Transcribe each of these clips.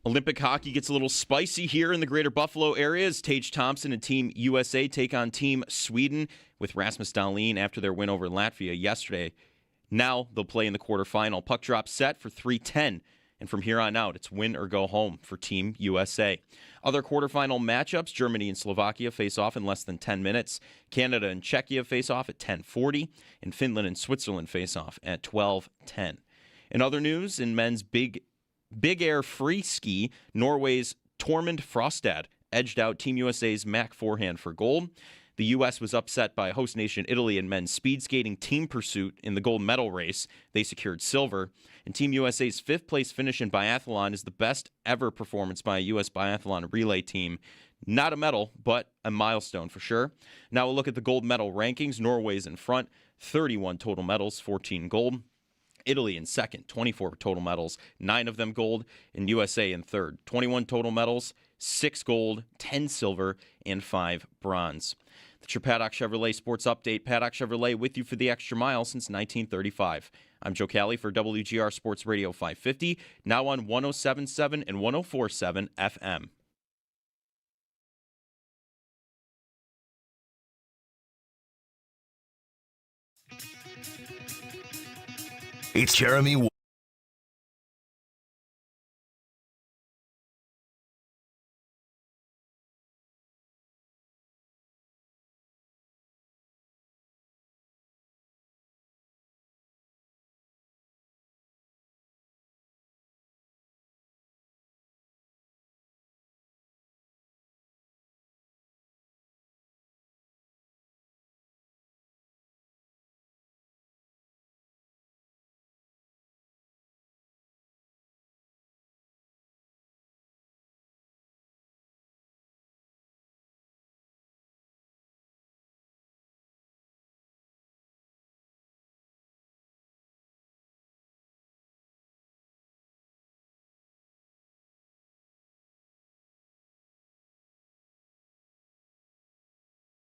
Olympic hockey gets a little spicy here in the greater Buffalo area as Tage Thompson and Team USA take on Team Sweden with Rasmus Dahlin after their win over Latvia yesterday. Now they'll play in the quarterfinal. Puck drop set for 3:10. And from here on out, it's win or go home for Team USA. Other quarterfinal matchups, Germany and Slovakia face off in less than 10 minutes. Canada and Czechia face off at 10:40. And Finland and Switzerland face off at 12:10. In other news, in men's big air free ski, Norway's Tormund Frostad edged out Team USA's Mac Forehand for gold. The U.S. was upset by host nation Italy in men's speed skating team pursuit in the gold medal race. They secured silver. And Team USA's fifth-place finish in biathlon is the best ever performance by a U.S. biathlon relay team. Not a medal, but a milestone for sure. Now we'll look at the gold medal rankings. Norway's in front, 31 total medals, 14 gold. Italy in second, 24 total medals, 9 of them gold. And USA in third, 21 total medals, 6 gold, 10 silver, and 5 bronze. That's your Paddock Chevrolet Sports Update. Paddock Chevrolet with you for the extra mile since 1935. I'm Joe Cali for WGR Sports Radio 550, now on 107.7 and 104.7 FM. It's Jeremy.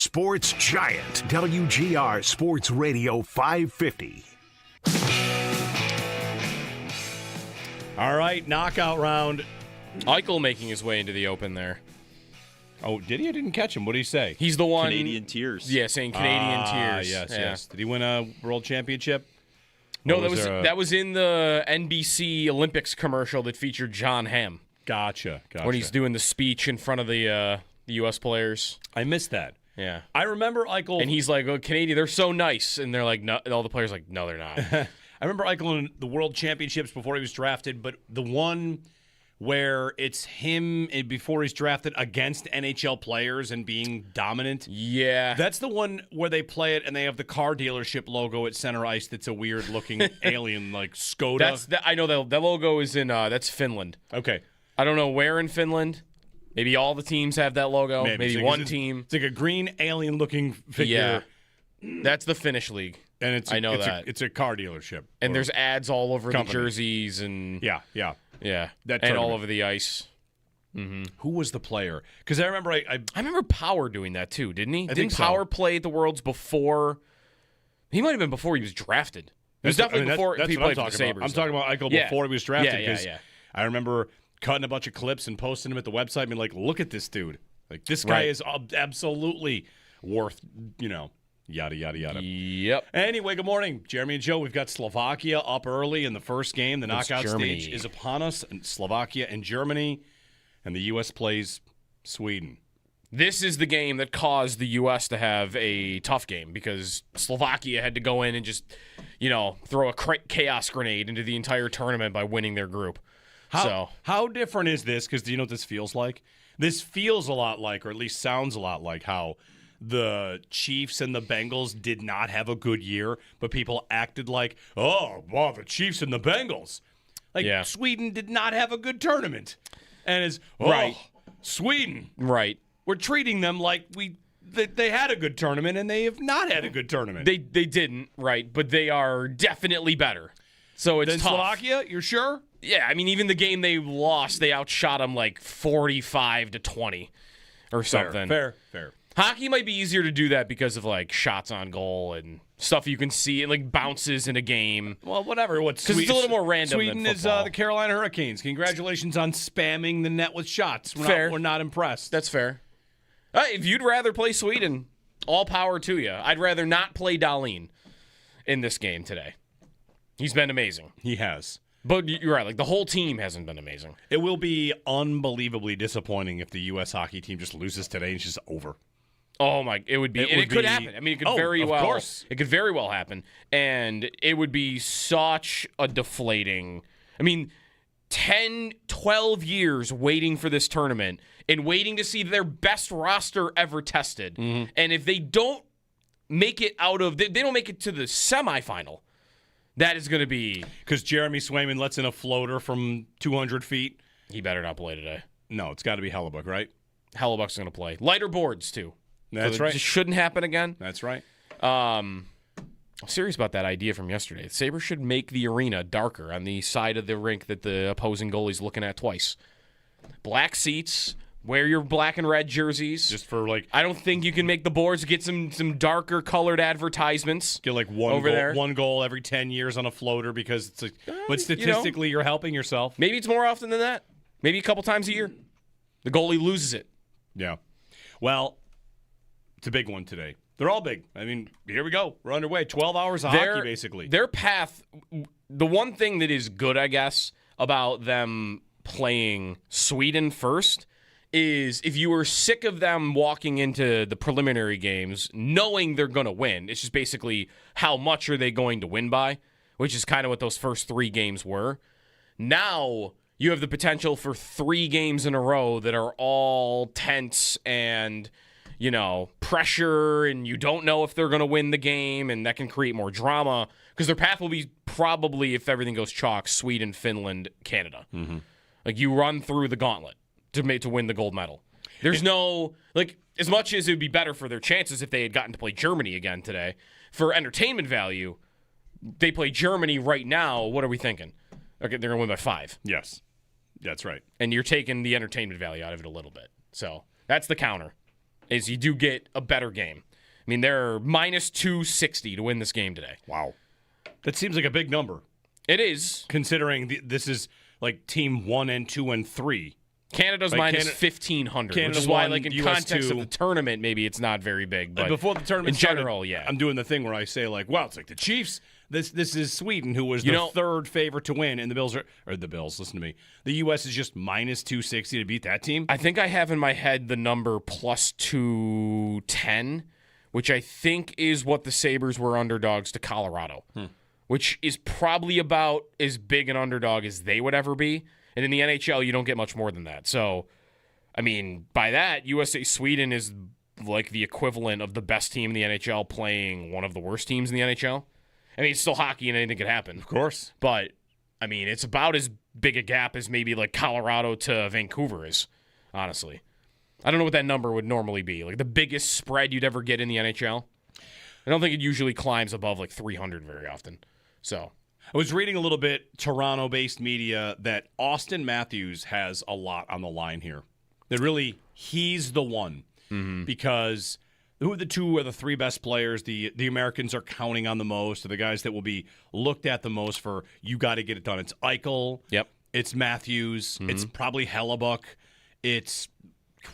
Sports Giant, WGR Sports Radio 550. All right, knockout round. Eichel making his way into the open there. Oh, did he? I didn't catch him. What did he say? He's the one. Canadian Tears. Yeah, saying Canadian Tears. Yes, yeah. yes. Did he win a world championship? No, that was in the NBC Olympics commercial that featured John Hamm. Gotcha. When he's doing the speech in front of the U.S. players. I missed that. Yeah. I remember Eichel. And he's like, oh, Canadian, they're so nice. And they're like, no, all the players are like, no, they're not. I remember Eichel in the World Championships before he was drafted, but the one where it's him before he's drafted against NHL players and being dominant. Yeah. That's the one where they play it and they have the car dealership logo at center ice that's a weird-looking alien like Skoda. I know that logo is in, that's Finland. Okay. I don't know where in Finland. Maybe all the teams have that logo. Maybe one team. It's like a green alien-looking figure. Yeah. That's the Finnish league. And it's a car dealership. And there's ads all over company. the jerseys and yeah, and all over the ice. Mm-hmm. Who was the player? Because I remember I remember Power doing that too, didn't he? Didn't Power play at the Worlds before? He might have been before he was drafted. It was definitely before he played for the Sabres. I'm talking about Eichel before he was drafted. Yeah. I remember cutting a bunch of clips and posting them at the website and being like, look at this dude. Like, this guy is absolutely worth, yada, yada, yada. Yep. Anyway, good morning, Jeremy and Joe. We've got Slovakia up early in the first game. The knockout stage is upon us. And Slovakia and Germany. And the U.S. plays Sweden. This is the game that caused the U.S. to have a tough game because Slovakia had to go in and just, throw a chaos grenade into the entire tournament by winning their group. How different is this? Because do you know what this feels like? This feels a lot like, or at least sounds a lot like, how the Chiefs and the Bengals did not have a good year, but people acted like, oh, wow, the Chiefs and the Bengals. Sweden did not have a good tournament. And Sweden. Right. We're treating them like they had a good tournament, and they have not had a good tournament. They didn't, right, but they are definitely better. So it's tough. Slovakia, you're sure? Yeah, I mean, even the game they lost, they outshot them like 45-20 or something. Fair. Hockey might be easier to do that because of like shots on goal and stuff you can see and like bounces in a game. Well, whatever. Because it's a little more random. Sweden than is football. the Carolina Hurricanes. Congratulations on spamming the net with shots. Fair. We're not impressed. That's fair. If you'd rather play Sweden, all power to you. I'd rather not play Dahlin in this game today. He's been amazing. He has. But you're right. Like the whole team hasn't been amazing. It will be unbelievably disappointing if the U.S. hockey team just loses today and it's just over. Oh my! It would be. It could happen. I mean, it could very well. Of course. It could very well happen, and it would be such a deflating. I mean, 10, 12 years waiting for this tournament and waiting to see their best roster ever tested, and if they don't make it they don't make it to the semifinal, that is going to be because Jeremy Swayman lets in a floater from 200 feet. He better not play today. No, it's got to be Hellebuck, right? Hellebuck's going to play. Lighter boards too. That's so right. It just shouldn't happen again. That's right. I'm serious about that idea from yesterday. The Sabres should make the arena darker on the side of the rink that the opposing goalie's looking at twice. Black seats, wear your black and red jerseys. Just for like, I don't think you can make the boards get some darker colored advertisements. get like one goal every 10 years on a floater because it's like, but statistically you're helping yourself. Maybe it's more often than that. Maybe a couple times a year. The goalie loses it. Yeah. Well, it's a big one today. They're all big. I mean, here we go. We're underway. 12 hours of hockey, basically. Their path, the one thing that is good, I guess, about them playing Sweden first is if you were sick of them walking into the preliminary games knowing they're going to win, it's just basically how much are they going to win by, which is kind of what those first 3 games were. Now you have the potential for 3 games in a row that are all tense and pressure, and you don't know if they're going to win the game, and that can create more drama because their path will be probably, if everything goes chalk, Sweden, Finland, Canada. Like you run through the gauntlet to win the gold medal. There's no, like, as much as it would be better for their chances if they had gotten to play Germany again today, for entertainment value, they play Germany right now. What are we thinking? Okay, they're going to win by 5. Yes, that's right. And you're taking the entertainment value out of it a little bit. So that's the counter. Is you do get a better game. I mean, they're minus 260 to win this game today. Wow. That seems like a big number. It is. Considering this is like team 1 and 2 and 3. Canada's like minus 1,500, Canada which is why, 1, like, in US context 2. of the tournament, maybe it's not very big. But before the tournament in started, general, yeah. I'm doing the thing where I say, like, well, it's like the Chiefs. This is Sweden, who was the third favorite to win, and the Bills listen to me. The U.S. is just minus 260 to beat that team. I think I have in my head the number plus 210, which I think is what the Sabres were underdogs to Colorado, which is probably about as big an underdog as they would ever be. And in the NHL, you don't get much more than that. So, I mean, by that, USA-Sweden is like the equivalent of the best team in the NHL playing one of the worst teams in the NHL. I mean, it's still hockey and anything could happen. Of course. But, I mean, it's about as big a gap as maybe like Colorado to Vancouver is, honestly. I don't know what that number would normally be. Like the biggest spread you'd ever get in the NHL. I don't think it usually climbs above like 300 very often. So I was reading a little bit Toronto-based media that Austin Matthews has a lot on the line here. That really, he's the one. Because who are the 2 or the 3 best players the Americans are counting on the most, or the guys that will be looked at the most for, you got to get it done? It's Eichel. Yep. It's Matthews. It's probably Hellebuck. It's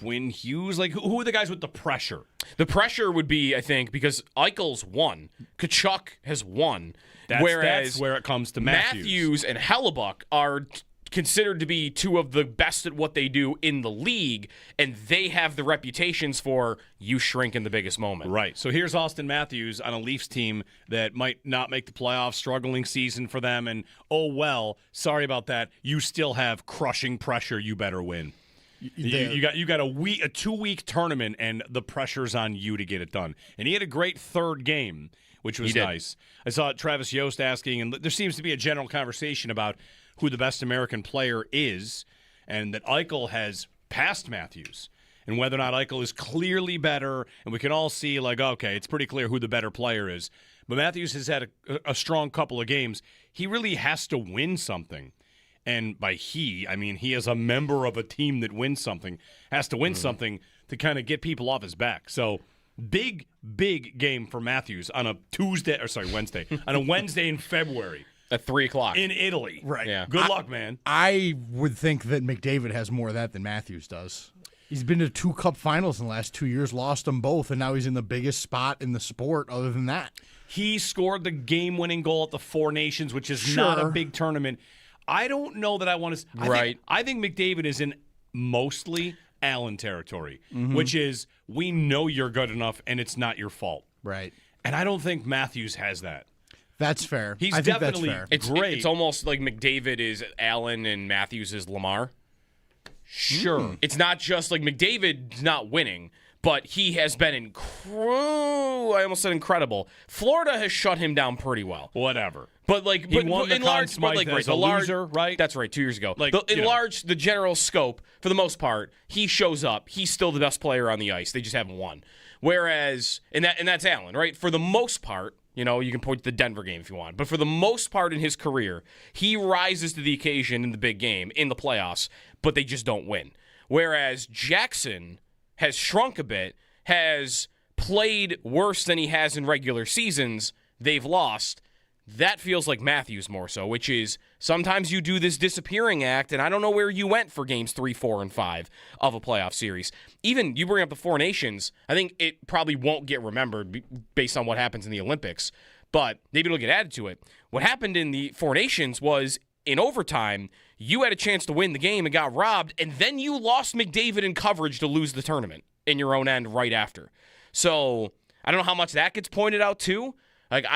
Quinn Hughes. Like, who are the guys with the pressure? The pressure would be, I think, because Eichel's won. Kachuk has won. That's where it comes to Matthews. Matthews and Hellebuck are considered to be 2 of the best at what they do in the league, and they have the reputations for you shrink in the biggest moment. Right. So here's Austin Matthews on a Leafs team that might not make the playoffs, struggling season for them, and oh well, sorry about that. You still have crushing pressure. You better win. You got a 2-week tournament, and the pressure's on you to get it done. And he had a great third game, which was nice. I saw Travis Yost asking, and there seems to be a general conversation about who the best American player is, and that Eichel has passed Matthews, and whether or not Eichel is clearly better, and we can all see, like, okay, it's pretty clear who the better player is. But Matthews has had a strong couple of games. He really has to win something. And by he, I mean he as a member of a team that wins something, has to win something to kind of get people off his back. So big game for Matthews on a Wednesday, on a Wednesday in February. At 3:00 In Italy. Right. Yeah. Good luck, man. I would think that McDavid has more of that than Matthews does. He's been to 2 Cup finals in the last 2 years, lost them both, and now he's in the biggest spot in the sport other than that. He scored the game-winning goal at the Four Nations, which is not a big tournament. I don't know that I want to. I think McDavid is in mostly Allen territory, which is we know you're good enough and it's not your fault. Right. And I don't think Matthews has that. That's fair. He's I think definitely that's fair. great. It's almost like McDavid is Allen and Matthews is Lamar. Sure. It's not just like McDavid's not winning, but he has been I almost said incredible. Florida has shut him down pretty well. Whatever. But like, He won the Conn Smythe as a loser, right? That's right, 2 years ago. Like, Enlarge the general scope for the most part. He shows up. He's still the best player on the ice. They just haven't won. Whereas, and that's Allen, right? For the most part, you can point to the Denver game if you want. But for the most part in his career, he rises to the occasion in the big game, in the playoffs, but they just don't win. Whereas Jackson has shrunk a bit, has played worse than he has in regular seasons. They've lost. That feels like Matthews more so, which is sometimes you do this disappearing act, and I don't know where you went for games 3, 4, and 5 of a playoff series. Even you bring up the Four Nations, I think it probably won't get remembered based on what happens in the Olympics, but maybe it'll get added to it. What happened in the Four Nations was in overtime, you had a chance to win the game and got robbed, and then you lost McDavid in coverage to lose the tournament in your own end right after. So I don't know how much that gets pointed out too. Like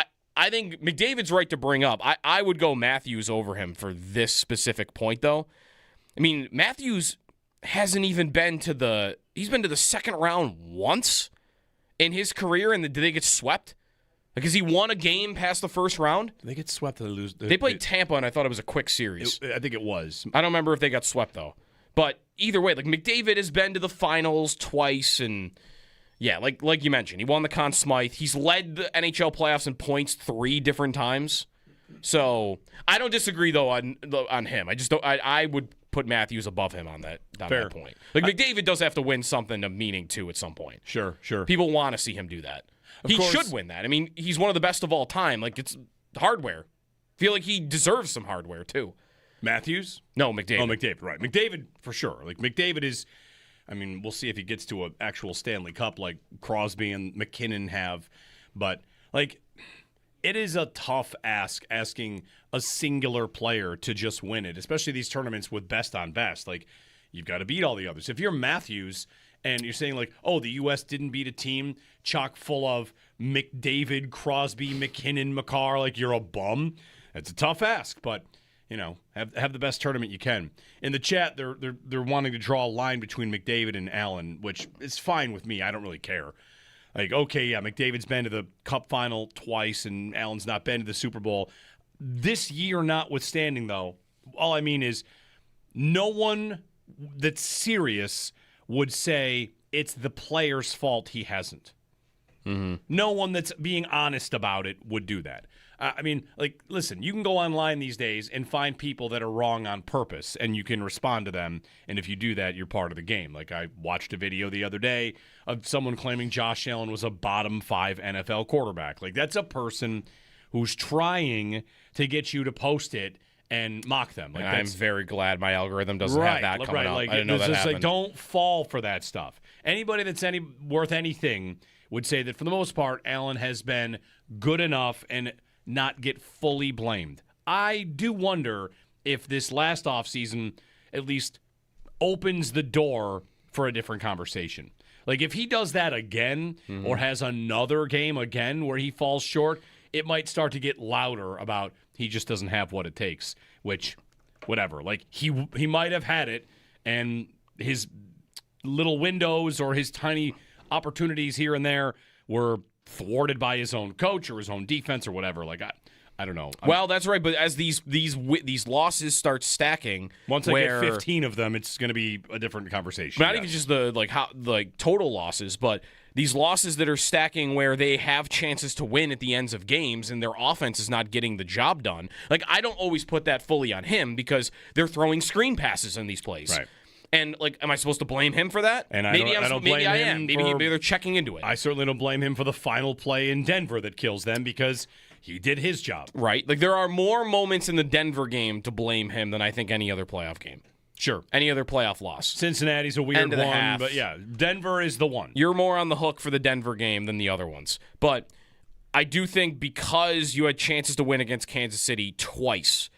I think McDavid's right to bring up. I would go Matthews over him for this specific point, though. I mean, Matthews hasn't even been he's been to the second round once in his career, and did they get swept? Because he won a game past the first round? They get swept. They lose. They played Tampa, and I thought it was a quick series. I think it was. I don't remember if they got swept, though. But either way, like McDavid has been to the finals twice, and yeah, like you mentioned, he won the Conn Smythe. He's led the NHL playoffs in points 3 different times. So I don't disagree though on him. I just don't. I would put Matthews above him on that point. Like McDavid does have to win something of meaning too at some point. Sure. People want to see him do that. He should win that. I mean, he's one of the best of all time. Like it's hardware. I feel like he deserves some hardware too. Matthews? No, McDavid. Oh, McDavid, right. McDavid, for sure. Like, McDavid is, I mean, we'll see if he gets to an actual Stanley Cup like Crosby and McKinnon have. But, like, it is a tough asking a singular player to just win it, especially these tournaments with best on best. Like, you've got to beat all the others. If you're Matthews and you're saying, like, oh, the U.S. didn't beat a team chock full of McDavid, Crosby, McKinnon, Makar, like, you're a bum, that's a tough ask, but have the best tournament you can. In the chat, they're wanting to draw a line between McDavid and Allen, which is fine with me. I don't really care. Like, okay, yeah, McDavid's been to the Cup final twice, and Allen's not been to the Super Bowl. This year notwithstanding, though, all I mean is no one that's serious would say it's the player's fault he hasn't. Mm-hmm. No one that's being honest about it would do that. I mean, like, listen, you can go online these days and find people that are wrong on purpose, and you can respond to them. And if you do that, you're part of the game. Like, I watched a video the other day of someone claiming Josh Allen was a bottom 5 NFL quarterback. Like, that's a person who's trying to get you to post it and mock them. Like, I'm very glad my algorithm doesn't have that coming up. Like, I didn't know that happened. Like, don't fall for that stuff. Anybody that's worth anything would say that for the most part, Allen has been good enough and not get fully blamed. I do wonder if this last offseason at least opens the door for a different conversation. Like, if he does that again or has another game again where he falls short, it might start to get louder about he just doesn't have what it takes, which, whatever. Like, he might have had it, and his little windows or his tiny opportunities here and there were thwarted by his own coach or his own defense or whatever. Like, I don't know. Well, that's right. But as these losses start stacking, once I get 15 of them, it's going to be a different conversation. Not even just the total losses, but these losses that are stacking where they have chances to win at the ends of games and their offense is not getting the job done. Like, I don't always put that fully on him because they're throwing screen passes in these plays. Right. And am I supposed to blame him for that? And I maybe don't blame I him am. Maybe they're checking into it. I certainly don't blame him for the final play in Denver that kills them because he did his job. Right. There are more moments in the Denver game to blame him than I think any other playoff game. Sure. Any other playoff loss. Cincinnati's a weird End of the one, half. but yeah, Denver is the one. You're more on the hook for the Denver game than the other ones. But I do think because you had chances to win against Kansas City twice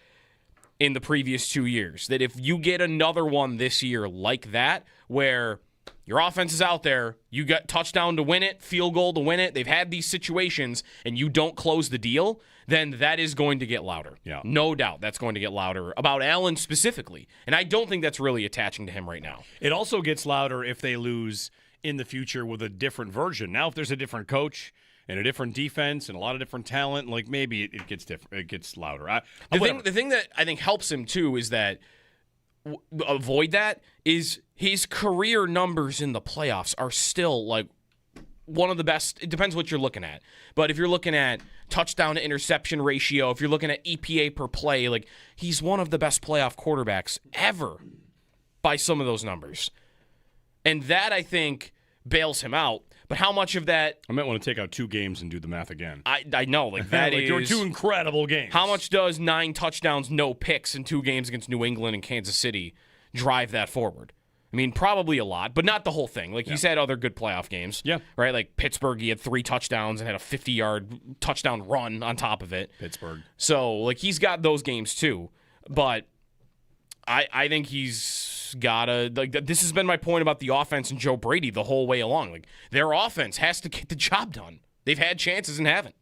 in the previous 2 years, that if you get another one this year like that, where your offense is out there, you got touchdown to win it, field goal to win it, they've had these situations, and you don't close the deal, then that is going to get louder. Yeah. No doubt that's going to get louder about Allen specifically. And I don't think that's really attaching to him right now. It also gets louder if they lose in the future with a different version. Now, if there's a different coach and a different defense and a lot of different talent, maybe it gets different. It gets louder. The thing that I think helps him too is that avoid that is his career numbers in the playoffs are still one of the best. It depends what you're looking at, but if you're looking at touchdown to interception ratio, if you're looking at EPA per play, he's one of the best playoff quarterbacks ever by some of those numbers, and that I think bails him out. But how much of that? I might want to take out 2 games and do the math again. I know, that is. There were 2 incredible games. How much does 9 touchdowns, no picks in 2 games against New England and Kansas City drive that forward? I mean, probably a lot, but not the whole thing. He's had other good playoff games. Yeah. Right? Pittsburgh, he had 3 touchdowns and had a 50-yard touchdown run on top of it. Pittsburgh. So, he's got those games too. But I think he's gotta this has been my point about the offense and Joe Brady the whole way along. Their offense has to get the job done. They've had chances and haven't.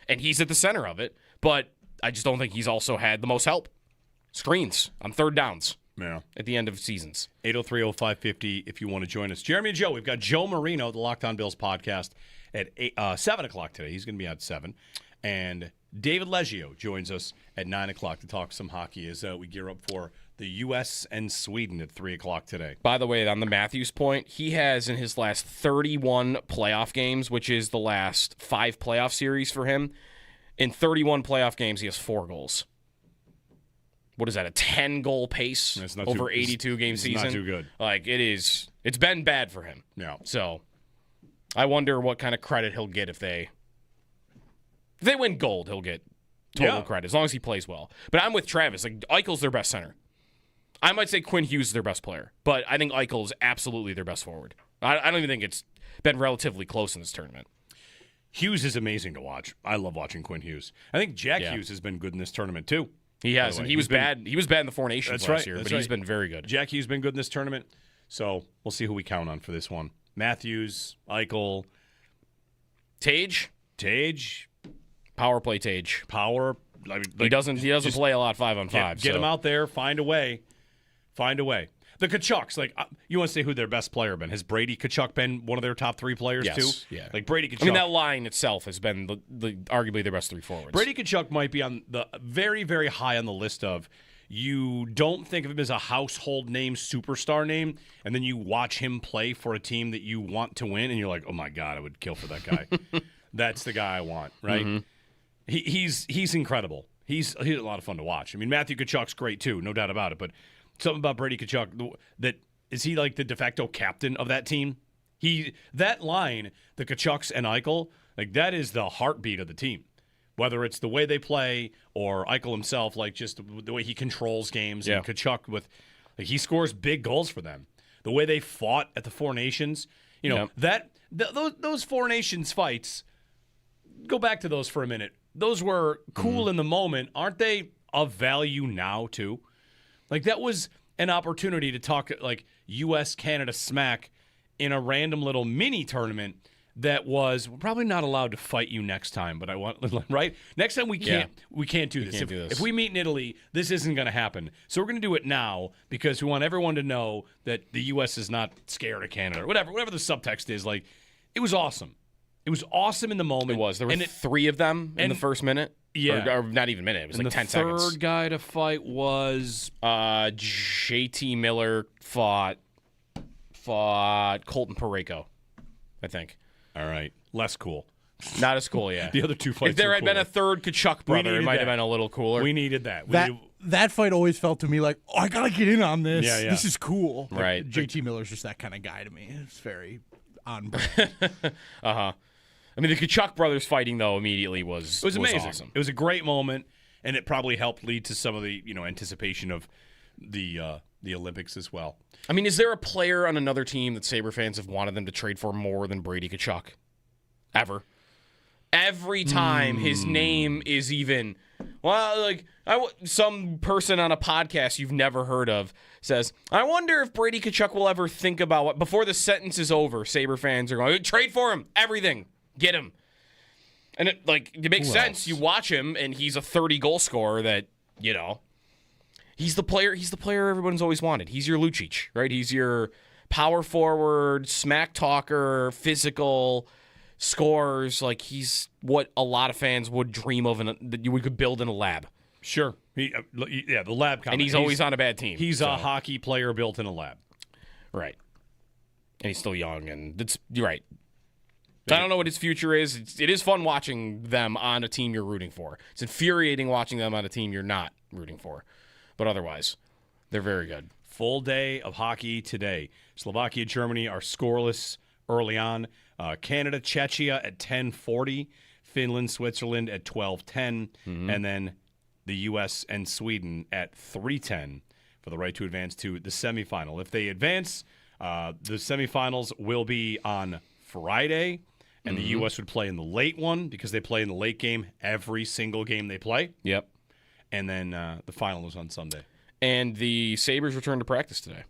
And he's at the center of it. But I just don't think he's also had the most help. Screens on third downs. Yeah. At the end of seasons. 803-0550 if you want to join us. Jeremy and Joe, we've got Joe Marino, the Locked On Bills podcast, at 7 o'clock today. He's going to be at 7. And David Leggio joins us at 9 o'clock to talk some hockey as we gear up for the U.S. and Sweden at 3 o'clock today. By the way, on the Matthews point, he has in his last 31 playoff games, which is the last 5 playoff series for him, in 31 playoff games, he has 4 goals. What is that, a 10-goal pace over 82-game season? Not too good. It's been bad for him. Yeah. So I wonder what kind of credit he'll get if they win gold, he'll get total credit, as long as he plays well. But I'm with Travis. Eichel's their best center. I might say Quinn Hughes is their best player, but I think Eichel is absolutely their best forward. I don't even think it's been relatively close in this tournament. Hughes is amazing to watch. I love watching Quinn Hughes. I think Jack Hughes has been good in this tournament, too. He has, and he was bad. He was bad in the Four Nations last year, but he's been very good. Jack Hughes has been good in this tournament, so we'll see who we count on for this one. Matthews, Eichel. Tage. Power play Tage. He doesn't play a lot 5-on-5. Get him out there. Find a way. The Kachucks, you want to say who their best player been? Has Brady Kachuk been one of their top 3 players too? Yeah. Brady Kachuk. I mean, that line itself has been the arguably their best 3 forwards. Brady Kachuk might be on the very, very high on the list of you don't think of him as a household name, superstar name, and then you watch him play for a team that you want to win, and you're like, oh my God, I would kill for that guy. That's the guy I want, right? Mm-hmm. He's incredible. He's a lot of fun to watch. I mean, Matthew Kachuk's great too, no doubt about it. But something about Brady Kachuk, that is he the de facto captain of that team? That line, the Kachucks and Eichel, that is the heartbeat of the team. Whether it's the way they play or Eichel himself, just the way he controls games, and Kachuk with he scores big goals for them. The way they fought at the Four Nations, those Four Nations fights. Go back to those for a minute. Those were cool in the moment. Aren't they of value now, too? That was an opportunity to talk, U.S.-Canada smack in a random little mini tournament that was probably not allowed to fight you next time, but I want, right? Next time we can't do this. If we meet in Italy, this isn't going to happen. So we're going to do it now because we want everyone to know that the U.S. is not scared of Canada or whatever the subtext is. It was awesome. It was awesome in the moment. It was. There were 3 of them in the first minute. Yeah. Or not even minute. It was 10 seconds. The third guy to fight was... JT Miller fought Colton Parayko, I think. All right. Less cool. Not as cool, yeah. The other 2 fights If there had been a third Kachuk brother, it might have been a little cooler. We needed that. that fight always felt to me like, oh, I gotta get in on this. Yeah. This is cool. Right. JT Miller's just that kind of guy to me. It's very on brand. I mean, the Kachuk brothers fighting though immediately was amazing. Awesome. It was a great moment, and it probably helped lead to some of the anticipation of the Olympics as well. I mean, is there a player on another team that Sabre fans have wanted them to trade for more than Brady Kachuk? Ever? Every time his name is even, some person on a podcast you've never heard of says, I wonder if Brady Kachuk will ever think about what, before the sentence is over, Sabre fans are going, trade for him, everything, get him. And it makes sense. You watch him, and he's a 30-goal scorer that, he's the player everyone's always wanted. He's your Lucic, right? He's your power forward, smack talker, physical, scores. Like, he's what a lot of fans would dream of that we could build in a lab. Sure. The lab comment. And he's always on a bad team. He's a hockey player built in a lab. Right. And he's still young, and you're right. I don't know what his future is. It is fun watching them on a team you're rooting for. It's infuriating watching them on a team you're not rooting for. But otherwise, they're very good. Full day of hockey today. Slovakia, Germany are scoreless early on. Canada, Czechia at 10:40. Finland, Switzerland at 12:10. And then the U.S. and Sweden at 3:10 for the right to advance to the semifinal. If they advance, the semifinals will be on Friday, and the U.S. would play in the late one because they play in the late game every single game they play. Yep. And then the final is on Sunday. And the Sabres return to practice today.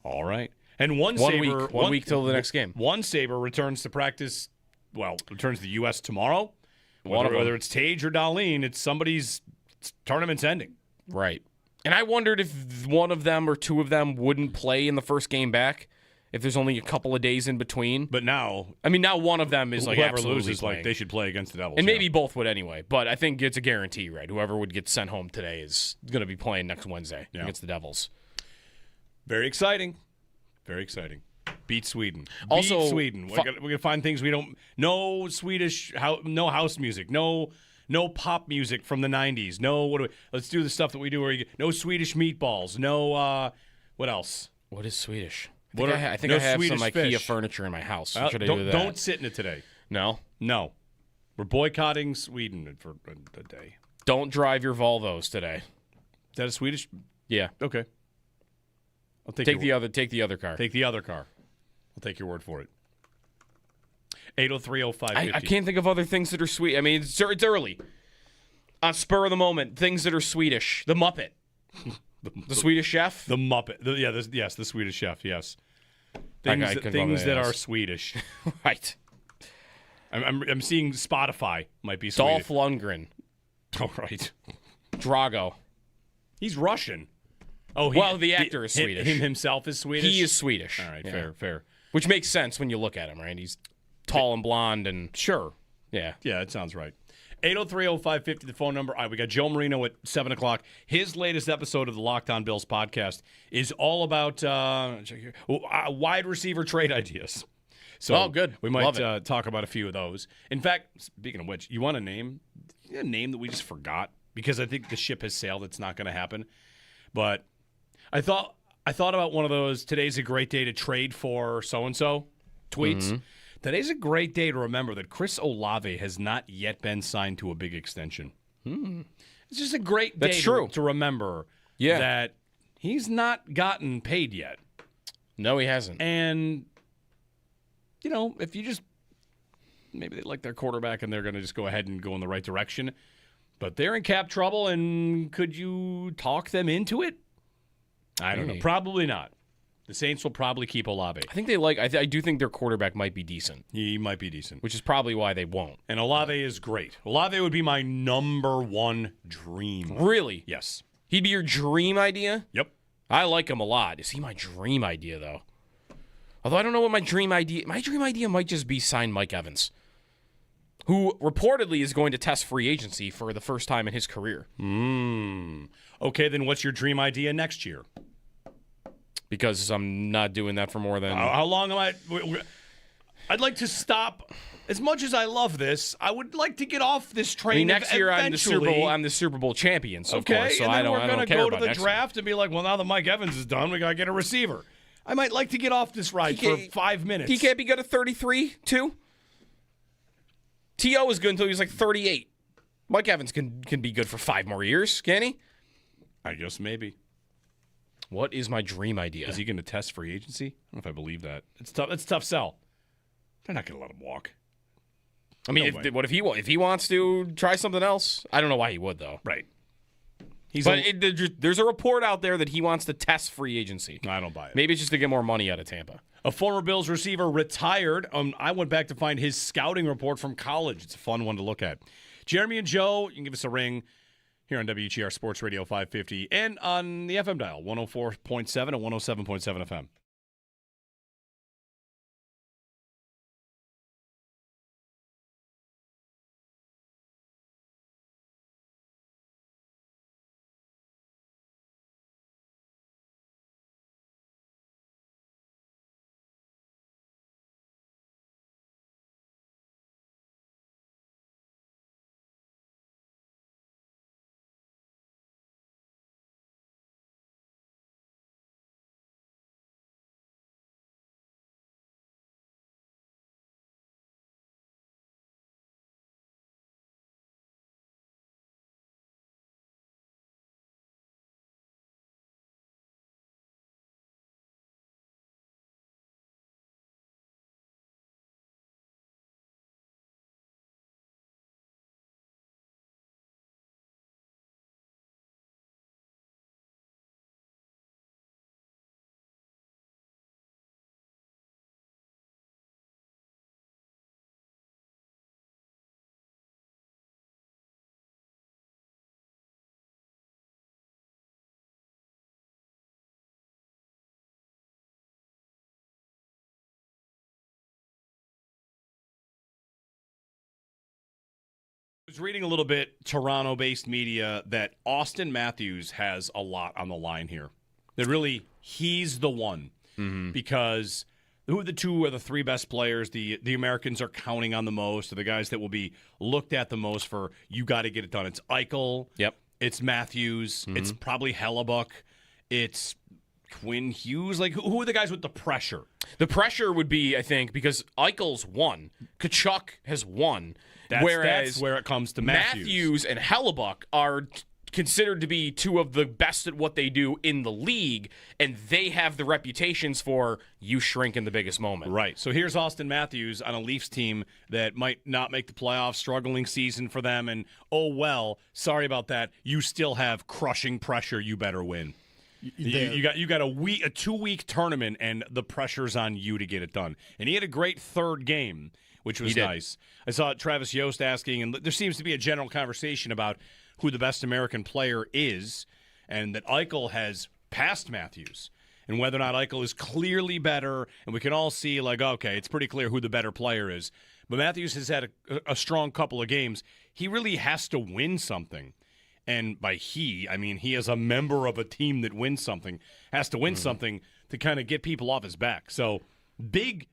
All right. And one week till the next game. One Sabre returns to practice, returns to the U.S. tomorrow. Whether it's Tage or Dahlin, it's somebody's tournament's ending. Right. And I wondered if one of them or two of them wouldn't play in the first game back, if there's only a couple of days in between. But now one of them is whoever absolutely loses, playing. they should play against the Devils. And maybe both would anyway. But I think it's a guarantee, right? Whoever would get sent home today is going to be playing next Wednesday against the Devils. Very exciting. Very exciting. Beat Sweden. Also, Beat Sweden. We're gonna find things we don't. No Swedish. No house music. No pop music from the '90s. Let's do the stuff that we do. No Swedish meatballs. No. What else? What is Swedish? I think I have Swedish some fish. IKEA furniture in my house. Should I do that? Don't sit in it today. No. We're boycotting Sweden for a day. Don't drive your Volvos today. Is that a Swedish? Yeah. Okay. I'll Take the other car. Take the other car. I'll take your word for it. 803-0550. I can't think of other things that are sweet. I mean, it's early. On spur of the moment, things that are Swedish. The Muppet. The Swedish Chef? The Muppet. The Swedish Chef, yes. Things that are Swedish. Right. I'm seeing Spotify might be Swedish. Dolph Lundgren. Oh, right. Drago. He's Russian. Oh, the actor is Swedish. Him himself is Swedish? He is Swedish. All right, yeah. fair. Which makes sense when you look at him, right? He's tall and blonde and... Sure. Yeah. Yeah, that sounds right. 803-0550, the phone number. All right, we got Joe Marino at 7 o'clock. His latest episode of the Locked On Bills podcast is all about wide receiver trade ideas. So good. We might talk about a few of those. In fact, speaking of which, you want a name that we just forgot? Because I think the ship has sailed. It's not going to happen. But I thought about one of those, today's a great day to trade for so-and-so tweets. Mm-hmm. Today's a great day to remember that Chris Olave has not yet been signed to a big extension. It's just a great day to remember that he's not gotten paid yet. No, he hasn't. And, if you just maybe they like their quarterback and they're going to just go ahead and go in the right direction. But they're in cap trouble, and could you talk them into it? I don't know. Probably not. The Saints will probably keep Olave. I think I do think their quarterback might be decent. He might be decent. Which is probably why they won't. And Olave is great. Olave would be my number one dream. Really? Yes. He'd be your dream idea? Yep. I like him a lot. Is he my dream idea, though? Although I don't know what my dream idea might just be sign Mike Evans, who reportedly is going to test free agency for the first time in his career. Okay, then what's your dream idea next year? Because I'm not doing that for more than... How long am I... I'd like to stop. As much as I love this, I would like to get off this train. I mean, next year eventually. I'm the Super Bowl champion, so Okay, of course. So and then we're going to go to the draft and be like, well, now that Mike Evans is done, we got to get a receiver. I might like to get off this ride for 5 minutes. He can't be good at 33, too? T.O. was good until he was like 38. Mike Evans can be good for 5 more years, can he? I guess maybe. What is my dream idea? Is he going to test free agency? I don't know if I believe that. It's tough. It's a tough sell. They're not going to let him walk. I mean, No if he wants to try something else? I don't know why he would, though. Right. There's a report out there that he wants to test free agency. I don't buy it. Maybe it's just to get more money out of Tampa. A former Bills receiver retired. I went back to find his scouting report from college. It's a fun one to look at. Jeremy and Joe, you can give us a ring here on WGR Sports Radio 550 and on the FM dial, 104.7 and 107.7 FM. I was reading a little bit, Toronto-based media, that Austin Matthews has a lot on the line here. That really, he's the one. Because who are the two or the three best players the Americans are counting on the most, or the guys that will be looked at the most for, you got to get it done. It's Eichel. Yep. It's Matthews. It's probably Hellebuck. It's Quinn Hughes. Like, who are the guys with the pressure? The pressure would be, I think, because Eichel's won. Kachuk has won. That's where it comes to Matthews and Hellebuck are considered to be two of the best at what they do in the league, and they have the reputations for you shrink in the biggest moment. Right. So here's Austin Matthews on a Leafs team that might not make the playoffs, struggling season for them, and oh well, sorry about that. You still have crushing pressure. You better win. You got a 2-week tournament, and the pressure's on you to get it done. And he had a great third game, which was nice. I saw Travis Yost asking, and there seems to be a general conversation about who the best American player is, and that Eichel has passed Matthews, and whether or not Eichel is clearly better, and we can all see, like, okay, it's pretty clear who the better player is. But Matthews has had a strong couple of games. He really has to win something. And by he, I mean he is a member of a team that wins something, has to win something to kind of get people off his back. So big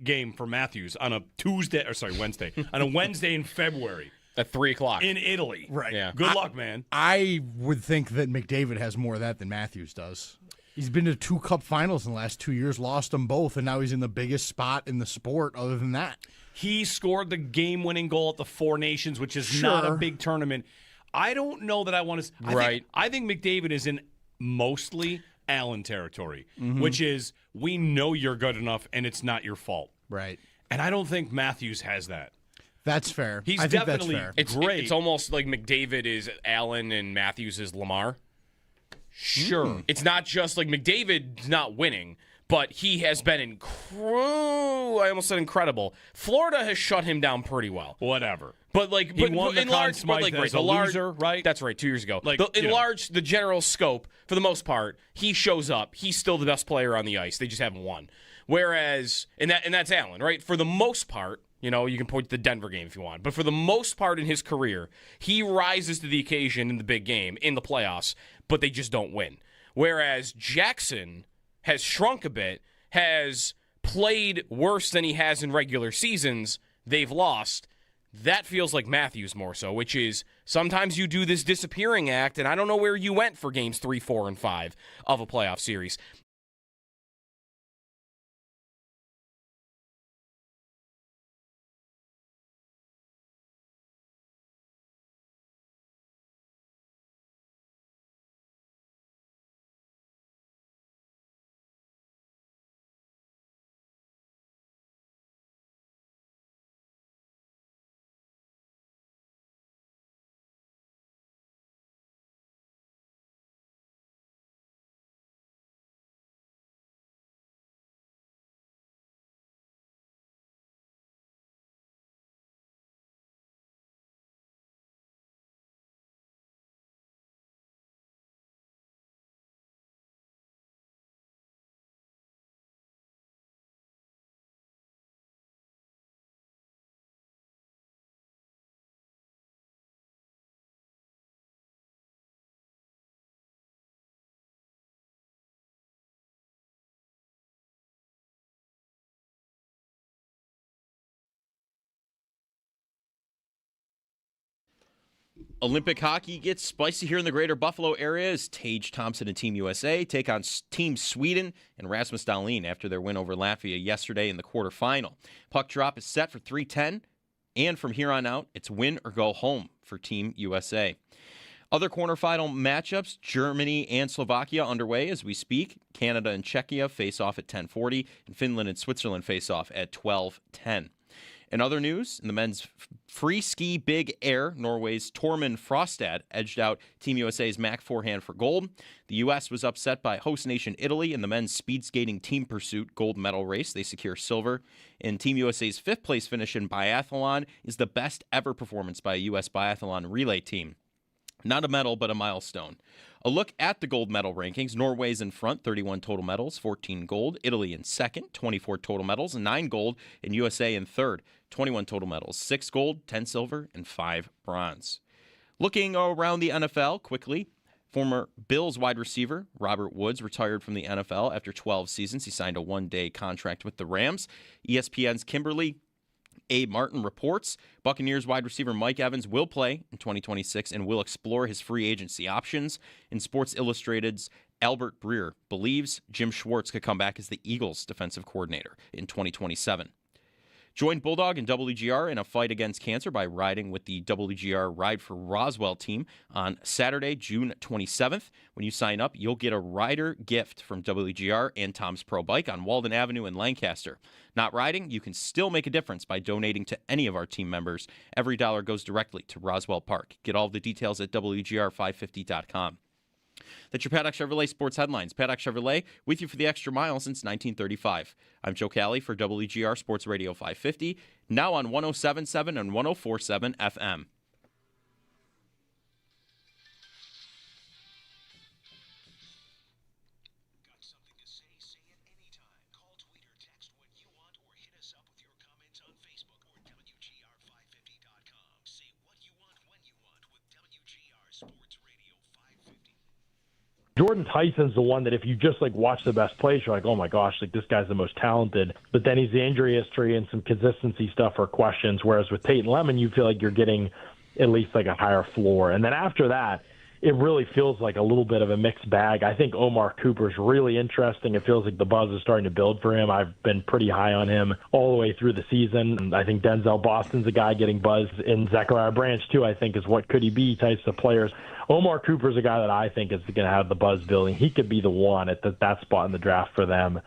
game for Matthews on a Wednesday, on a Wednesday in February. At 3 o'clock. In Italy. Right. Yeah. Good luck, man. I would think that McDavid has more of that than Matthews does. He's been to 2 Cup finals in the last 2 years, lost them both, and now he's in the biggest spot in the sport other than that. He scored the game-winning goal at the Four Nations, which is not a big tournament. I don't know that I want to. I think McDavid is in mostly Allen territory, which is we know you're good enough and it's not your fault. Right. And I don't think Matthews has that. That's fair. He's I think definitely that's fair. great. It's almost like McDavid is Allen and Matthews is Lamar. Sure. It's not just like McDavid's not winning, but he has been I almost said incredible. Florida has shut him down pretty well. Whatever. But like, He won the in Conn large, Smythe but like, as a loser, right? That's right, 2 years ago. Like, In large, the general scope, for the most part, he shows up. He's still the best player on the ice. They just haven't won. Whereas, and that's Allen, right? For the most part, you know, you can point to the Denver game if you want. But for the most part in his career, he rises to the occasion in the big game, in the playoffs, but they just don't win. Whereas Jackson has shrunk a bit, has played worse than he has in regular seasons, they've lost. That feels like Matthews more so, which is sometimes you do this disappearing act, and I don't know where you went for games 3, 4, and 5 of a playoff series. Olympic hockey gets spicy here in the greater Buffalo area as Tage Thompson and Team USA take on Team Sweden and Rasmus Dahlin after their win over Latvia yesterday in the quarterfinal. Puck drop is set for 3:10, and from here on out, it's win or go home for Team USA. Other quarterfinal matchups, Germany and Slovakia underway as we speak. Canada and Czechia face off at 10:40, and Finland and Switzerland face off at 12:10. In other news, in the men's free ski big air, Norway's Tormund Frostad edged out Team USA's Mac Forehand for gold. The U.S. was upset by host nation Italy in the men's speed skating team pursuit gold medal race. They secure silver. And Team USA's fifth-place finish in biathlon is the best ever performance by a U.S. biathlon relay team. Not a medal, but a milestone. A look at the gold medal rankings. Norway's in front, 31 total medals, 14 gold. Italy in second, 24 total medals, 9 gold. And USA in third, 21 total medals, 6 gold, 10 silver, and 5 bronze. Looking around the NFL quickly, former Bills wide receiver Robert Woods retired from the NFL after 12 seasons. He signed a one-day contract with the Rams. ESPN's Kimberly A. Martin reports Buccaneers wide receiver Mike Evans will play in 2026 and will explore his free agency options. In Sports Illustrated's Albert Breer believes Jim Schwartz could come back as the Eagles' defensive coordinator in 2027. Join Bulldog and WGR in a fight against cancer by riding with the WGR Ride for Roswell team on Saturday, June 27th. When you sign up, you'll get a rider gift from WGR and Tom's Pro Bike on Walden Avenue in Lancaster. Not riding? You can still make a difference by donating to any of our team members. Every dollar goes directly to Roswell Park. Get all the details at WGR550.com. That's your Paddock Chevrolet Sports Headlines. Paddock Chevrolet, with you for the extra mile since 1935. I'm Joe Cali for WGR Sports Radio 550, now on 107.7 and 104.7 FM. Jordan Tyson's the one that if you just watch the best plays, you're like, oh my gosh, this guy's the most talented. But then he's the injury history and some consistency stuff are questions. Whereas with Peyton Lemon, you feel like you're getting at least a higher floor. And then after that, it really feels like a little bit of a mixed bag. I think Omar Cooper's really interesting. It feels like the buzz is starting to build for him. I've been pretty high on him all the way through the season. And I think Denzel Boston's a guy getting buzz. And Zechariah Branch, too, I think is what could he be types of players. Omar Cooper's a guy that I think is going to have the buzz building. He could be the one at that spot in the draft for them.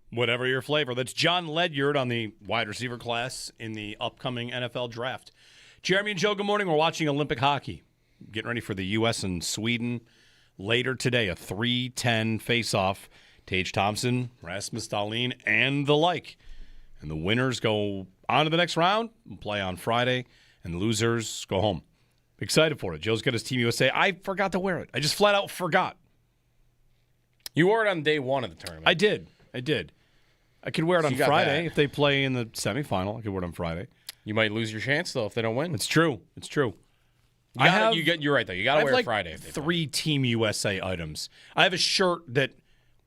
Whatever your flavor. That's John Ledyard on the wide receiver class in the upcoming NFL draft. Jeremy and Joe, good morning. We're watching Olympic hockey. Getting ready for the U.S. and Sweden later today. A 3:10 face-off. Tage Thompson, Rasmus Dahlin, and the like. And the winners go on to the next round and play on Friday. And the losers go home. Excited for it. Joe's got his Team USA. I forgot to wear it. I just flat out forgot. You wore it on day one of the tournament. I did. I could wear it on Friday if they play in the semifinal. I could wear it on Friday. You might lose your chance, though, if they don't win. It's true. You're right, though. You got to wear it Friday. I have 3 Team USA items. I have a shirt that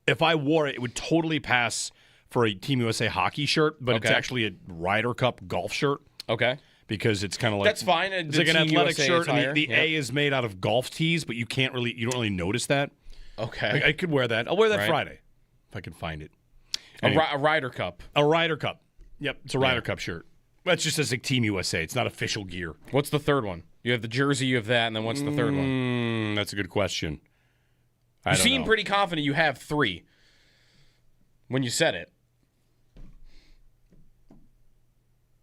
if I wore it, it would totally pass for a Team USA hockey shirt, but it's Okay. actually a Ryder Cup golf shirt Okay. because it's kind of like That's fine. It's The like an Team athletic USA shirt, attire. and the Yep. A is made out of golf tees, but you don't really notice that. Okay. I could wear that. I'll wear that Right. Friday if I can find it. A Anyway, Ryder Cup. a Ryder Cup. Yep, it's a Ryder Cup shirt. That's just as like Team USA. It's not official gear. What's the third one? You have the jersey, you have that, and then what's the third one? That's a good question. I You don't seem know. pretty confident you have 3 when you said it.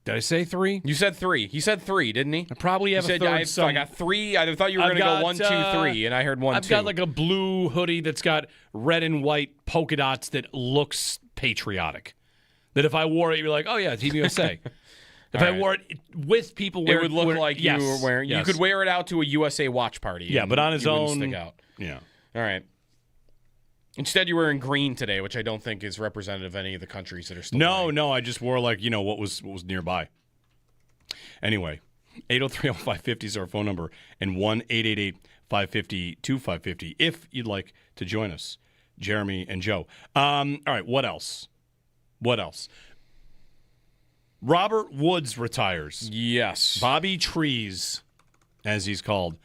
Did I say 3? You said 3. He said 3, didn't he? I probably have You a said, third. I got 3. I thought you were I've going to go got, 1, 2, 3, and I heard 1, 2. I've got like a blue hoodie that's got red and white polka dots that looks patriotic. That if I wore it, you'd be like, oh yeah, Team USA. If I right. wore it with people it wearing would look like yes, you were wearing. yes. You could wear it out to a USA watch party. Yeah, and but on his you wouldn't own, stick out. Yeah. All right. Instead, you're wearing green today, which I don't think is representative of any of the countries that are still. No, I just wore like what was nearby. Anyway, 803-0550 is our phone number, and 1-888-550-2550 if you'd like to join us, Jeremy and Joe. All right, what else? Robert Woods retires. Yes. Bobby Trees, as he's called.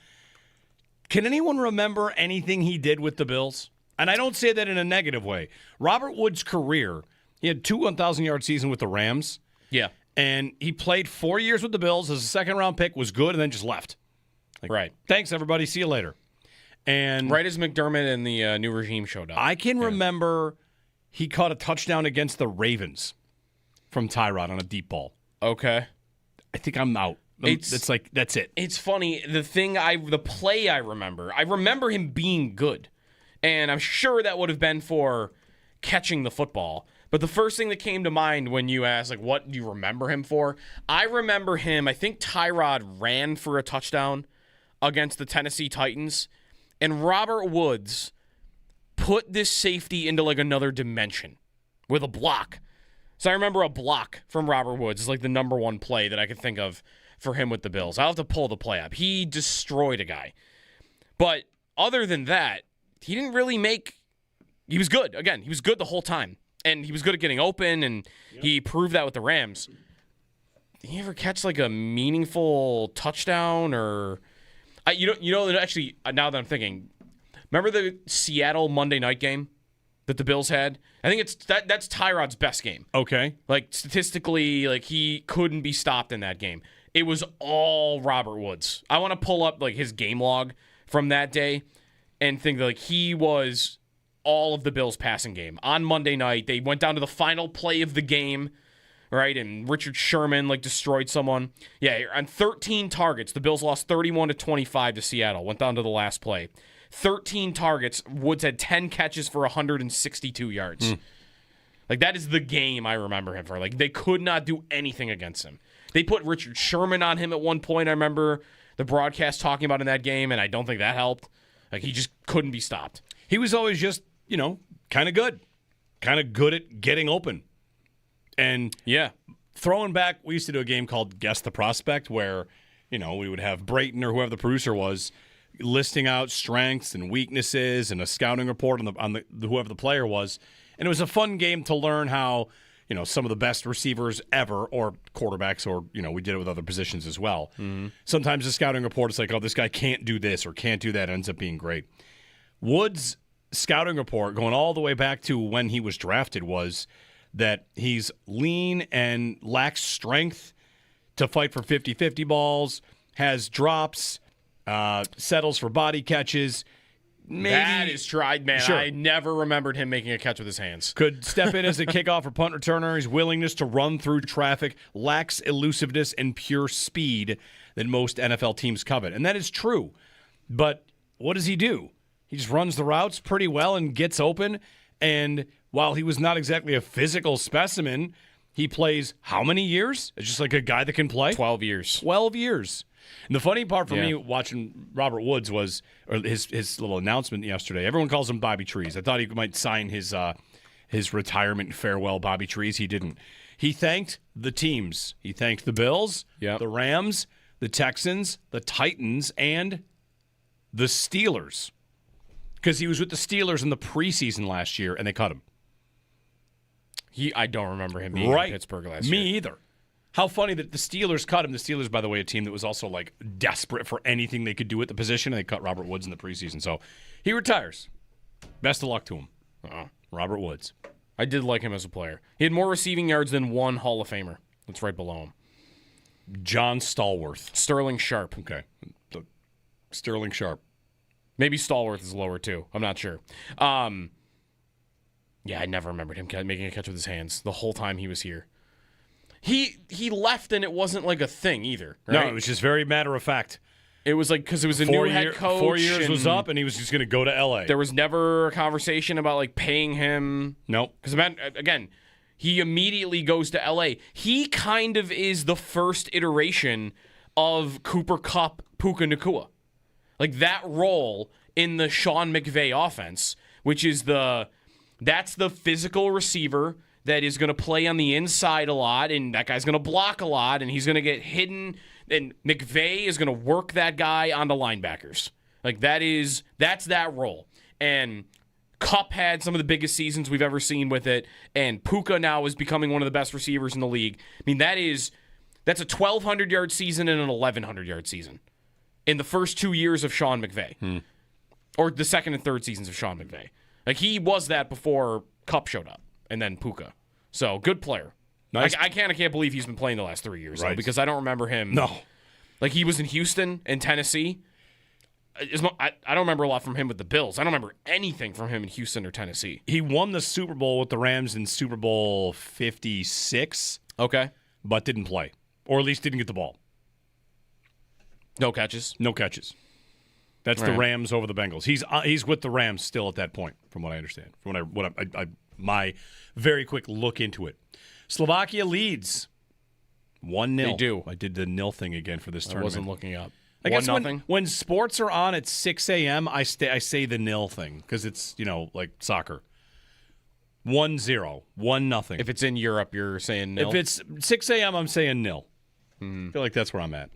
Can anyone remember anything he did with the Bills? And I don't say that in a negative way. Robert Woods' career, he had 2 1,000-yard seasons with the Rams. Yeah. And he played 4 years with the Bills as a second-round pick, was good, and then just left. Right. Thanks, everybody. See you later. And Right as McDermott and the new regime showed up. I can remember he caught a touchdown against the Ravens from Tyrod on a deep ball. Okay. I think I'm out. It's like, that's it. It's funny. The play I remember him being good. And I'm sure that would have been for catching the football. But the first thing that came to mind when you asked, like, what do you remember him for? I remember him, I think Tyrod ran for a touchdown against the Tennessee Titans. And Robert Woods put this safety into, like, another dimension with a block. So I remember a block from Robert Woods is, like, the number one play that I could think of for him with the Bills. I'll have to pull the play up. He destroyed a guy. But other than that, he didn't really he was good. Again, he was good the whole time. And he was good at getting open, and he proved that with the Rams. Did he ever catch, like, a meaningful touchdown or actually, now that I'm thinking, remember the Seattle Monday night game that the Bills had? I think that's Tyrod's best game. Okay. Like, statistically, like, he couldn't be stopped in that game. It was all Robert Woods. I want to pull up, like, his game log from that day and think that, like, he was all of the Bills' passing game. On Monday night, they went down to the final play of the game, right? And Richard Sherman, like, destroyed someone. Yeah, on 13 targets, the Bills lost 31-25 to Seattle. Went down to the last play. 13 targets. Woods had 10 catches for 162 yards. Like, that is the game I remember him for. Like, they could not do anything against him. They put Richard Sherman on him at one point. I remember the broadcast talking about in that game, and I don't think that helped. Like, he just couldn't be stopped. He was always just, kind of good at getting open. And Yeah. throwing back, we used to do a game called Guess the Prospect where, we would have Brayton or whoever the producer was listing out strengths and weaknesses and a scouting report on the whoever the player was. And it was a fun game to learn how, some of the best receivers ever, or quarterbacks, or, we did it with other positions as well. Mm-hmm. Sometimes the scouting report is like, oh, this guy can't do this or can't do that. It ends up being great. Woods' scouting report, going all the way back to when he was drafted, was that he's lean and lacks strength to fight for 50-50 balls, has drops, settles for body catches. Maybe That is tried, man. Sure. I never remembered him making a catch with his hands. could step in as a kickoff or punt returner. His willingness to run through traffic, lacks elusiveness and pure speed that most NFL teams covet. And that is true. But what does he do? He just runs the routes pretty well and gets open. And while he was not exactly a physical specimen, he plays how many years? It's just like a guy that can play? 12 years. 12 years. And the funny part for Yeah. me watching Robert Woods was his little announcement yesterday. Everyone calls him Bobby Trees. I thought he might sign his retirement farewell Bobby Trees. He didn't. He thanked the teams. He thanked the Bills, Yep. the Rams, the Texans, the Titans, and the Steelers Because he was with the Steelers in the preseason last year, and they cut him. I don't remember him being in Pittsburgh last year. Me either. How funny that the Steelers cut him. The Steelers, by the way, a team that was also like desperate for anything they could do at the position, and they cut Robert Woods in the preseason. So he retires. Best of luck to him. Robert Woods. I did like him as a player. He had more receiving yards than one Hall of Famer. That's right below him. John Stallworth. Sterling Sharp. Okay. Sterling Sharp. Maybe Stallworth is lower too. I'm not sure. Yeah, I never remembered him making a catch with his hands the whole time he was here. He left and it wasn't like a thing either. Right? No, it was just very matter of fact. It was like because it was a new head coach. 4 years was up, and he was just going to go to L.A. There was never a conversation about like paying him. Nope. Because again, he immediately goes to L.A. He kind of is the first iteration of Cooper Kupp, Puka Nacua. Like that role in the Sean McVay offense, which is that's the physical receiver that is going to play on the inside a lot, and that guy's going to block a lot, and he's going to get hidden, and McVay is going to work that guy onto linebackers. Like that's that role. And Kupp had some of the biggest seasons we've ever seen with it, and Puka now is becoming one of the best receivers in the league. I mean, that's a 1,200-yard season and an 1,100-yard season in the first 2 years of Sean McVay. Or the second and third seasons of Sean McVay. Like, he was that before Kupp showed up, and then Puka. So, good player. Nice. I can't believe he's been playing the last 3 years, though, Right. because I don't remember him. No. Like, he was in Houston and Tennessee. I don't remember a lot from him with the Bills. I don't remember anything from him in Houston or Tennessee. He won the Super Bowl with the Rams in Super Bowl 56. Okay. But didn't play. Or at least didn't get the ball. No catches. No catches. That's the Rams over the Bengals. He's with the Rams still at that point, from what I understand. From my very quick look into it. Slovakia leads 1-0. They do. I did the nil thing again for this I tournament. wasn't looking up. I guess 1-0? when sports are on at 6 a.m., I say the nil thing because it's like soccer. 1-0, 1-0. If it's in Europe, you're saying nil? If it's 6 a.m., I'm saying nil. I feel like that's where I'm at.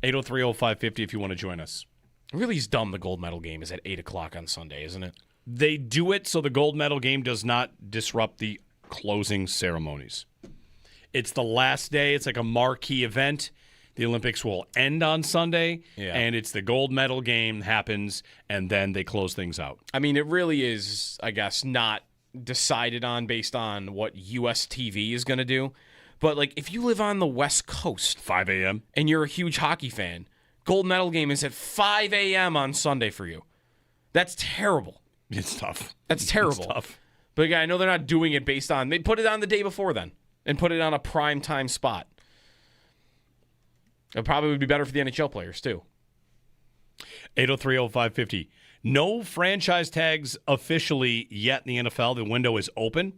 803-0550 if you want to join us. It really is dumb the gold medal game is at 8 o'clock on Sunday, isn't it? They do it so the gold medal game does not disrupt the closing ceremonies. It's the last day. It's like a marquee event. The Olympics will end on Sunday, and it's the gold medal game happens, and then they close things out. I mean, it really is, I guess, not decided on based on what U.S. TV is going to do. But, like, if you live on the West Coast 5 a.m. and you're a huge hockey fan, gold medal game is at 5 a.m. on Sunday for you. That's terrible. It's tough. That's terrible. It's tough. But, again, I know they're not doing it based on – they put it on the day before then and put it on a prime time spot. It probably would be better for the NHL players, too. 803-0550. No franchise tags officially yet in the NFL. The window is open,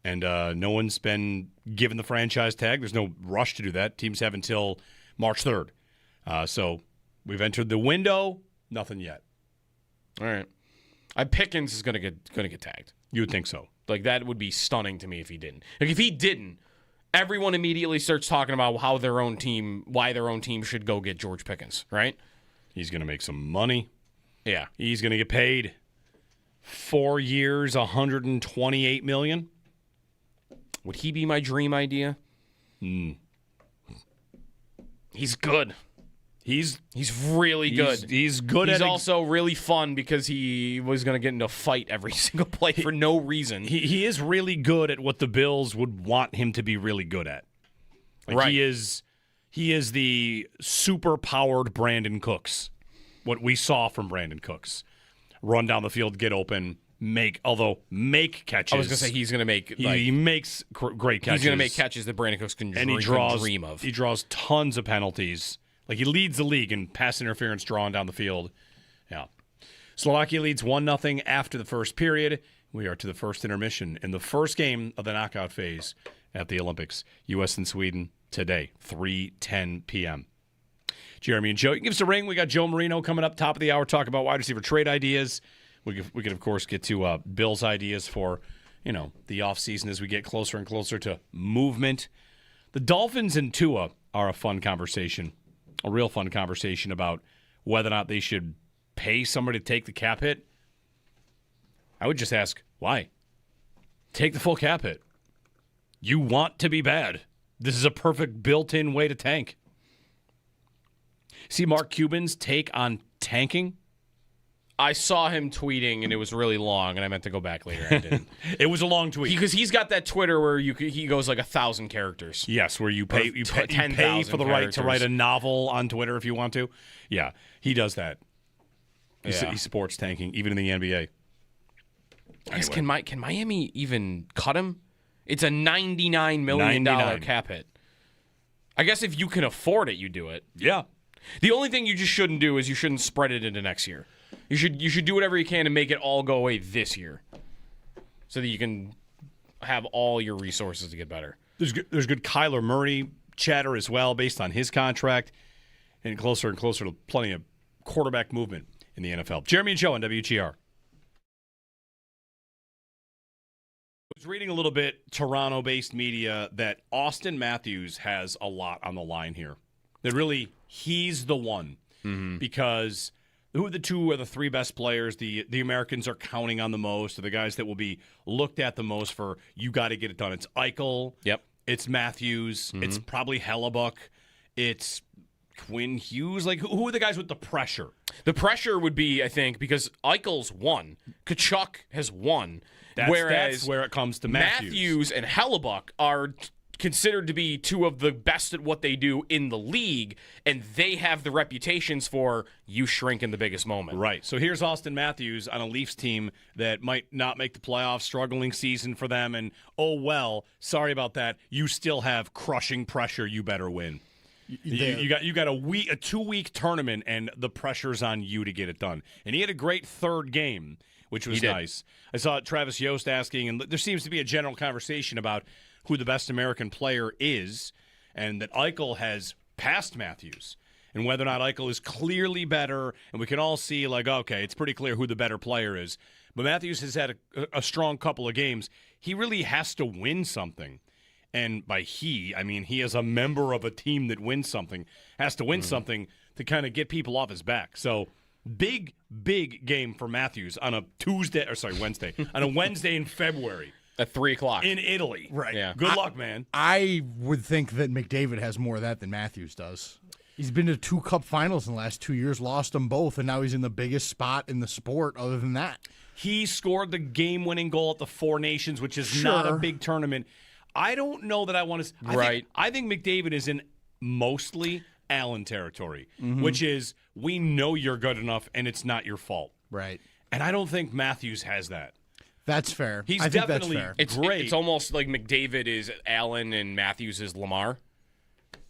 and no one's been given the franchise tag. There's no rush to do that. Teams have until March 3rd. So we've entered the window. Nothing yet. All right. Pickens is going to get tagged. You would think so. Like, that would be stunning to me if he didn't. Like, if he didn't, everyone immediately starts talking about why their own team should go get George Pickens, right? He's going to make some money. Yeah. He's going to get paid 4 years, $128 million. Would he be my dream idea? He's good. He's really good. He's good He's at also really fun because he was going to get into a fight every single play for no reason. He is really good at what the Bills would want him to be really good at. Like right. He is the super powered Brandon Cooks. What we saw from Brandon Cooks. Run down the field, get open, make catches. I was going to say he's going to make he makes great catches. He's going to make catches that Brandon Cooks can dream of. He draws tons of penalties. Like, he leads the league in pass interference drawing down the field. Yeah. Slovakia leads 1-0 after the first period. We are to the first intermission in the first game of the knockout phase at the Olympics. U.S. and Sweden today, 3:10 p.m. Jeremy and Joe, you can give us a ring. We got Joe Marino coming up top of the hour, talk about wide receiver trade ideas. We could, of course, get to Bill's ideas for, the offseason as we get closer and closer to movement. The Dolphins and Tua are a fun conversation. A real fun conversation about whether or not they should pay somebody to take the cap hit I would just ask, why? Take the full cap hit. You want to be bad. This is a perfect built-in way to tank. See Mark Cuban's take on tanking? I saw him tweeting, and it was really long, and I meant to go back later. I didn't. It was a long tweet. Because he's got that Twitter where he goes like 1,000 characters. Yes, where you pay 10,000 for the right to write a novel on Twitter if you want to. Yeah, he does that. He supports tanking, even in the NBA. I guess, can Miami even cut him? It's a $99 million cap hit. I guess if you can afford it, you do it. Yeah. The only thing you just shouldn't do is you shouldn't spread it into next year. You should do whatever you can to make it all go away this year, so that you can have all your resources to get better. There's good Kyler Murray chatter as well, based on his contract, and closer to plenty of quarterback movement in the NFL. Jeremy and Joe on WGR. I was reading a little bit, Toronto-based media, that Austin Matthews has a lot on the line here. That really, he's the one. Because who are the two or the three best players the Americans are counting on the most, or the guys that will be looked at the most for, you got to get it done? It's Eichel. Yep. It's Matthews. It's probably Hellebuck. It's Quinn Hughes. Like, who are the guys with the pressure? The pressure would be, I think, because Eichel's won. Kachuk has won. That's where it comes to Matthews. Matthews and Hellebuck are considered to be two of the best at what they do in the league, and they have the reputations for you shrink in the biggest moment. Right. So here's Austin Matthews on a Leafs team that might not make the playoffs, struggling season for them, and oh well, sorry about that. You still have crushing pressure. You better win. You got a 2-week tournament, and the pressure's on you to get it done. And he had a great third game, which was nice. I saw Travis Yost asking, and there seems to be a general conversation about who the best American player is, and that Eichel has passed Matthews, and whether or not Eichel is clearly better, and we can all see, like, okay, it's pretty clear who the better player is. But Matthews has had a strong couple of games. He really has to win something. And by he, I mean he is a member of a team that wins something, has to win something to kind of get people off his back. So big game for Matthews on a Wednesday, on a Wednesday in February. At 3 o'clock. In Italy. Right. Yeah. Good luck, man. I would think that McDavid has more of that than Matthews does. He's been to 2 Cup finals in the last 2 years, lost them both, and now he's in the biggest spot in the sport other than that. He scored the game-winning goal at the Four Nations, which is not a big tournament. I don't know that I want to... I think McDavid is in mostly Allen territory, which is, we know you're good enough, and it's not your fault. Right. And I don't think Matthews has that. That's fair. He's I think definitely that's fair. great. It's almost like McDavid is Allen and Matthews is Lamar.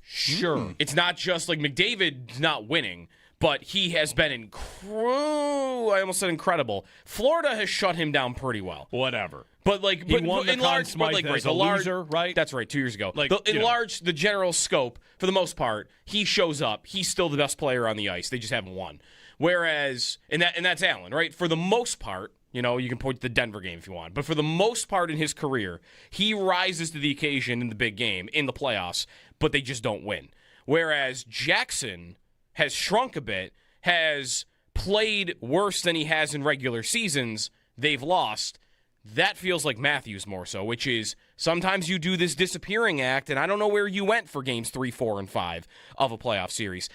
Sure. It's not just like McDavid's not winning, but he has been I almost said incredible. Florida has shut him down pretty well. Whatever. But like, He won the Conn Smythe as a loser, right? That's right, 2 years ago. Like, the general scope, for the most part, he shows up. He's still the best player on the ice. They just haven't won. Whereas, and that's Allen, right? For the most part, you can point to the Denver game if you want. But for the most part in his career, he rises to the occasion in the big game, in the playoffs, but they just don't win. Whereas Jackson has shrunk a bit, has played worse than he has in regular seasons. They've lost. That feels like Matthews more so, which is sometimes you do this disappearing act, and I don't know where you went for games 3, 4, and 5 of a playoff series.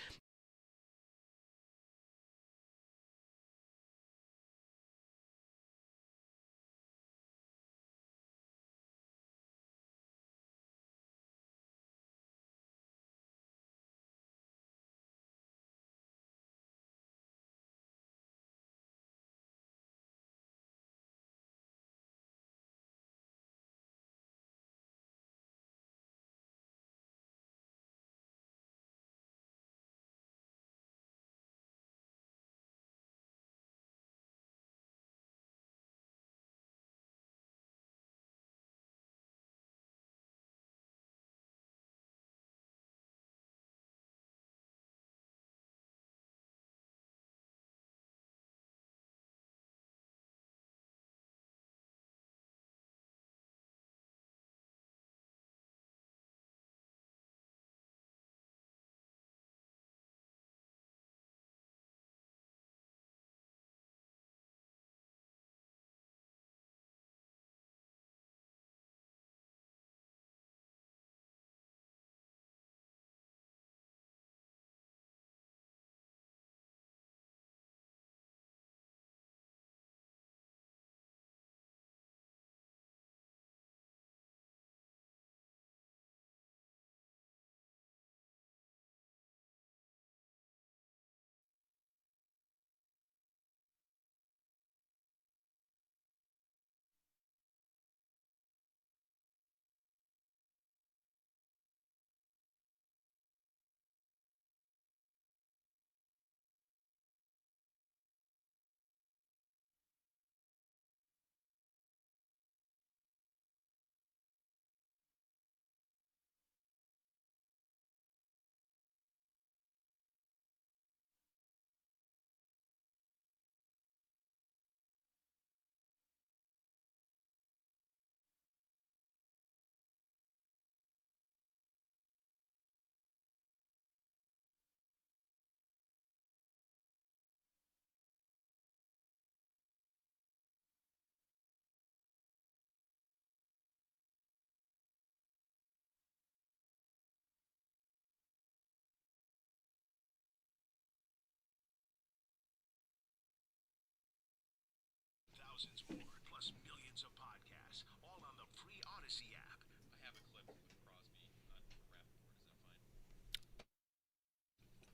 thousands more, plus millions of podcasts, all on the free Odyssey app. I have a clip with Crosby on Rappaport. Is that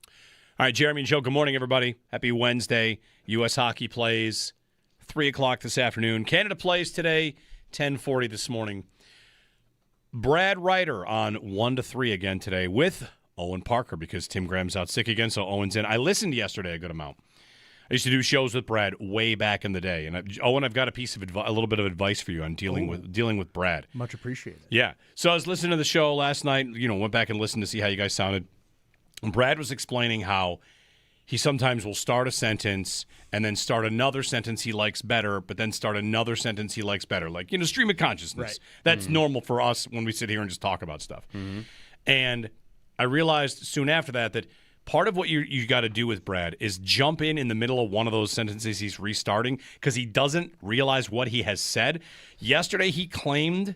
fine? All right, Jeremy and Joe, good morning, everybody. Happy Wednesday. U.S. hockey plays 3 o'clock this afternoon. Canada plays today, 10:40 this morning. Brad Ryder on 1 to 3 again today with Owen Parker because Tim Graham's out sick again, so Owen's in. I listened yesterday a good amount. I used to do shows with Brad way back in the day, and Owen, I've got a little bit of advice for you on dealing with Brad. Much appreciated. Yeah. So I was listening to the show last night. Went back and listened to see how you guys sounded. And Brad was explaining how he sometimes will start a sentence and then start another sentence he likes better, but then start another sentence he likes better. Like, stream of consciousness. Right. That's normal for us when we sit here and just talk about stuff. And I realized soon after that part of what you got to do with Brad is jump in the middle of one of those sentences he's restarting because he doesn't realize what he has said. Yesterday, he claimed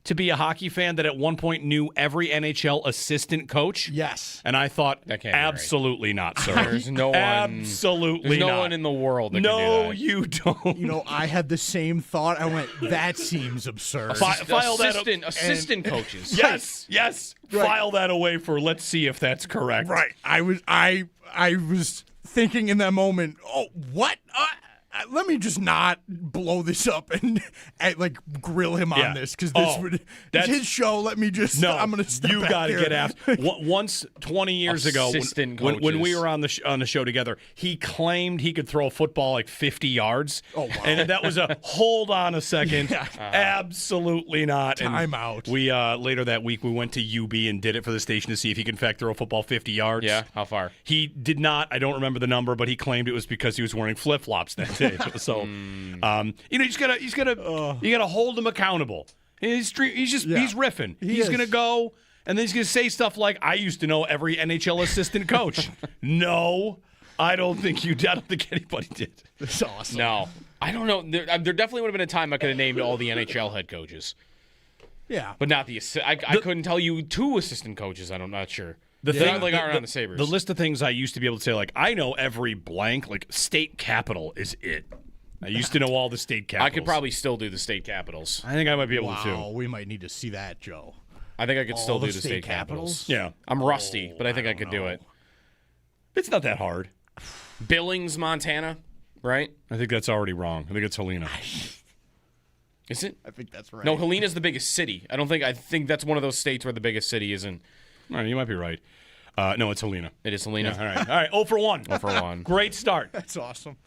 to be a hockey fan that at one point knew every NHL assistant coach. Yes. And I thought, That can't be right. absolutely not, sir. There's no one. Absolutely There's no not. one in the world that can do No, that. you don't. I had the same thought. I went, that seems absurd. File that assistant coaches. Yes. Right. File that away for let's see if that's correct. Right. I was thinking in that moment, oh, what? Let me just not blow this up and grill him Yeah. on this because it's that's- his show. Let me just. No, I'm going to step you back got to here. get after. Once 20 years ago, Assistant when we coaches. were on the show together, he claimed he could throw a football like 50 yards. Oh, wow. And that was a hold on a second. Yeah. Absolutely not. And Time out. We later that week we went to UB and did it for the station to see if he could in fact throw a football 50 yards. Yeah, how far? He did not. I don't remember the number, but he claimed it was because he was wearing flip flops that day. So, you just gotta hold him accountable. He's riffing. He's is. gonna go and then he's gonna say stuff like, "I used to know every NHL assistant coach." No, I don't think you did. I don't think anybody did. That's awesome. No. I don't know. There definitely would have been a time I could have named all the NHL head coaches, Yeah. but not the I couldn't tell you 2 assistant coaches. I'm not sure. They aren't on the Sabres. The list of things I used to be able to say, like, I know every blank, like state capital is it. I used to know all the state capitals. I could probably still do the state capitals. I think I might be able to Wow, too. we might need to see that, Joe. I think I could still All do the the state state capitals. Yeah, I'm rusty, but I think I could do it. it's not that hard. Billings, Montana, right? I think that's already wrong. I think it's Helena. Is it? I think that's right. No, Helena's the biggest city. I think that's one of those states where the biggest city isn't. All right, you might be right. No, it's Helena. It is Helena. All right. 0 for 1. 0 for 1. Great start. That's awesome.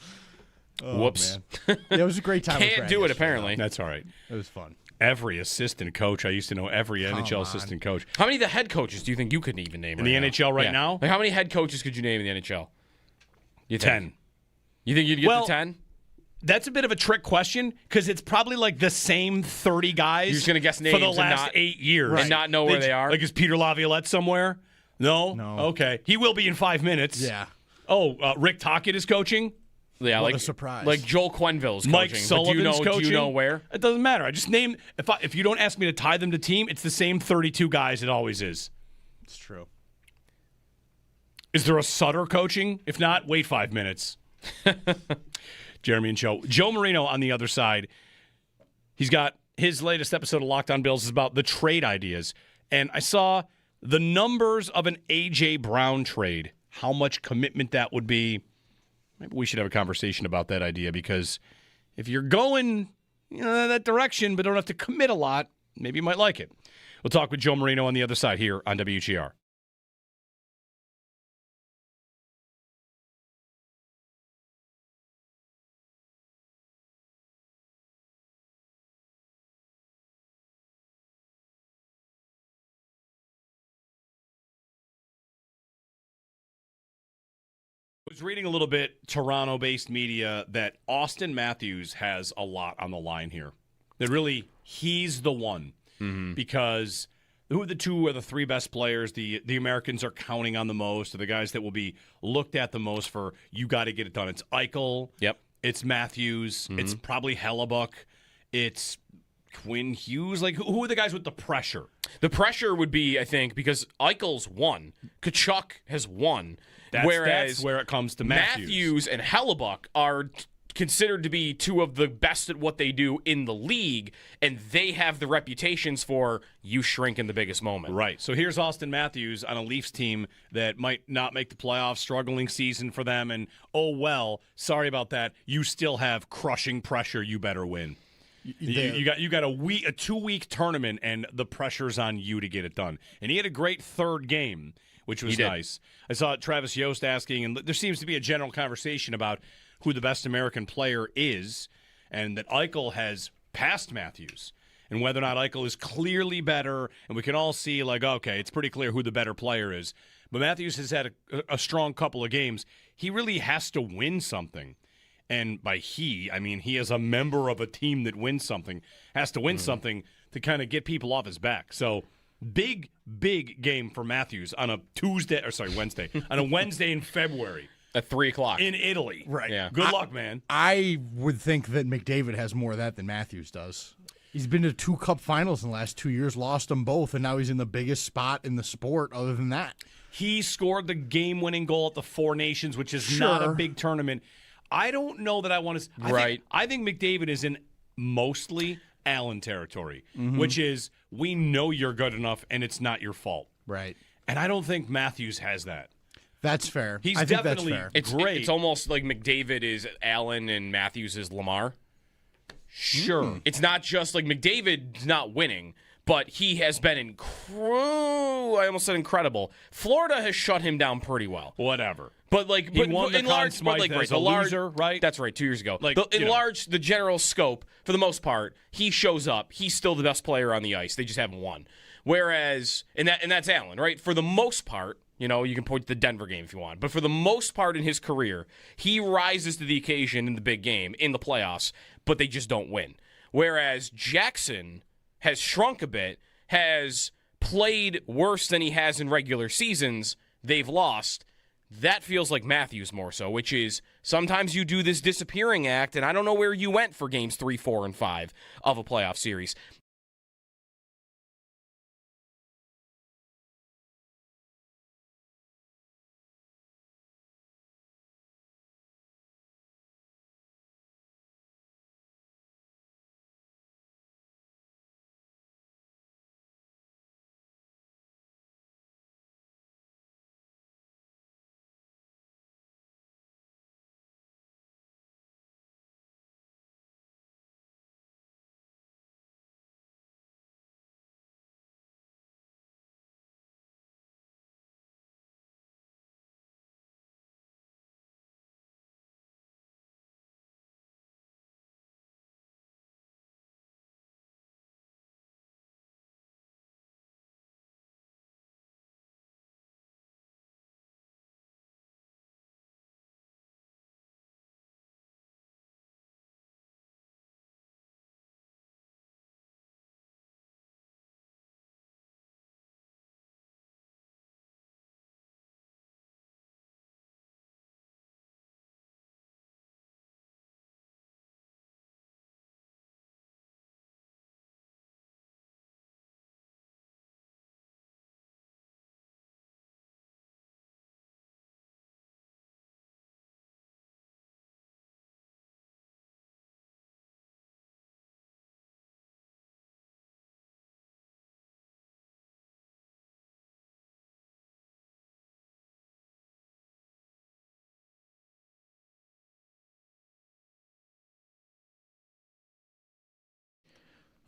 Whoops. Man. Yeah, it was a great time. with Can't Brad do it, yesterday, apparently. That's all right. though. It was fun. Every assistant coach. I used to know every NHL on. assistant coach. How many of the head coaches do you think you could even name In the NHL right now? Like, how many head coaches could you name in the NHL? You think? 10. You think you'd get Well, to 10? That's a bit of a trick question because it's probably like the same 30 guys You're just gonna guess for names the and last not- 8 years. and not know where they are? Like, is Peter Laviolette somewhere? No? No. Okay. He will be in 5 minutes. Yeah. Oh, Rick Tocchet is coaching? Yeah, What like a surprise. Like Joel Quenneville's Mike coaching. But Sullivan's coaching? Do you know where? It doesn't matter. I just name if you don't ask me to tie them to team, it's the same 32 guys it always is. It's true. Is there a Sutter coaching? If not, wait 5 minutes. Jeremy and Joe. Joe Marino on the other side. He's got his latest episode of Locked On Bills is about the trade ideas. And I saw the numbers of an A.J. Brown trade, how much commitment that would be. Maybe we should have a conversation about that idea because if you're going that direction but don't have to commit a lot, maybe you might like it. We'll talk with Joe Marino on the other side here on WGR. I was reading a little bit Toronto-based media that Austin Matthews has a lot on the line here. That really, he's the one. Because who are the 2 or the 3 best players the Americans are counting on the most, or the guys that will be looked at the most for, you got to get it done. It's Eichel. Yep. It's Matthews. It's probably Hellebuck. It's Quinn Hughes. Like, who are the guys with the pressure? The pressure would be, I think, because Eichel's won. Kachuk has won. That's whereas where it comes to Matthews. And Hellebuck are considered to be two of the best at what they do in the league, and they have the reputations for you shrink in the biggest moment. Right. So here's Austin Matthews on a Leafs team that might not make the playoffs, struggling season for them, and oh well, sorry about that. You still have crushing pressure. You better win. You got a 2-week tournament, and the pressure's on you to get it done. And he had a great third game, which was nice. I saw Travis Yost asking, and there seems to be a general conversation about who the best American player is, and that Eichel has passed Matthews, and whether or not Eichel is clearly better, and we can all see, like, okay, it's pretty clear who the better player is. But Matthews has had a strong couple of games. He really has to win something. And by he, I mean he is a member of a team that wins something, has to win something to kind of get people off his back. So big game for Matthews on a Wednesday, on a Wednesday in February. At 3:00 in Italy. Right. Yeah. Good luck, man. I would think that McDavid has more of that than Matthews does. He's been to 2 cup finals in the last 2 years, lost them both, and now he's in the biggest spot in the sport other than that. He scored the game-winning goal at the Four Nations, which is not a big tournament. I don't know that I want to. I think McDavid is in mostly Allen territory, which is we know you're good enough and it's not your fault. Right. And I don't think Matthews has that. That's fair. He's I think definitely that's fair. great. It's almost like McDavid is Allen and Matthews is Lamar. Sure. It's not just like McDavid's not winning, but he has been I almost said incredible. Florida has shut him down pretty well. Whatever. But like, He won the in Conn large, Smythe but like, as the a large, loser, right? That's right, 2 years ago. Like, In large, the general scope, for the most part, he shows up. He's still the best player on the ice. They just haven't won. Whereas, and that's Allen, right? For the most part, you know, you can point to the Denver game if you want. But for the most part in his career, he rises to the occasion in the big game, in the playoffs, but they just don't win. Whereas Jackson has shrunk a bit, has played worse than he has in regular seasons. They've lost. That feels like Matthews more so, which is sometimes you do this disappearing act, and I don't know where you went for games 3, 4, and 5 of a playoff series.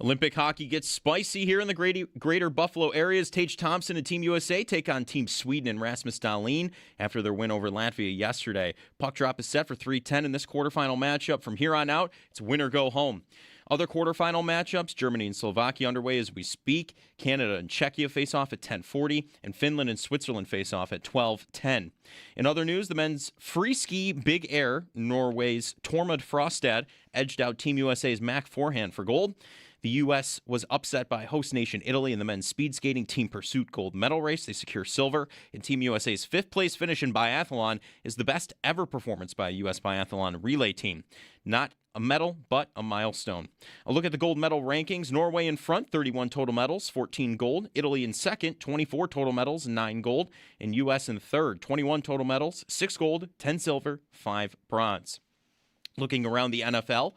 Olympic hockey gets spicy here in the greater Buffalo area as Tage Thompson and Team USA take on Team Sweden and Rasmus Dahlin after their win over Latvia yesterday. Puck drop is set for 3:10 in this quarterfinal matchup. From here on out, it's win or go home. Other quarterfinal matchups, Germany and Slovakia underway as we speak. Canada and Czechia face off at 10:40, and Finland and Switzerland face off at 12:10. In other news, the men's free ski big air, Norway's Tormod Frostad edged out Team USA's Mac Forehand for gold. The U.S. was upset by host nation Italy in the men's speed skating team pursuit gold medal race. They secure silver, and Team USA's fifth-place finish in biathlon is the best ever performance by a U.S. biathlon relay team. Not a medal, but a milestone. A look at the gold medal rankings. Norway in front, 31 total medals, 14 gold. Italy in second, 24 total medals, 9 gold. And U.S. in third, 21 total medals, 6 gold, 10 silver, 5 bronze. Looking around the NFL,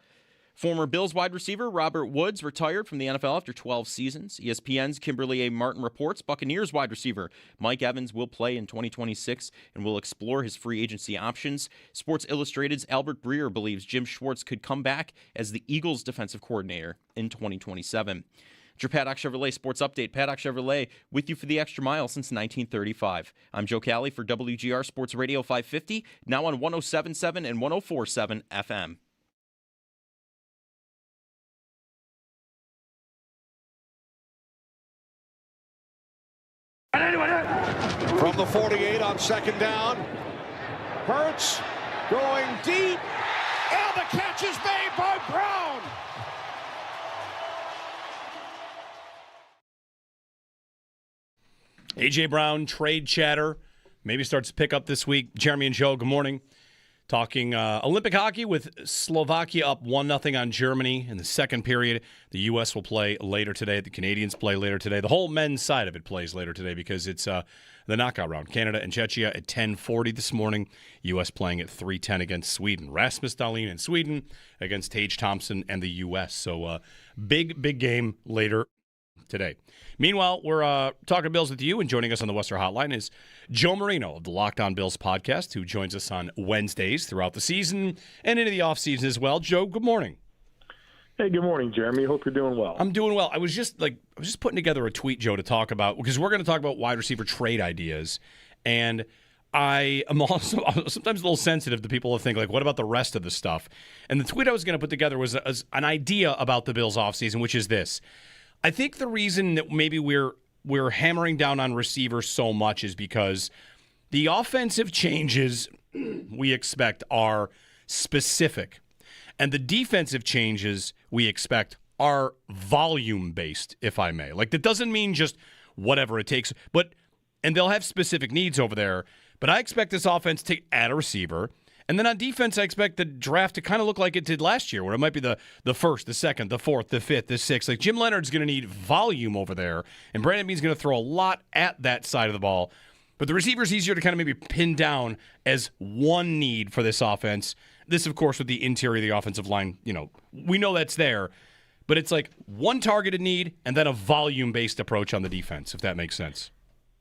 former Bills wide receiver Robert Woods retired from the NFL after 12 seasons. ESPN's Kimberly A. Martin reports Buccaneers wide receiver Mike Evans will play in 2026 and will explore his free agency options. Sports Illustrated's Albert Breer believes Jim Schwartz could come back as the Eagles' defensive coordinator in 2027. Your Paddock Chevrolet Sports Update. Paddock Chevrolet with you for the extra mile since 1935. I'm Joe Cali for WGR Sports Radio 550, now on 107.7 and 104.7 FM. From the 48 on second down. Hurts going deep. And the catch is made by Brown. A.J. Brown, trade chatter, maybe starts to pick up this week. Jeremy and Joe, good morning. Talking Olympic hockey with Slovakia up 1-0 on Germany in the second period. The U.S. will play later today. The Canadians play later today. The whole men's side of it plays later today because it's the knockout round. Canada and Czechia at 10:40 this morning. U.S. playing at 3:10 against Sweden. Rasmus Dahlin in Sweden against Tage Thompson and the U.S. So big game later today. Meanwhile, we're talking Bills with you, and joining us on the Western Hotline is Joe Marino of the Locked On Bills podcast, who joins us on Wednesdays throughout the season and into the offseason as well. Joe, good morning. Hey, good morning, Jeremy. Hope you're doing well. I'm doing well. I was just putting together a tweet, Joe, to talk about, because we're going to talk about wide receiver trade ideas, and I am also sometimes a little sensitive to people who think, like, what about the rest of the stuff? And the tweet I was going to put together was an idea about the Bills offseason, which is this. I think the reason that maybe we're hammering down on receivers so much is because the offensive changes we expect are specific, and the defensive changes we expect are volume-based, if I may. Like, that doesn't mean just whatever it takes, and they'll have specific needs over there, but I expect this offense to add a receiver. And then on defense, I expect the draft to kind of look like it did last year, where it might be the first, the second, the fourth, the fifth, the sixth. Like, Jim Leonard's going to need volume over there, and Brandon Beane's going to throw a lot at that side of the ball. But the receiver's easier to kind of maybe pin down as one need for this offense. This, of course, with the interior of the offensive line, we know that's there. But it's like one targeted need and then a volume-based approach on the defense, if that makes sense.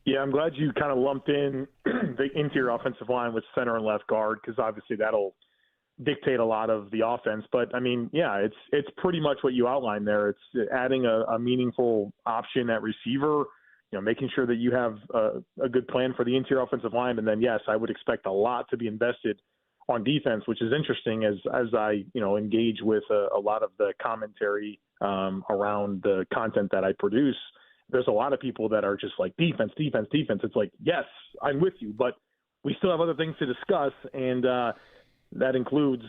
Yeah, I'm glad you kind of lumped in the interior offensive line with center and left guard, because obviously that'll dictate a lot of the offense. But, I mean, yeah, it's pretty much what you outlined there. It's adding a meaningful option at receiver, making sure that you have a good plan for the interior offensive line. And then, yes, I would expect a lot to be invested on defense, which is interesting as I, engage with a lot of the commentary around the content that I produce. There's a lot of people that are just like defense. It's like, yes, I'm with you, but we still have other things to discuss, and that includes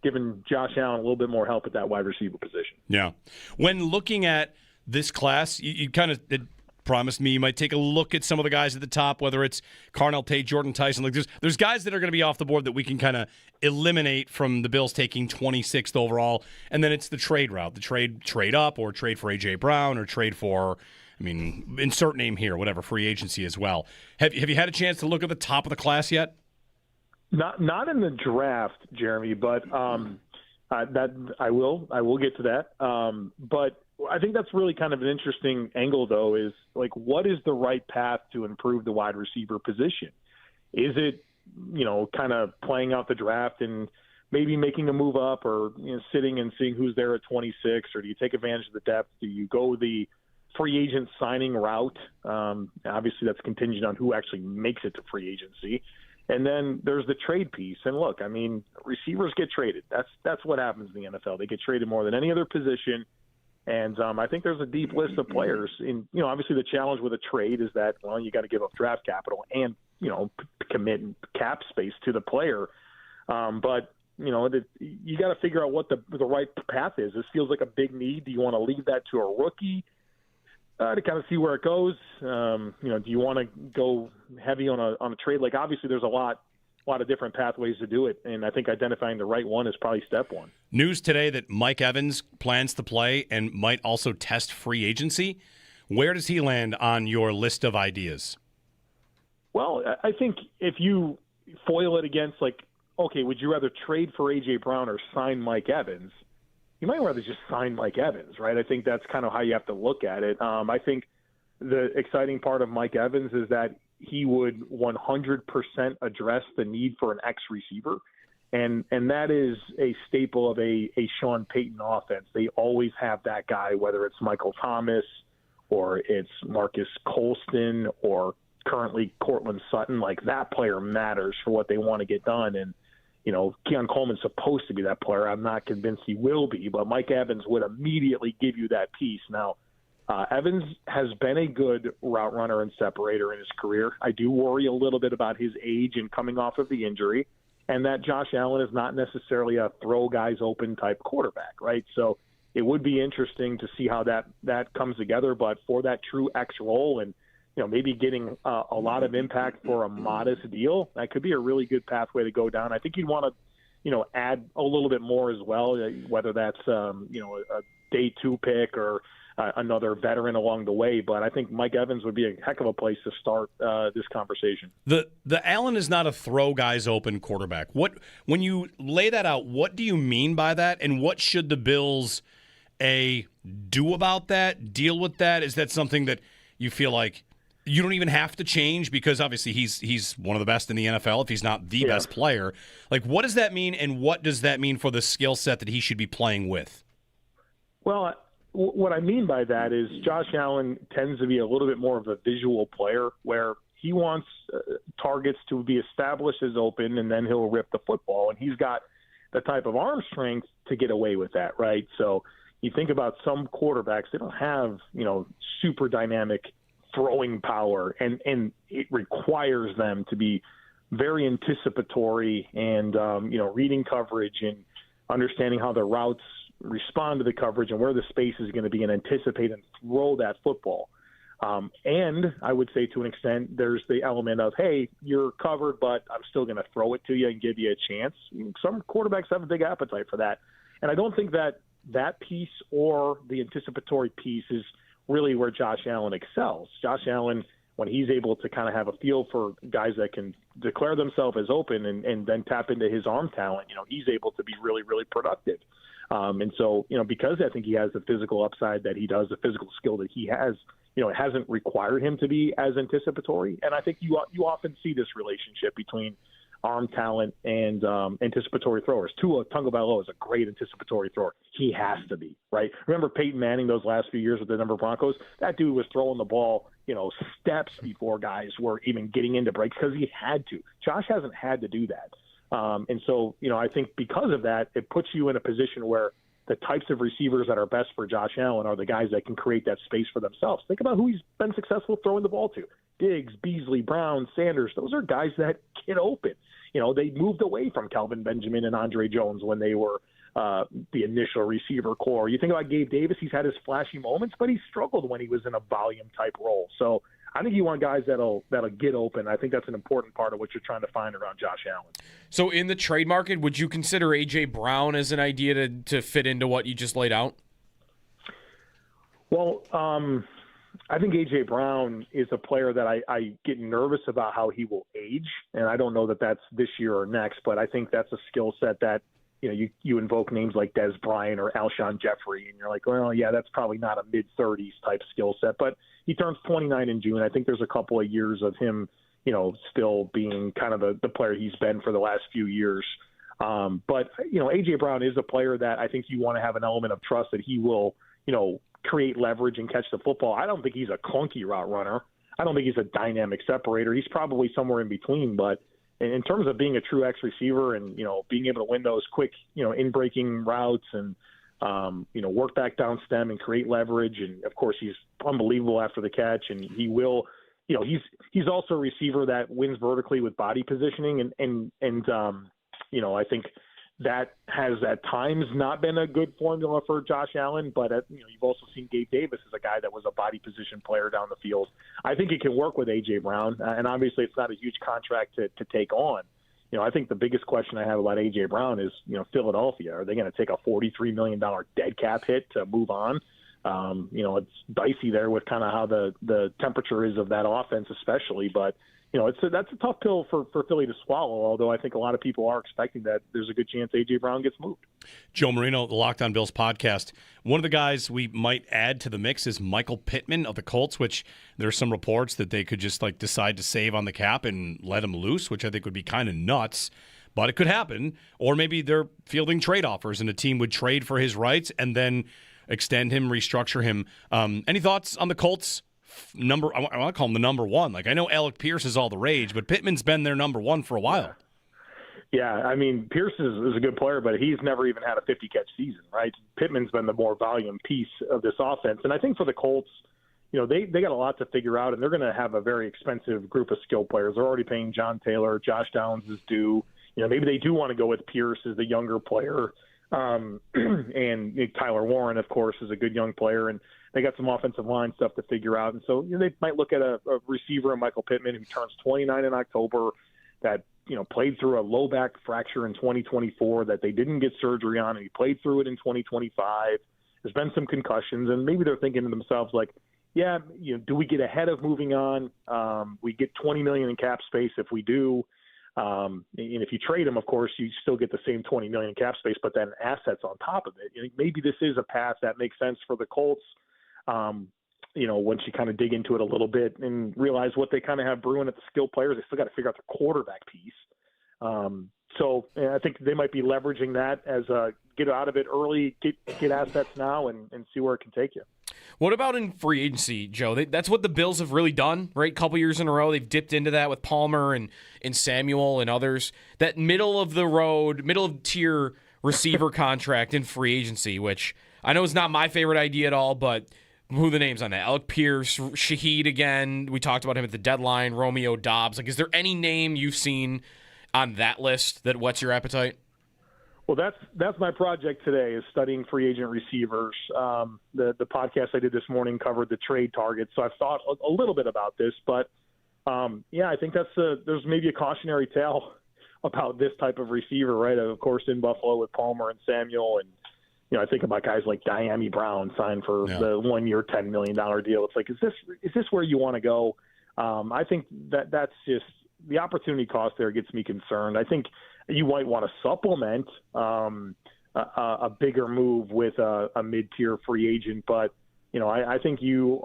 giving Josh Allen a little bit more help at that wide receiver position. Yeah. When looking at this class, you kind of promised me you might take a look at some of the guys at the top, whether it's Carnell Tate, Jordan Tyson. Like, there's guys that are going to be off the board that we can kind of eliminate from the Bills taking 26th overall, and then it's the trade route, the trade up, or trade for A.J. Brown, or trade for, insert name here, whatever, free agency as well. Have you had a chance to look at the top of the class yet? Not in the draft, Jeremy, but that I will get to that. But I think that's really kind of an interesting angle, though, is like, what is the right path to improve the wide receiver position? Is it, kind of playing out the draft and maybe making a move up, or sitting and seeing who's there at 26, or do you take advantage of the depth? Do you go the free agent signing route? Obviously, that's contingent on who actually makes it to free agency. And then there's the trade piece. And look, receivers get traded. That's what happens in the NFL. They get traded more than any other position. And I think there's a deep list of players. In obviously the challenge with a trade is that, well, you got to give up draft capital and commit cap space to the player. But you got to figure out what the right path is. This feels like a big need. Do you want to leave that to a rookie to kind of see where it goes? Do you want to go heavy on a trade? Like, obviously, there's a lot of different pathways to do it, and I think identifying the right one is probably step one. News today that Mike Evans plans to play and might also test free agency. Where does he land on your list of ideas? Well, I think if you foil it against, like, okay, would you rather trade for A.J. Brown or sign Mike Evans? You might rather just sign Mike Evans, right? I think that's kind of how you have to look at it. I think the exciting part of Mike Evans is that he would 100% address the need for an X receiver. And that is a staple of a Sean Payton offense. They always have that guy, whether it's Michael Thomas or it's Marcus Colston or currently Cortland Sutton. Like, that player matters for what they want to get done. And, you know, Keon Coleman's supposed to be that player. I'm not convinced he will be, but Mike Evans would immediately give you that piece. Now, Evans has been a good route runner and separator in his career. I do worry a little bit about his age and coming off of the injury, and that Josh Allen is not necessarily a throw guys open type quarterback, right? So it would be interesting to see how that comes together. But for that true X role and, you know, maybe getting a lot of impact for a modest deal, that could be a really good pathway to go down. I think you'd want to, you know, add a little bit more as well, whether that's, you know, a day 2 pick or another veteran along the way. But I think Mike Evans would be a heck of a place to start this conversation. The Allen is not a throw guys open quarterback. When you lay that out, what do you mean by that? And what should the Bills do about that, deal with that? Is that something that you feel like you don't even have to change, because obviously he's one of the best in the NFL if he's not the best player? Like, what does that mean, and what does that mean for the skill set that he should be playing with? Well, what I mean by that is Josh Allen tends to be a little bit more of a visual player, where he wants targets to be established as open, and then he'll rip the football. And he's got the type of arm strength to get away with that, right? So you think about some quarterbacks, they don't have, you know, super dynamic throwing power, and it requires them to be very anticipatory and, you know, reading coverage and understanding how the routes respond to the coverage and where the space is going to be, and anticipate and throw that football. And I would say, to an extent, there's the element of, hey, you're covered, but I'm still going to throw it to you and give you a chance. Some quarterbacks have a big appetite for that. And I don't think that piece or the anticipatory piece is really where Josh Allen excels. Josh Allen, when he's able to kind of have a feel for guys that can declare themselves as open and then tap into his arm talent, you know, he's able to be really, really productive. And so, you know, because I think he has the physical upside that he does, the physical skill that he has, you know, it hasn't required him to be as anticipatory. And I think you often see this relationship between arm talent and anticipatory throwers. Tua Tagovailoa is a great anticipatory thrower. He has to be, right? Remember Peyton Manning those last few years with the Denver Broncos? That dude was throwing the ball, you know, steps before guys were even getting into breaks, because he had to. Josh hasn't had to do that. And so, you know, I think because of that, it puts you in a position where the types of receivers that are best for Josh Allen are the guys that can create that space for themselves. Think about who he's been successful throwing the ball to. Diggs, Beasley, Brown, Sanders. Those are guys that get open. You know, they moved away from Calvin Benjamin and Andre Jones when they were the initial receiver core. You think about Gabe Davis, he's had his flashy moments, but he struggled when he was in a volume-type role. So I think you want guys that'll get open. I think that's an important part of what you're trying to find around Josh Allen. So in the trade market, would you consider A.J. Brown as an idea to fit into what you just laid out? Well, I think A.J. Brown is a player that I get nervous about how he will age, and I don't know that that's this year or next, but I think that's a skill set that, you know, you invoke names like Des Bryant or Alshon Jeffrey, and you're like, well, yeah, that's probably not a mid-30s type skill set, but he turns 29 in June. I think there's a couple of years of him, you know, still being kind of the player he's been for the last few years. But, you know, A.J. Brown is a player that I think you want to have an element of trust that he will, you know, create leverage and catch the football. I don't think he's a clunky route runner. I don't think he's a dynamic separator. He's probably somewhere in between, but in terms of being a true X receiver and, you know, being able to win those quick, you know, in-breaking routes and, you know, work back down stem and create leverage. And of course he's unbelievable after the catch, and he will, you know, he's also a receiver that wins vertically with body positioning. And you know, I think that has at times not been a good formula for Josh Allen, but you know, you've also seen Gabe Davis as a guy that was a body position player down the field. I think it can work with A.J. Brown, and obviously it's not a huge contract to take on. You know, I think the biggest question I have about A.J. Brown is, you know, Philadelphia. Are they going to take a $43 million dead cap hit to move on? You know, it's dicey there with kind of how the temperature is of that offense especially, but that's a tough pill for Philly to swallow, although I think a lot of people are expecting that there's a good chance A.J. Brown gets moved. Joe Marino, the Locked On Bills podcast. One of the guys we might add to the mix is Michael Pittman of the Colts, which there's some reports that they could just decide to save on the cap and let him loose, which I think would be kind of nuts. But it could happen. Or maybe they're fielding trade offers and a team would trade for his rights and then extend him, restructure him. Any thoughts on the Colts? I want to call him the number one. I know Alec Pierce is all the rage, but Pittman's been their number one for a while. Yeah, I mean, Pierce is a good player, but he's never even had a 50-catch season, right? Pittman's been the more volume piece of this offense. And I think for the Colts, they got a lot to figure out, and they're going to have a very expensive group of skill players. They're already paying John Taylor. Josh Downs is due. Maybe they do want to go with Pierce as the younger player. And Tyler Warren, of course, is a good young player, and they got some offensive line stuff to figure out. And so they might look at a receiver, Michael Pittman, who turns 29 in October, that played through a low back fracture in 2024 that they didn't get surgery on, and he played through it in 2025. There's been some concussions, and maybe they're thinking to themselves do we get ahead of moving on? We get $20 million in cap space if we do. And if you trade him, of course, you still get the same $20 million in cap space, but then assets on top of it. Maybe this is a path that makes sense for the Colts. Once you kind of dig into it a little bit and realize what they kind of have brewing at the skill players, they still got to figure out the quarterback piece. So I think they might be leveraging that as get out of it early, get assets now, and see where it can take you. What about in free agency, Joe? That's what the Bills have really done, right? A couple years in a row, they've dipped into that with Palmer and Samuel and others. That middle of tier receiver contract in free agency, which I know is not my favorite idea at all, but who are the names on that? Alec Pierce, Shaheed again. We talked about him at the deadline. Romeo Dobbs. Is there any name you've seen on that list that whets your appetite? Well, that's my project today, is studying free agent receivers. The podcast I did this morning covered the trade targets, so I've thought a little bit about this. But, I think there's maybe a cautionary tale about this type of receiver, right? Of course, in Buffalo with Palmer and Samuel, and I think about guys like Diami Brown signed for the 1 year, $10 million deal. It's is this where you want to go? I think that's just the opportunity cost there gets me concerned. I think you might want to supplement a bigger move with a mid-tier free agent, but I think you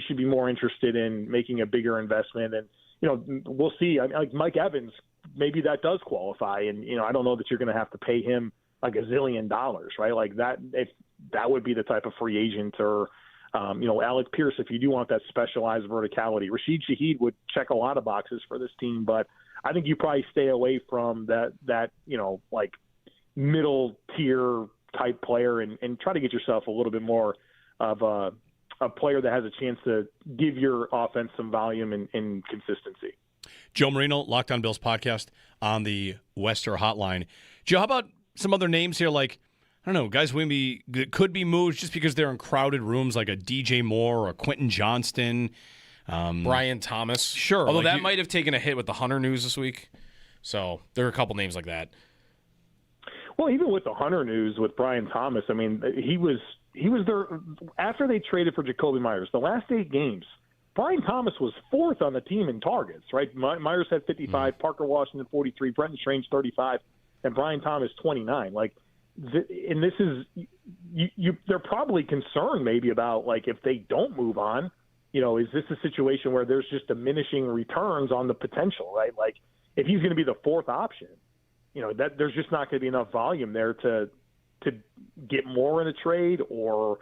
should be more interested in making a bigger investment, and we'll see. Like Mike Evans, maybe that does qualify, and I don't know that you're going to have to pay him like $1 zillion, right? Like that, if that would be the type of free agent, or Alec Pierce, if you do want that specialized verticality. Rashid Shaheed would check a lot of boxes for this team, but I think you probably stay away from that middle tier type player and try to get yourself a little bit more of a player that has a chance to give your offense some volume and consistency. Joe Marino, Locked On Bills podcast on the Wester Hotline. Joe, how about some other names here? I don't know, guys could be moved just because they're in crowded rooms, like a DJ Moore or a Quentin Johnston. Brian Thomas. Sure. Although that might have taken a hit with the Hunter news this week. So there are a couple names like that. Well, even with the Hunter news with Brian Thomas, I mean, he was there after they traded for Jacoby Myers. The last 8 games, Brian Thomas was 4th on the team in targets, right? Myers had 55, Parker Washington 43, Brenton Strange 35, and Brian Thomas 29. And this is they're probably concerned maybe about if they don't move on. Is this a situation where there's just diminishing returns on the potential, right? If he's going to be the 4th option, that there's just not going to be enough volume there to get more in a trade, or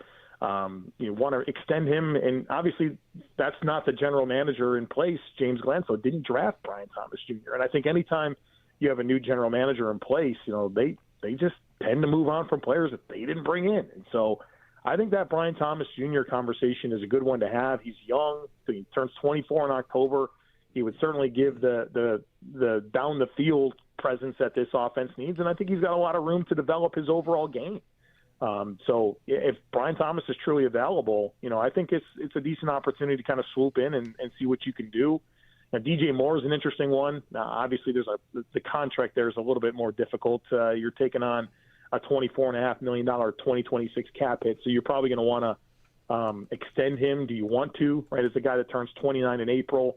you want to extend him. And obviously that's not the general manager in place. James Glanso didn't draft Brian Thomas Jr. And I think anytime you have a new general manager in place, they just tend to move on from players that they didn't bring in. And so I think that Brian Thomas Jr. conversation is a good one to have. He's young. He turns 24 in October. He would certainly give the down the field presence that this offense needs, and I think he's got a lot of room to develop his overall game. So if Brian Thomas is truly available, I think it's a decent opportunity to kind of swoop in and see what you can do. Now, DJ Moore is an interesting one. Obviously, the contract there is a little bit more difficult. You're taking on a $24.5 million 2026 cap hit, so you're probably going to want to extend him. Do you want to? Right, as a guy that turns 29 in April,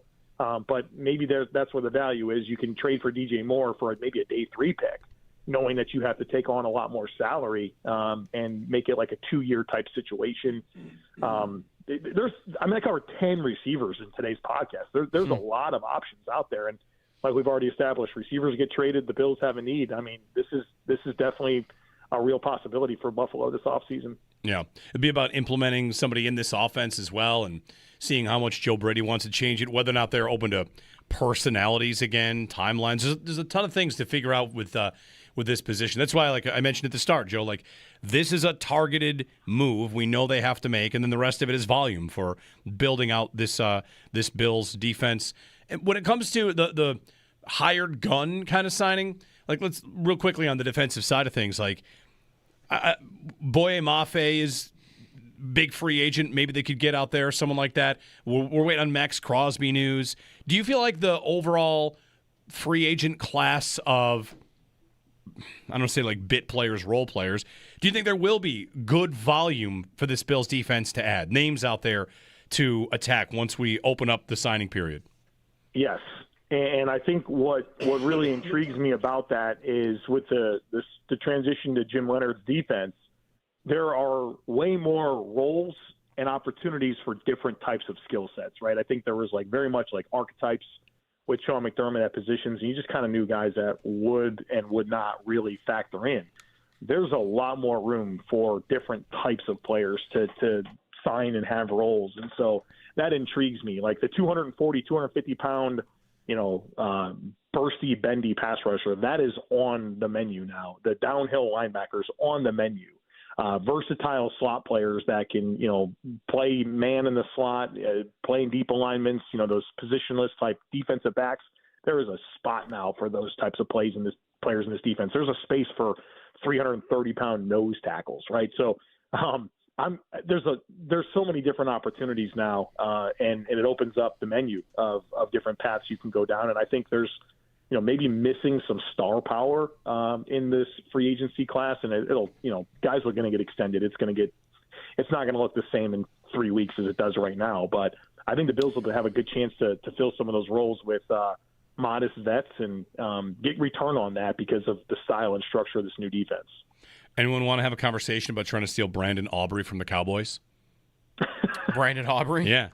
But maybe that's where the value is. You can trade for DJ Moore for maybe a day 3 pick, knowing that you have to take on a lot more salary and make it like a 2-year type situation. I covered 10 receivers in today's podcast. There's a lot of options out there, and like we've already established, receivers get traded. The Bills have a need. I mean, this is definitely a real possibility for Buffalo this offseason. Yeah, it'd be about implementing somebody in this offense as well, and seeing how much Joe Brady wants to change it. Whether or not they're open to personalities again, timelines. There's a ton of things to figure out with this position. That's why, like I mentioned at the start, Joe, like this is a targeted move we know they have to make, and then the rest of it is volume for building out this Bills defense. And when it comes to the hired gun kind of signing, like let's real quickly on the defensive side of things, like Boye Mafe is big free agent. Maybe they could get out there, someone like that. We're waiting on Max Crosby news. Do you feel like the overall free agent class of, I don't say like bit players, role players, do you think there will be good volume for this Bills defense to add names out there to attack once we open up the signing period? Yes. And I think what really intrigues me about that is with the transition to Jim Leonard's defense, there are way more roles and opportunities for different types of skill sets, right? I think there was like very much like archetypes with Sean McDermott at positions, and you just kind of knew guys that would and would not really factor in. There's a lot more room for different types of players to sign and have roles. And so that intrigues me. Like the 240, 250-pound, bursty, bendy pass rusher, that is on the menu now. The downhill linebackers on the menu. Versatile slot players that can, play man in the slot, playing deep alignments, those positionless type defensive backs. There is a spot now for those types of players in this defense. There's a space for 330-pound nose tackles, right? So there's so many different opportunities now, and it opens up the menu of different paths you can go down. And I think there's, maybe missing some star power in this free agency class, and it'll guys are going to get extended. It's not going to look the same in 3 weeks as it does right now. But I think the Bills will have a good chance to fill some of those roles with modest vets and get return on that because of the style and structure of this new defense. Anyone want to have a conversation about trying to steal Brandon Aubrey from the Cowboys? Brandon Aubrey? Yeah.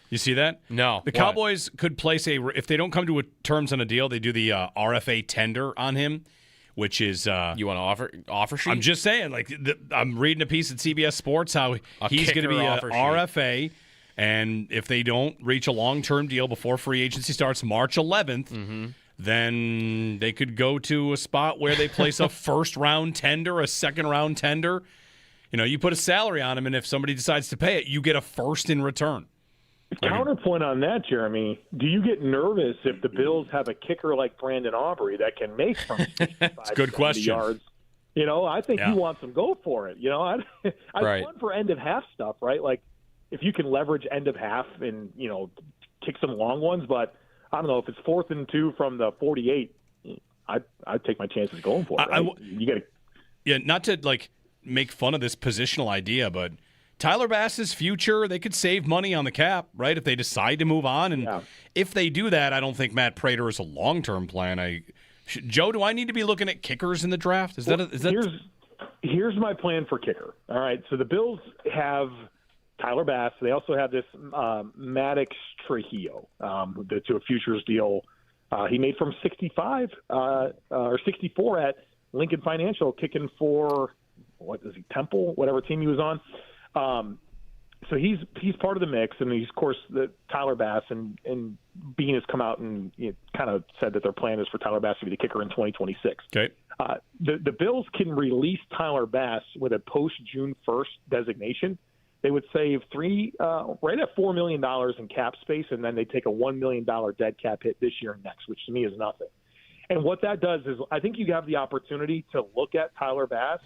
You see that? No. The Cowboys could place if they don't come to terms on a deal, they do the RFA tender on him, which is you want to offer sheet? I'm just saying, like I'm reading a piece at CBS Sports how he's going to be an RFA, and if they don't reach a long-term deal before free agency starts March 11th, then they could go to a spot where they place a first-round tender, a second-round tender. You put a salary on him, and if somebody decides to pay it, you get a first in return. Counterpoint on that, Jeremy, do you get nervous if the Bills have a kicker like Brandon Aubrey that can make from 65 good question. yards? I think he wants them go for it. I'd fun for end of half stuff, right? Like if you can leverage end of half and, kick some long ones, but I don't know if it's 4th and 2 from the 48, I'd take my chances going for it. Right? You got to. Yeah, not to make fun of this positional idea, but Tyler Bass's future, they could save money on the cap, right, if they decide to move on. And if they do that, I don't think Matt Prater is a long-term plan. Joe, do I need to be looking at kickers in the draft? Here's my plan for kicker. All right, so the Bills have Tyler Bass. They also have this Maddox Trujillo to a futures deal. He made from 65 or 64 at Lincoln Financial, kicking for, Temple, whatever team he was on. So he's part of the mix, and he's, of course, the Tyler Bass, and Bean has come out and kind of said that their plan is for Tyler Bass to be the kicker in 2026. Okay. The Bills can release Tyler Bass with a post-June 1st designation. They would save right at $4 million in cap space, and then they take a $1 million dead cap hit this year and next, which to me is nothing. And what that does is I think you have the opportunity to look at Tyler Bass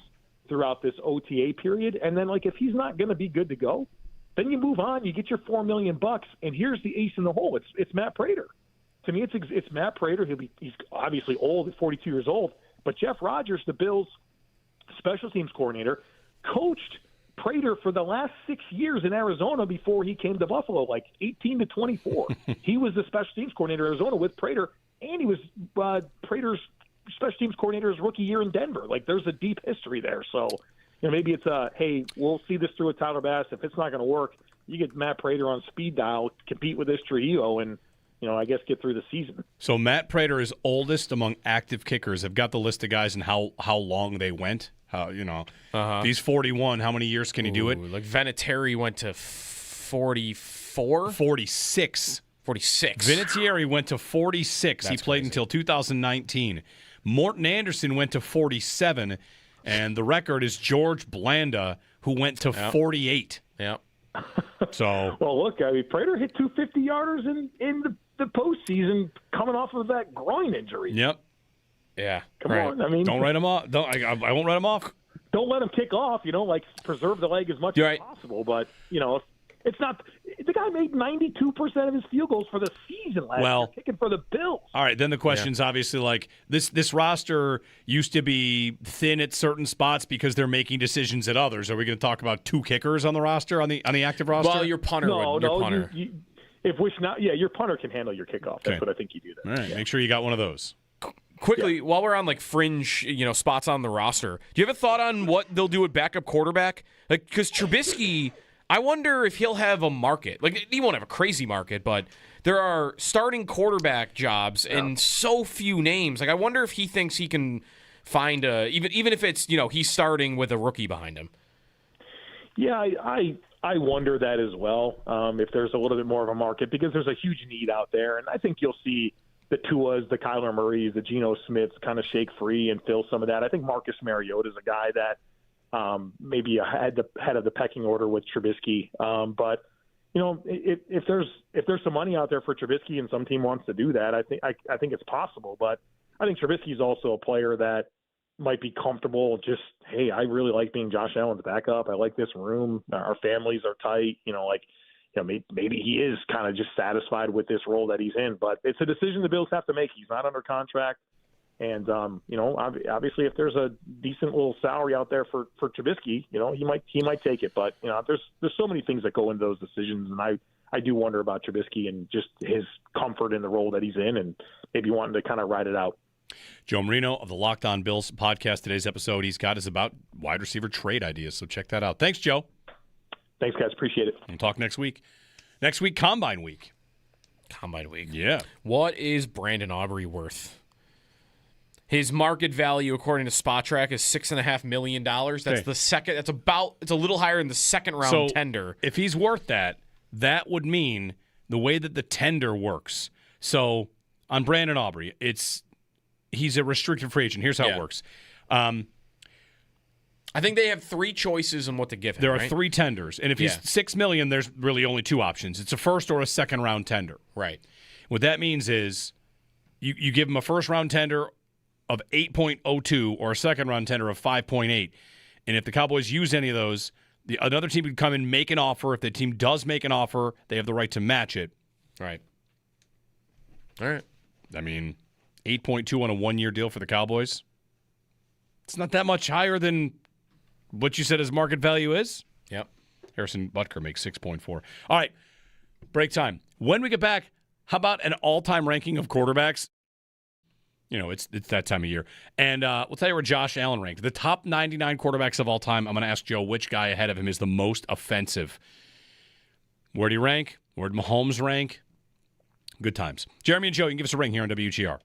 throughout this OTA period, and then if he's not going to be good to go, then you move on. You get your $4 million, and here's the ace in the hole. It's Matt Prater. To me, it's Matt Prater. He's obviously old at 42 years old, but Jeff Rodgers, the Bills' special teams coordinator, coached Prater for the last 6 years in Arizona before he came to Buffalo, like 18 to 24. He was the special teams coordinator in Arizona with Prater, and he was Prater's special teams coordinator his rookie year in Denver. Like, there's a deep history there. So, maybe it's hey, we'll see this through with Tyler Bass. If it's not going to work, you get Matt Prater on speed dial, compete with this Trujillo, and I guess get through the season. So Matt Prater is oldest among active kickers. I've got the list of guys and how long they went. He's 41. How many years can he do it? Like Vinatieri went to 44? 46. 46. Vinatieri went to 46. That's he played crazy. until 2019. Morton Anderson went to 47. And the record is George Blanda, who went to 48. Yeah. So, well, look, Prater hit 250 yarders in the postseason coming off of that groin injury. Yep. Yeah. Come on. Don't write him off. I won't write him off. Don't let him kick off. Preserve the leg as much as possible. But it's not. The guy made 92% of his field goals for the season last year, kicking for the Bills. All right, then the question's obviously like this roster used to be thin at certain spots because they're making decisions at others. Are we going to talk about 2 kickers on the roster on the active roster? Well, your punter. Punter. Your punter can handle your kickoff. That's what I think you do there. All right, make sure you got one of those. Quickly, while we're on fringe, spots on the roster, do you have a thought on what they'll do with backup quarterback? Like, because Trubisky, I wonder if he'll have a market. Like, he won't have a crazy market, but there are starting quarterback jobs and so few names. Like, I wonder if he thinks he can find even if it's he's starting with a rookie behind him. Yeah, I wonder that as well. If there's a little bit more of a market, because there's a huge need out there, and I think you'll see the Tuas, the Kyler Murrays, the Geno Smiths kind of shake free and fill some of that. I think Marcus Mariota is a guy that maybe head of the pecking order with Trubisky. But if there's some money out there for Trubisky and some team wants to do that, I think it's possible. But I think Trubisky is also a player that might be comfortable. Just, hey, I really like being Josh Allen's backup. I like this room. Our families are tight. Maybe he is kind of just satisfied with this role that he's in. But it's a decision the Bills have to make. He's not under contract. And, obviously if there's a decent little salary out there for Trubisky, he might take it. But, there's so many things that go into those decisions. And I do wonder about Trubisky and just his comfort in the role that he's in and maybe wanting to kind of ride it out. Joe Marino of the Locked On Bills podcast. Today's episode he's got is about wide receiver trade ideas. So check that out. Thanks, Joe. Thanks, guys. Appreciate it. We'll talk next week. Next week, Combine Week. Combine Week. Yeah. What is Brandon Aubrey worth? His market value, according to SpotTrack, is $6.5 million. That's the second. It's a little higher in the second round tender. If he's worth that, that would mean the way that the tender works. So on Brandon Aubrey, he's a restricted free agent. Here's how it works. I think they have 3 choices on what to give him. There are 3 tenders, and if he's $6 million, there's really only 2 options. It's a first or a second round tender. Right. What that means is you give him a first round tender of 8.02 or a second round tender of 5.8, and if the Cowboys use any of those, another team could come and make an offer. If the team does make an offer, they have the right to match it. Right. All right. I mean, 8.2 on a 1-year deal for the Cowboys. It's not that much higher than what you said his market value is. Yep. Harrison Butker makes 6.4. All right, break time. When we get back, how about an all-time ranking of quarterbacks? It's that time of year. And we'll tell you where Josh Allen ranked. The top 99 quarterbacks of all time, I'm going to ask Joe which guy ahead of him is the most offensive. Where'd he rank? Where'd Mahomes rank? Good times. Jeremy and Joe, you can give us a ring here on WGR.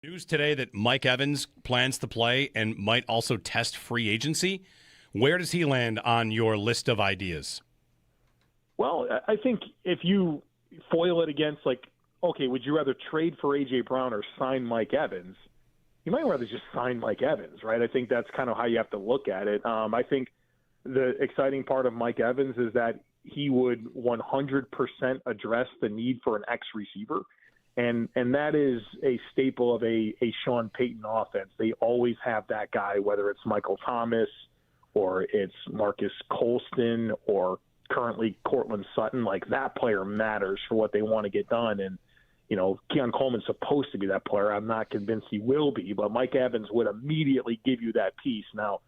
News today that Mike Evans plans to play and might also test free agency. Where does he land on your list of ideas? Well, I think if you foil it against, okay, would you rather trade for A.J. Brown or sign Mike Evans? You might rather just sign Mike Evans, right? I think that's kind of how you have to look at it. I think the exciting part of Mike Evans is that he would 100% address the need for an X receiver. And that is a staple of a Sean Payton offense. They always have that guy, whether it's Michael Thomas or it's Marcus Colston or currently Cortland Sutton. Like, that player matters for what they want to get done. And, Keon Coleman's supposed to be that player. I'm not convinced he will be, but Mike Evans would immediately give you that piece. Now,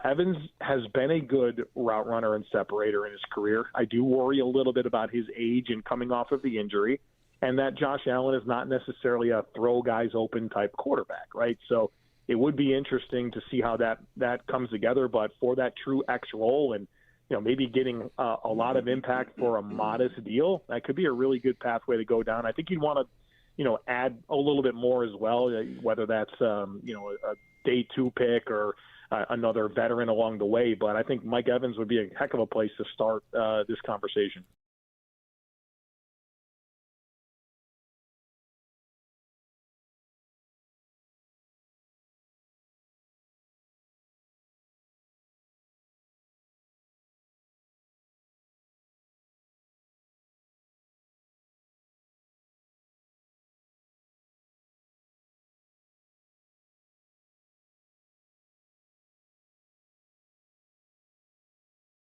Evans has been a good route runner and separator in his career. I do worry a little bit about his age and coming off of the injury, and that Josh Allen is not necessarily a throw guys open type quarterback, right? So it would be interesting to see how that comes together. But for that true X role and maybe getting a lot of impact for a modest deal, that could be a really good pathway to go down. I think you'd want to add a little bit more as well, whether that's a day 2 pick or another veteran along the way. But I think Mike Evans would be a heck of a place to start this conversation.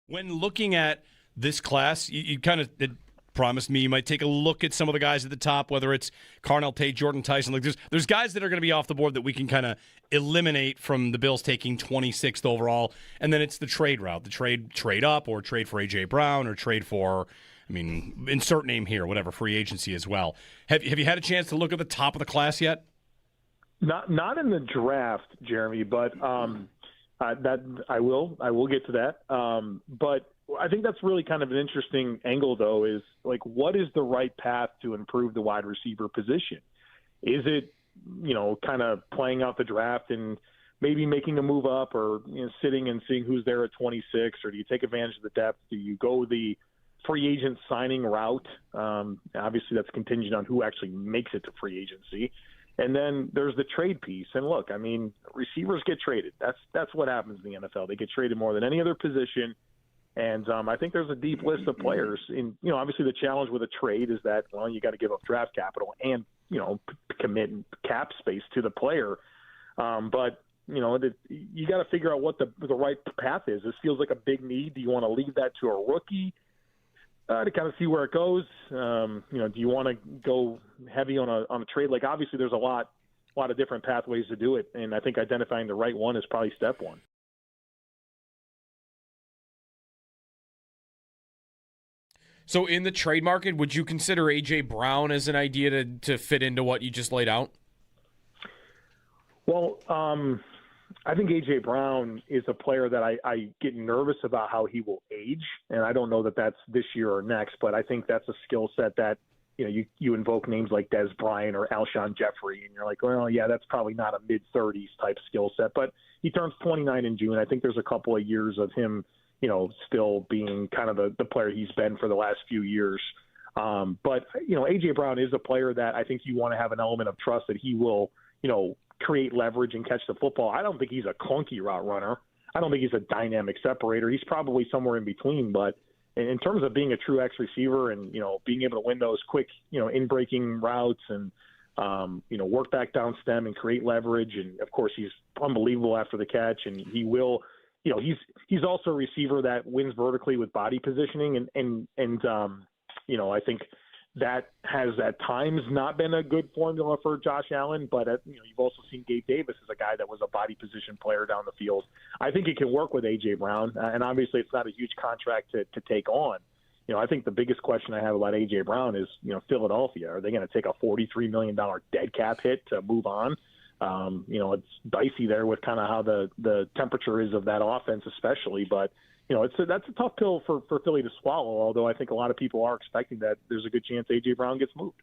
When looking at this class, you kind of promised me you might take a look at some of the guys at the top, whether it's Carnell Tate, Jordan Tyson. Like there's guys that are going to be off the board that we can kind of eliminate from the Bills taking 26th overall, and then it's the trade route, the trade up or trade for A.J. Brown or trade for, insert name here, whatever, free agency as well. Have you had a chance to look at the top of the class yet? Not in the draft, Jeremy, but that I will get to that. But I think that's really kind of an interesting angle, though, is like, what is the right path to improve the wide receiver position? Is it, kind of playing out the draft and maybe making a move up, or sitting and seeing who's there at 26, or do you take advantage of the depth? Do you go the free agent signing route? Obviously, that's contingent on who actually makes it to free agency. And then there's the trade piece. And look, receivers get traded. That's what happens in the NFL. They get traded more than any other position. And I think there's a deep list of players. Obviously the challenge with a trade is that, well, you got to give up draft capital and, commit cap space to the player. But, you got to figure out what the right path is. This feels like a big need. Do you want to leave that to a rookie to kind of see where it goes? Do you want to go heavy on a trade? Like, obviously there's a lot of different pathways to do it. And I think identifying the right one is probably step one. So in the trade market, would you consider A.J. Brown as an idea to fit into what you just laid out? Well, I think A.J. Brown is a player that I get nervous about how he will age, and I don't know that that's this year or next, but I think that's a skill set that, you invoke names like Des Bryant or Alshon Jeffrey, and you're like, well, yeah, that's probably not a mid-30s type skill set, but he turns 29 in June. I think there's a couple of years of him still being kind of the player he's been for the last few years. But A.J. Brown is a player that I think you want to have an element of trust that he will, create leverage and catch the football. I don't think he's a clunky route runner. I don't think he's a dynamic separator. He's probably somewhere in between. But in terms of being a true X receiver and, being able to win those quick, in-breaking routes and, work back down stem and create leverage. And, of course, he's unbelievable after the catch, and he will – he's also a receiver that wins vertically with body positioning, and I think that has at times not been a good formula for Josh Allen. But you've also seen Gabe Davis as a guy that was a body position player down the field. I think it can work with A.J. Brown, and obviously it's not a huge contract to take on. I think the biggest question I have about A.J. Brown is, Philadelphia. Are they going to take a $43 million dead cap hit to move on? It's dicey there with kind of how the temperature is of that offense, especially. But, that's a tough pill for Philly to swallow, although I think a lot of people are expecting that there's a good chance A.J. Brown gets moved.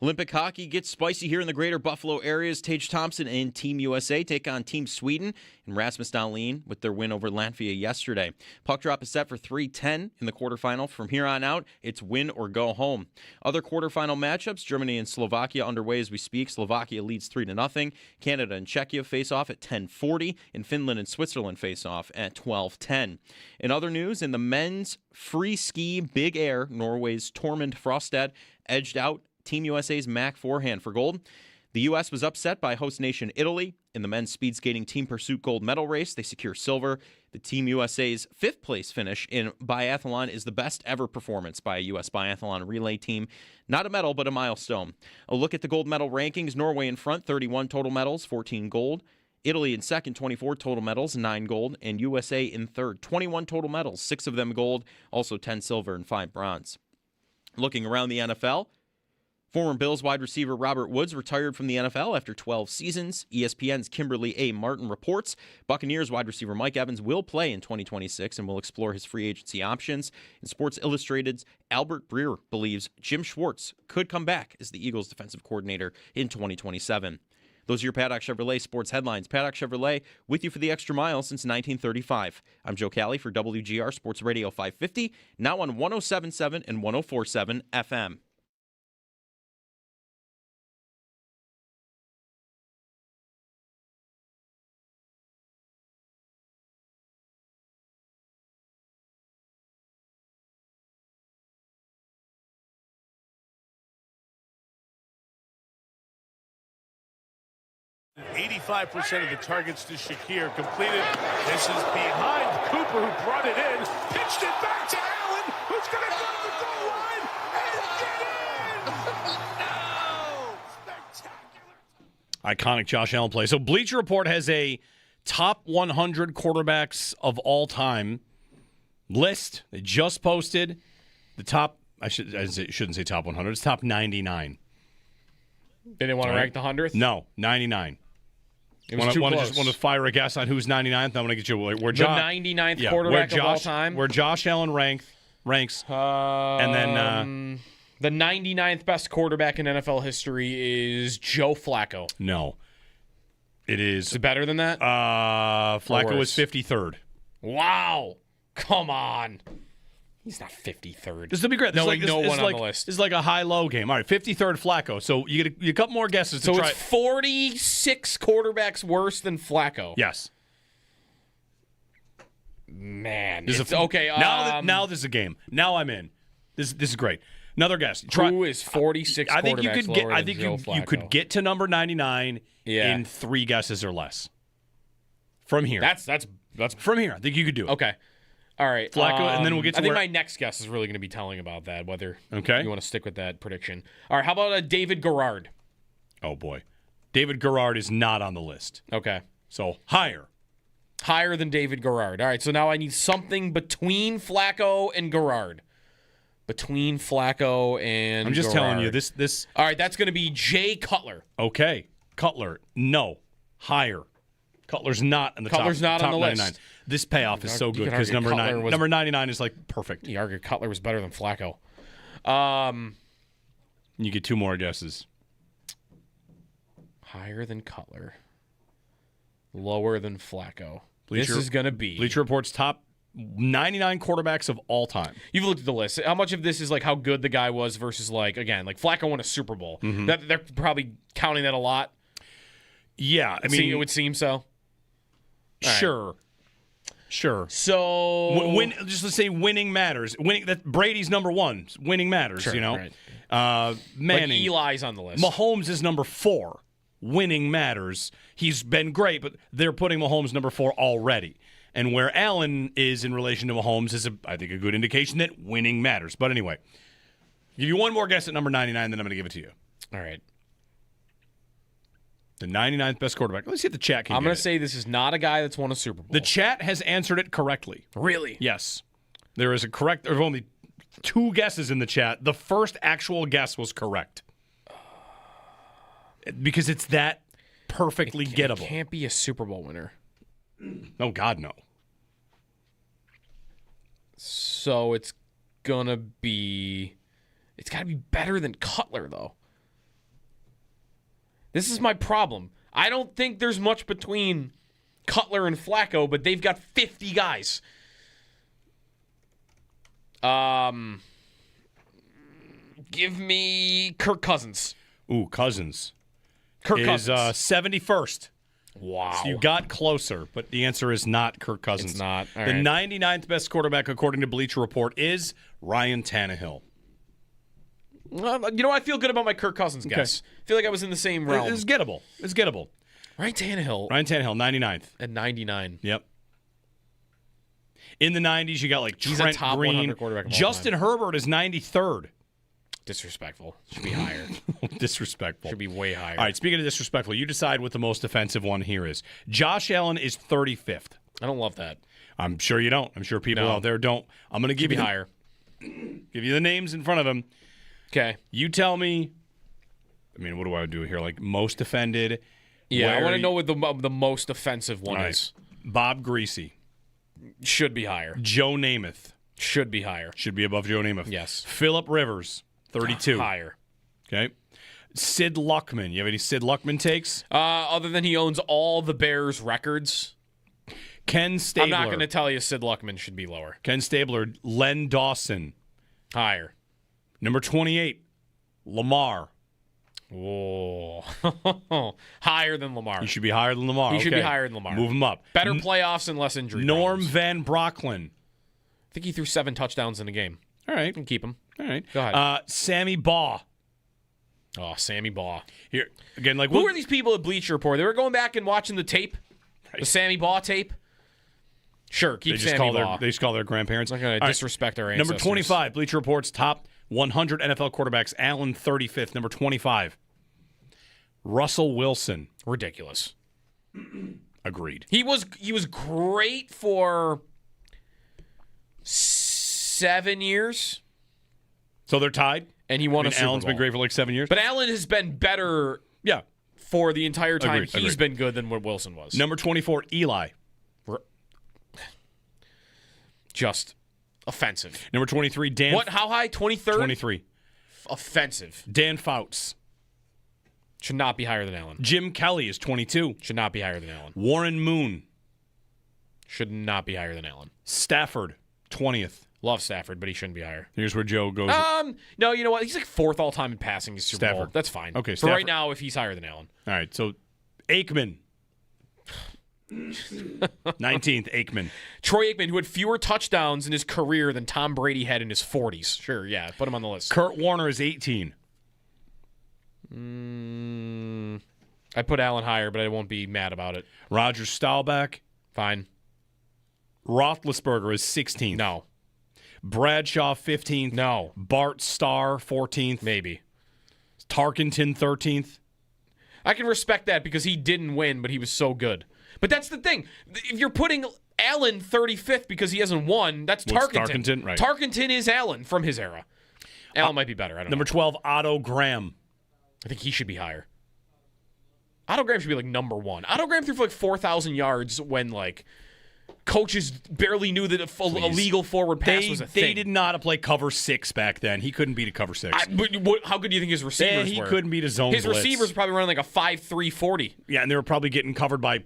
Olympic hockey gets spicy here in the greater Buffalo area as Tage Thompson and Team USA take on Team Sweden and Rasmus Dahlin with their win over Latvia yesterday. Puck drop is set for 3:10 in the quarterfinal. From here on out, it's win or go home. Other quarterfinal matchups, Germany and Slovakia underway as we speak. Slovakia leads 3-0. Canada and Czechia face off at 10:40, and Finland and Switzerland face off at 12:10. In other news, in the men's free ski big air, Norway's Tormund Frostad edged out Team USA's Mac Forehand for gold. The U.S. was upset by host nation Italy. In the men's speed skating team pursuit gold medal race, they secure silver. The Team USA's fifth-place finish in biathlon is the best ever performance by a U.S. biathlon relay team. Not a medal, but a milestone. A look at the gold medal rankings. Norway in front, 31 total medals, 14 gold. Italy in second, 24 total medals, 9 gold. And USA in third, 21 total medals, 6 of them gold, also 10 silver and 5 bronze. Looking around the NFL, former Bills wide receiver Robert Woods retired from the NFL after 12 seasons. ESPN's Kimberly A. Martin reports Buccaneers wide receiver Mike Evans will play in 2026 and will explore his free agency options. And Sports Illustrated's Albert Breer believes Jim Schwartz could come back as the Eagles' defensive coordinator in 2027. Those are your Paddock Chevrolet sports headlines. Paddock Chevrolet with you for the extra mile since 1935. I'm Joe Cali for WGR Sports Radio 550, now on 107.7 and 104.7 FM. And 85% of the targets to Shakir completed. This is behind Cooper, who brought it in, pitched it back to Allen, who's going to go to the goal line and get in. No! Spectacular. Iconic Josh Allen play. So Bleacher Report has a top 100 quarterbacks of all time list. They just posted the top. I shouldn't say top 100. It's top 99. They didn't want to rank the 100th? No, 99. It was too close. Want to fire a guess on who's 99th? I'm going to get you where the 99th quarterback of all time? Where Josh Allen ranks. And then the 99th best quarterback in NFL history is Joe Flacco. No. It is. Is it better than that? Flacco is 53rd. Wow. Come on. He's not 53rd. This will be great. No one on the list. This is like a high-low game. All right, 53rd Flacco. So you get a couple more guesses. So it's 46 quarterbacks worse than Flacco. Yes. Man. Okay. Now this is a game. Now I'm in. This is great. Another guess. Who is 46 quarterbacks I think you could get. I think you could get to number 99 in 3 guesses or less. From here. That's from here. I think you could do it. Okay. All right. Flacco, and then we'll get to I think my next guess is really going to be telling about that, whether you want to stick with that prediction. All right, how about David Garrard? Oh, boy. David Garrard is not on the list. Okay. So, higher. Higher than David Garrard. All right, so now I need something between Flacco and Garrard. Between Flacco and I'm just Garrard. telling you, this. All right, that's going to be Jay Cutler. Okay. Cutler, no. Higher. Cutler's not in the Cutler's top, not on top the 99. list. This payoff is so good because number 99 is like perfect. You argue Cutler was better than Flacco. You get 2 more guesses. Higher than Cutler. Lower than Flacco. This is going to be Bleacher Report's top 99 quarterbacks of all time. You've looked at the list. How much of this is like how good the guy was versus like Flacco won a Super Bowl. Mm-hmm. They're probably counting that a lot. Yeah, I mean, it would seem so. Sure. Right. Sure. So just let's say winning matters. Winning that Brady's number 1. Winning matters, sure, you know. Right. Manning, like Eli's on the list. Mahomes is number 4. Winning matters. He's been great, but they're putting Mahomes number 4 already. And where Allen is in relation to Mahomes is, I think, a good indication that winning matters. But anyway, give you one more guess at number 99, then I'm going to give it to you. All right. The 99th best quarterback. Let's see if the chat can I'm going to say this is not a guy that's won a Super Bowl. The chat has answered it correctly. Really? Yes. There is there's only 2 guesses in the chat. The first actual guess was correct. Because it's that perfectly gettable. It can't be a Super Bowl winner. Oh, God, no. So it's got to be better than Cutler, though. This is my problem. I don't think there's much between Cutler and Flacco, but they've got 50 guys. Give me Kirk Cousins. Ooh, Cousins. Kirk is Cousins. 71st. Wow. So you got closer, but the answer is not Kirk Cousins. It's not. All the right. 99th best quarterback, according to Bleacher Report, is Ryan Tannehill. I feel good about my Kirk Cousins guess. I feel like I was in the same realm. It's gettable. Ryan Tannehill Ryan Tannehill, 99th. at 99. Yep. In the 90s, you got like He's Trent a top Green. 100 quarterback of all Justin time. Herbert is 93rd. Disrespectful. Should be higher. Disrespectful. Should be way higher. All right, speaking of disrespectful, you decide what the most offensive one here is. Josh Allen is 35th. I don't love that. I'm sure you don't. I'm sure people No. out there don't. I'm going to give Should be you higher. give you the names in front of him. Okay. You tell me. I mean, what do I do here? Like most offended. Yeah, I where want to you- know what the most offensive one All right. is. Bob Greasy, Should be higher. Joe Namath Should be higher. should be above Joe Namath. Yes. Phillip Rivers, 32. Higher. Okay. Sid Luckman. You have any Sid Luckman takes? Other than he owns all the Bears records, Ken Stabler. I'm not going to tell you Sid Luckman should be lower. Ken Stabler, Len Dawson. Higher. Number 28, Lamar. Whoa. Higher than Lamar. He should be higher than Lamar. He should be Okay. higher than Lamar. Move him up. Better playoffs and less injury Norm problems. Van Brocklin. I think he threw 7 touchdowns in a game. All right. Can keep him. All right. Go ahead. Sammy Baugh. Oh, Sammy Baugh. Here again, like Who are these people at Bleacher Report? They were going back and watching the tape, the Sammy Baugh tape. Sure, keep They just Sammy call Baugh. they just call their grandparents. I'm not going All to right. disrespect our Number ancestors. 25, Bleacher Report's top 100 NFL quarterbacks. Allen 35th. Number 25, Russell Wilson. Ridiculous. Agreed. He was great for 7 years, So they're tied. and he won I a mean, Super Allen's Bowl. been great for like 7 years. But Allen has been better Yeah. for the entire time. Agreed, He's agreed. been good than what Wilson was. Number 24, Eli. Just offensive. Number 23, Dan. What? How high? 23rd? 23. Offensive. Dan Fouts. Should not be higher than Allen. Jim Kelly is 22. Should not be higher than Allen. Warren Moon. Should not be higher than Allen. Stafford, 20th. Love Stafford, but he shouldn't be higher. Here's where Joe goes. No, you know what? He's like 4th all time in passing. He's Super Bowl. Stafford. That's fine. Okay, For Stafford. right now, if he's higher than Allen. All right, so Aikman. 19th, Aikman. Troy Aikman, who had fewer touchdowns in his career than Tom Brady had in his 40s. Sure, yeah, put him on the list. Kurt Warner is 18. I put Allen higher, but I won't be mad about it. Roger Staubach. Fine. Roethlisberger is 16th. No. Bradshaw, 15th. No. Bart Starr, 14th. Maybe. Tarkenton, 13th. I can respect that because he didn't win, but he was so good. But that's the thing. If you're putting Allen 35th because he hasn't won, that's What's Tarkenton. Tarkenton? Right. Tarkenton is Allen from his era. Allen might be better. I don't Number know. 12, Otto Graham. I think he should be higher. Otto Graham should be like number 1. Otto Graham threw for like 4,000 yards when like coaches barely knew that a legal forward pass was a thing. They did not play cover 6 back then. He couldn't beat a cover 6. How good do you think his receivers he were? couldn't beat a zone His blitz. receivers were probably running like a 5.3 40. Yeah, and they were probably getting covered by,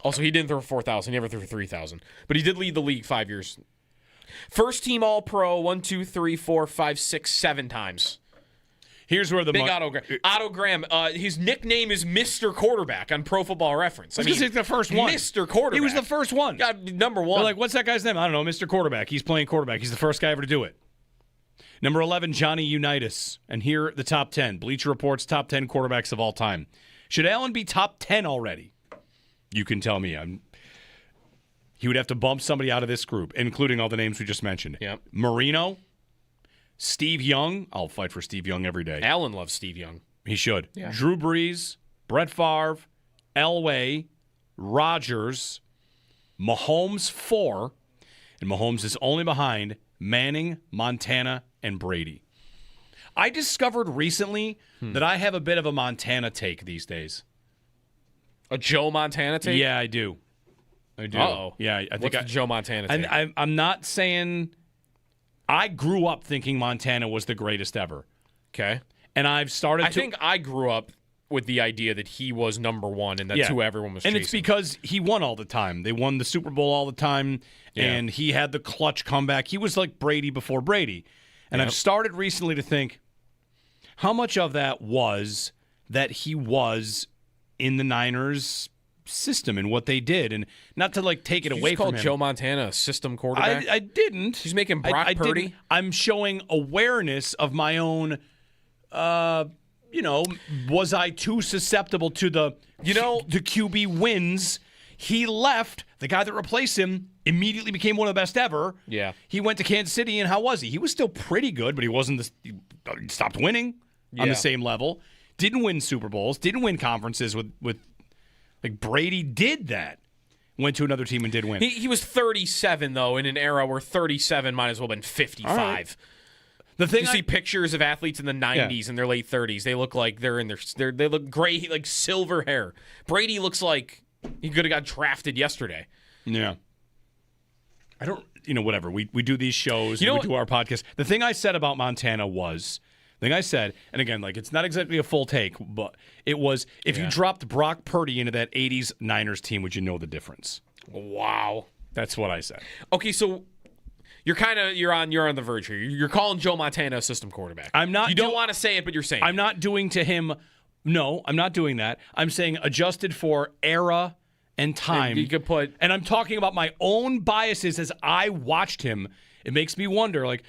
Also, he didn't throw for 4,000. He never threw for 3,000. But he did lead the league 5 years. First team All Pro 1, 2, 3, 4, 5, 6, 7 times. Here's where the Big Otto Graham. Otto Graham. His nickname is Mr. Quarterback on Pro Football Reference. I mean, he's the first one. Mr. Quarterback. He was the first one. God, number 1. They're like, what's that guy's name? I don't know, Mr. Quarterback. He's playing quarterback. He's the first guy ever to do it. Number 11, Johnny Unitas. And here are the top 10. Bleacher Report's top 10 quarterbacks of all time. Should Allen be top 10 already? You can tell me. He would have to bump somebody out of this group, including all the names we just mentioned. Yep. Marino, Steve Young. I'll fight for Steve Young every day. Allen loves Steve Young. He should. Yeah. Drew Brees, Brett Favre, Elway, Rodgers, Mahomes 4, and Mahomes is only behind Manning, Montana, and Brady. I discovered recently that I have a bit of a Montana take these days. A Joe Montana take? Yeah, I do. I do. Uh-oh. Yeah, I think What's the Joe Montana take? I'm not saying I grew up thinking Montana was the greatest ever. Okay. And I've started I think I grew up with the idea that he was number one and that's who everyone was chasing. And it's because he won all the time. They won the Super Bowl all the time, and he had the clutch comeback. He was like Brady before Brady. And I've started recently to think, how much of that was that he was in the Niners system and what they did, and not to like take it away from him. Joe Montana a system quarterback? I didn't. He's making Brock Purdy. Didn't. I'm showing awareness of my own. Was I too susceptible to the QB wins? He left. The guy that replaced him immediately became one of the best ever. Yeah. He went to Kansas City, and how was he? He was still pretty good, but he wasn't. He stopped winning on the same level. Didn't win Super Bowls. Didn't win conferences with like Brady did that. Went to another team and did win. He was 37 though in an era where 37 might as well have been 55. Right. The thing you see pictures of athletes in the 90s in their late 30s. They look like they're in they look gray, like silver hair. Brady looks like he could have got drafted yesterday. Yeah. I don't, whatever. We do these shows, we do our podcast. The thing I said about Montana was, and again, like it's not exactly a full take, but it was, if you dropped Brock Purdy into that 80s Niners team, would you know the difference? Wow. That's what I said. Okay, so you're on the verge here. You're calling Joe Montana a system quarterback. I'm not. You don't want to say it, but you're saying I'm not doing to him. No, I'm not doing that. I'm saying adjusted for era and time. You could put, and I'm talking about my own biases as I watched him. It makes me wonder, like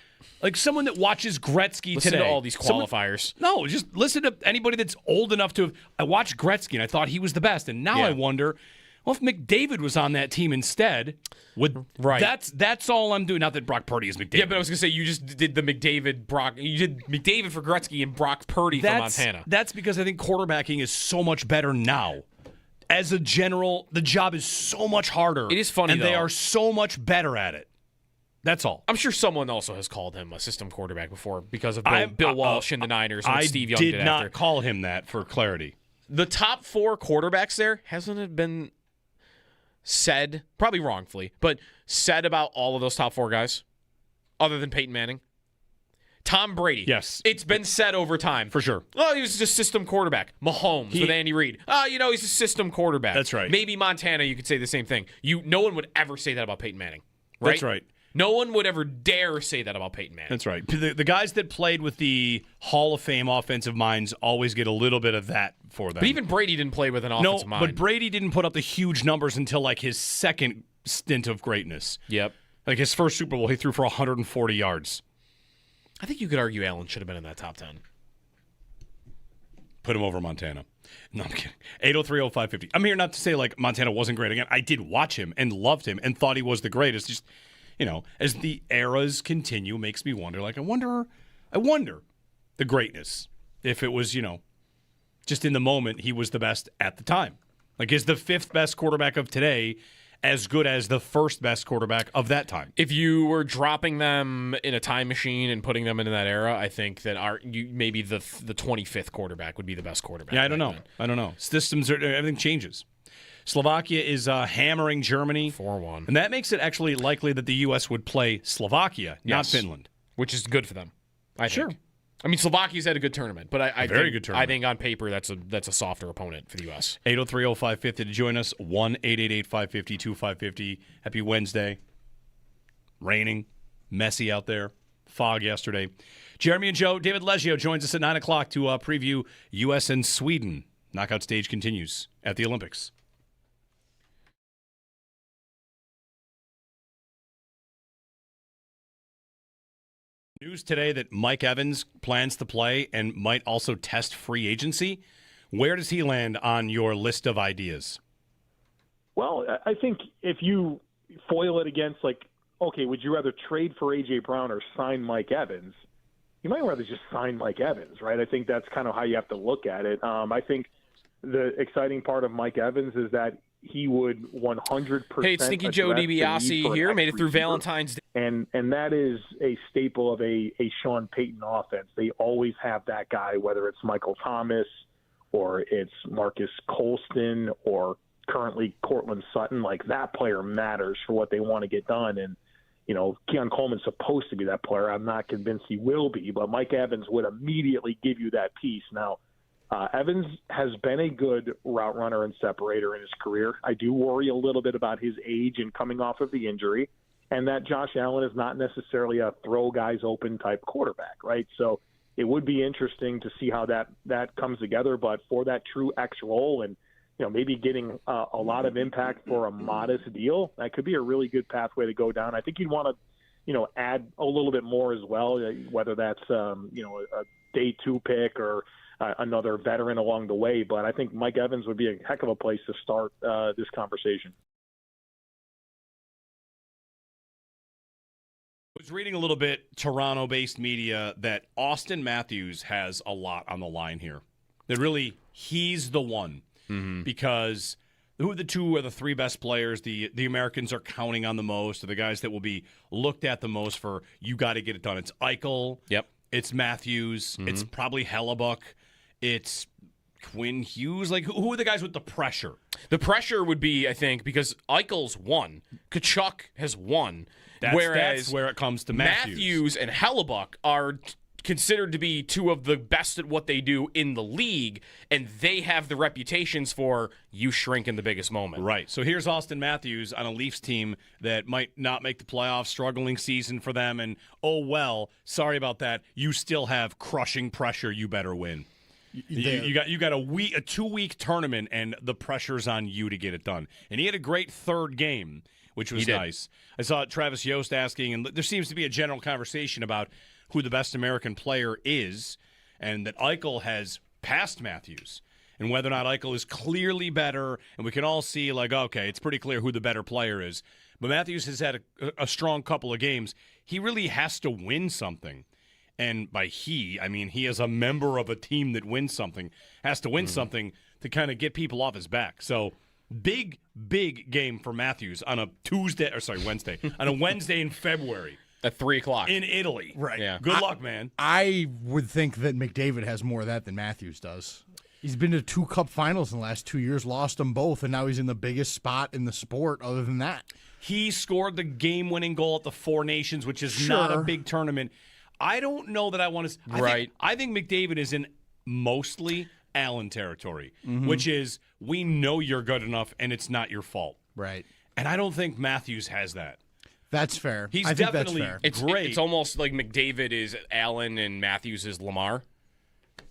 someone that watches Gretzky listen today. to all these qualifiers. No, just listen to anybody that's old enough to have. I watched Gretzky and I thought he was the best, and now I wonder, well, if McDavid was on that team instead, that's all I'm doing. Not that Brock Purdy is McDavid. Yeah, but I was gonna say you just did the McDavid Brock. You did McDavid for Gretzky and Brock Purdy for Montana. That's because I think quarterbacking is so much better now. As a general, the job is so much harder. It is funny, and though. They are so much better at it. That's all. I'm sure someone also has called him a system quarterback before because of Bill Walsh in the Niners and Steve Young did after. I did not call him that for clarity. The top 4 quarterbacks there, hasn't it been said, probably wrongfully, but said about all of those top 4 guys, other than Peyton Manning? Tom Brady. Yes. It's been said over time. For sure. Oh, he was just system quarterback. Mahomes with Andy Reid. Oh, he's a system quarterback. That's right. Maybe Montana, you could say the same thing. No one would ever say that about Peyton Manning. Right? That's right. No one would ever dare say that about Peyton Manning. That's right. The guys that played with the Hall of Fame offensive minds always get a little bit of that for them. But even Brady didn't play with an offensive mind. But Brady didn't put up the huge numbers until like his second stint of greatness. Yep. Like his first Super Bowl, he threw for 140 yards. I think you could argue Allen should have been in that top 10. Put him over Montana. No, I'm kidding. 8030550. I'm here not to say like Montana wasn't great. Again, I did watch him and loved him and thought he was the greatest. Just, as the eras continue, makes me wonder. Like, I wonder the greatness. If it was, just in the moment, he was the best at the time. Like, is the 5th best quarterback of today as good as the 1st best quarterback of that time? If you were dropping them in a time machine and putting them into that era, I think that maybe the 25th quarterback would be the best quarterback. Yeah, I don't know. Systems everything changes. Slovakia is hammering Germany 4-1, and that makes it actually likely that the U.S. would play Slovakia, not Finland, which is good for them. I think. Sure. I mean, Slovakia's had a good tournament, but I very think, good tournament. I think on paper that's a softer opponent for the U.S. 8030550 to join us. 1-888-550-2550. Happy Wednesday. Raining, messy out there. Fog yesterday. Jeremy and Joe, David Leggio joins us at 9 o'clock to preview U.S. and Sweden. Knockout stage continues at the Olympics. News today that Mike Evans plans to play and might also test free agency. Where does he land on your list of ideas? Well, I think if you foil it against, okay, would you rather trade for A.J. Brown or sign Mike Evans? You might rather just sign Mike Evans, right? I think that's kind of how you have to look at it. I think the exciting part of Mike Evans is that he would 100%. Hey, it's Stinky Joe DiBiase here. Made it through Valentine's Day. And that is a staple of a Sean Payton offense. They always have that guy, whether it's Michael Thomas or it's Marcus Colston or currently Cortland Sutton. Like, that player matters for what they want to get done. And, Keon Coleman's supposed to be that player. I'm not convinced he will be, but Mike Evans would immediately give you that piece. Now, Evans has been a good route runner and separator in his career. I do worry a little bit about his age and coming off of the injury, and that Josh Allen is not necessarily a throw guys open type quarterback, right? So it would be interesting to see how that comes together. But for that true X role and maybe getting a lot of impact for a modest deal, that could be a really good pathway to go down. I think you'd want to add a little bit more as well, whether that's a day 2 pick or another veteran along the way. But I think Mike Evans would be a heck of a place to start this conversation. I was reading a little bit Toronto-based media that Austin Matthews has a lot on the line here. That really, he's the one. Because who are the 2 or the 3 best players the Americans are counting on the most, or the guys that will be looked at the most for, you got to get it done? It's Eichel. Yep. It's Matthews. It's probably Hellebuck. It's Quinn Hughes. Like, who are the guys with the pressure? The pressure would be, I think, because Eichel's won. Kachuk has won. That's where it comes to Matthews. Matthews and Hellebuck are considered to be 2 of the best at what they do in the league, and they have the reputations for you shrink in the biggest moment. Right. So here's Austin Matthews on a Leafs team that might not make the playoffs, struggling season for them, and oh well, sorry about that. You still have crushing pressure. You better win. You got a 2-week tournament, and the pressure's on you to get it done. And he had a great third game, which was nice. I saw Travis Yost asking, and there seems to be a general conversation about who the best American player is, and that Eichel has passed Matthews, and whether or not Eichel is clearly better, and we can all see, like, okay, it's pretty clear who the better player is. But Matthews has had a strong couple of games. He really has to win something. And by he, I mean he is a member of a team that wins something, has to win something to kind of get people off his back. So big game for Matthews on a Wednesday, on a Wednesday in February. At 3:00 in Italy. Right. Yeah. Good luck, man. I would think that McDavid has more of that than Matthews does. He's been to 2 Cup finals in the last 2 years, lost them both, and now he's in the biggest spot in the sport other than that. He scored the game-winning goal at the Four Nations, which is not a big tournament. I don't know that I want to... I think McDavid is in mostly Allen territory, which is, we know you're good enough, and it's not your fault. Right. And I don't think Matthews has that. That's fair. He's I think definitely that's fair. great. It's almost like McDavid is Allen and Matthews is Lamar.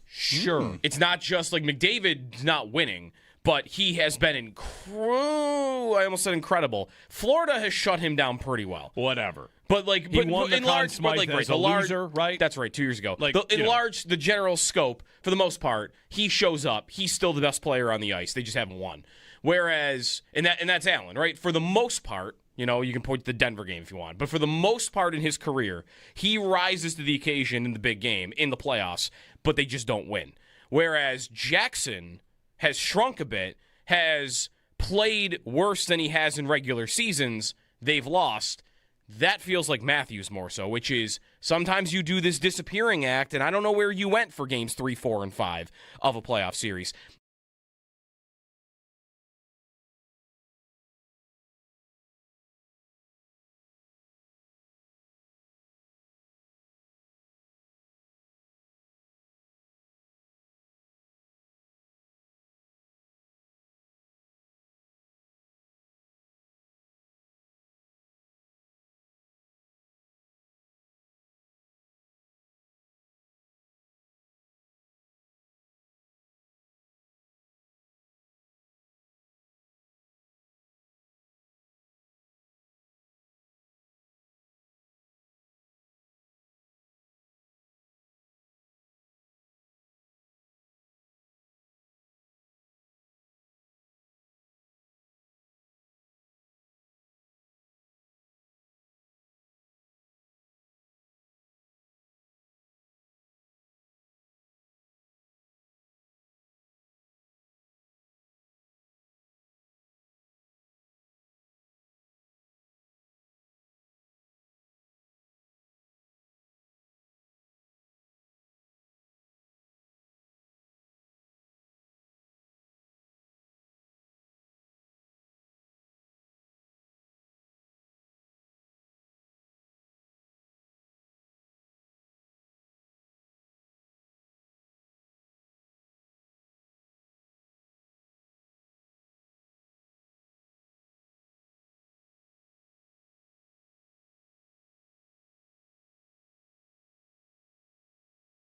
Sure. It's not just like McDavid's not winning, but he has been I almost said incredible. Florida has shut him down pretty well. Whatever. But like, He won the Conn Smythe as a loser, right? That's right, 2 years ago. Like, the general scope, for the most part, he shows up. He's still the best player on the ice. They just haven't won. Whereas, and that's Allen, right? For the most part, you can point to the Denver game if you want. But for the most part in his career, he rises to the occasion in the big game, in the playoffs, but they just don't win. Whereas Jackson has shrunk a bit, has played worse than he has in regular seasons. They've lost. That feels like Matthews more so, which is sometimes you do this disappearing act, and I don't know where you went for games 3, 4, and 5 of a playoff series.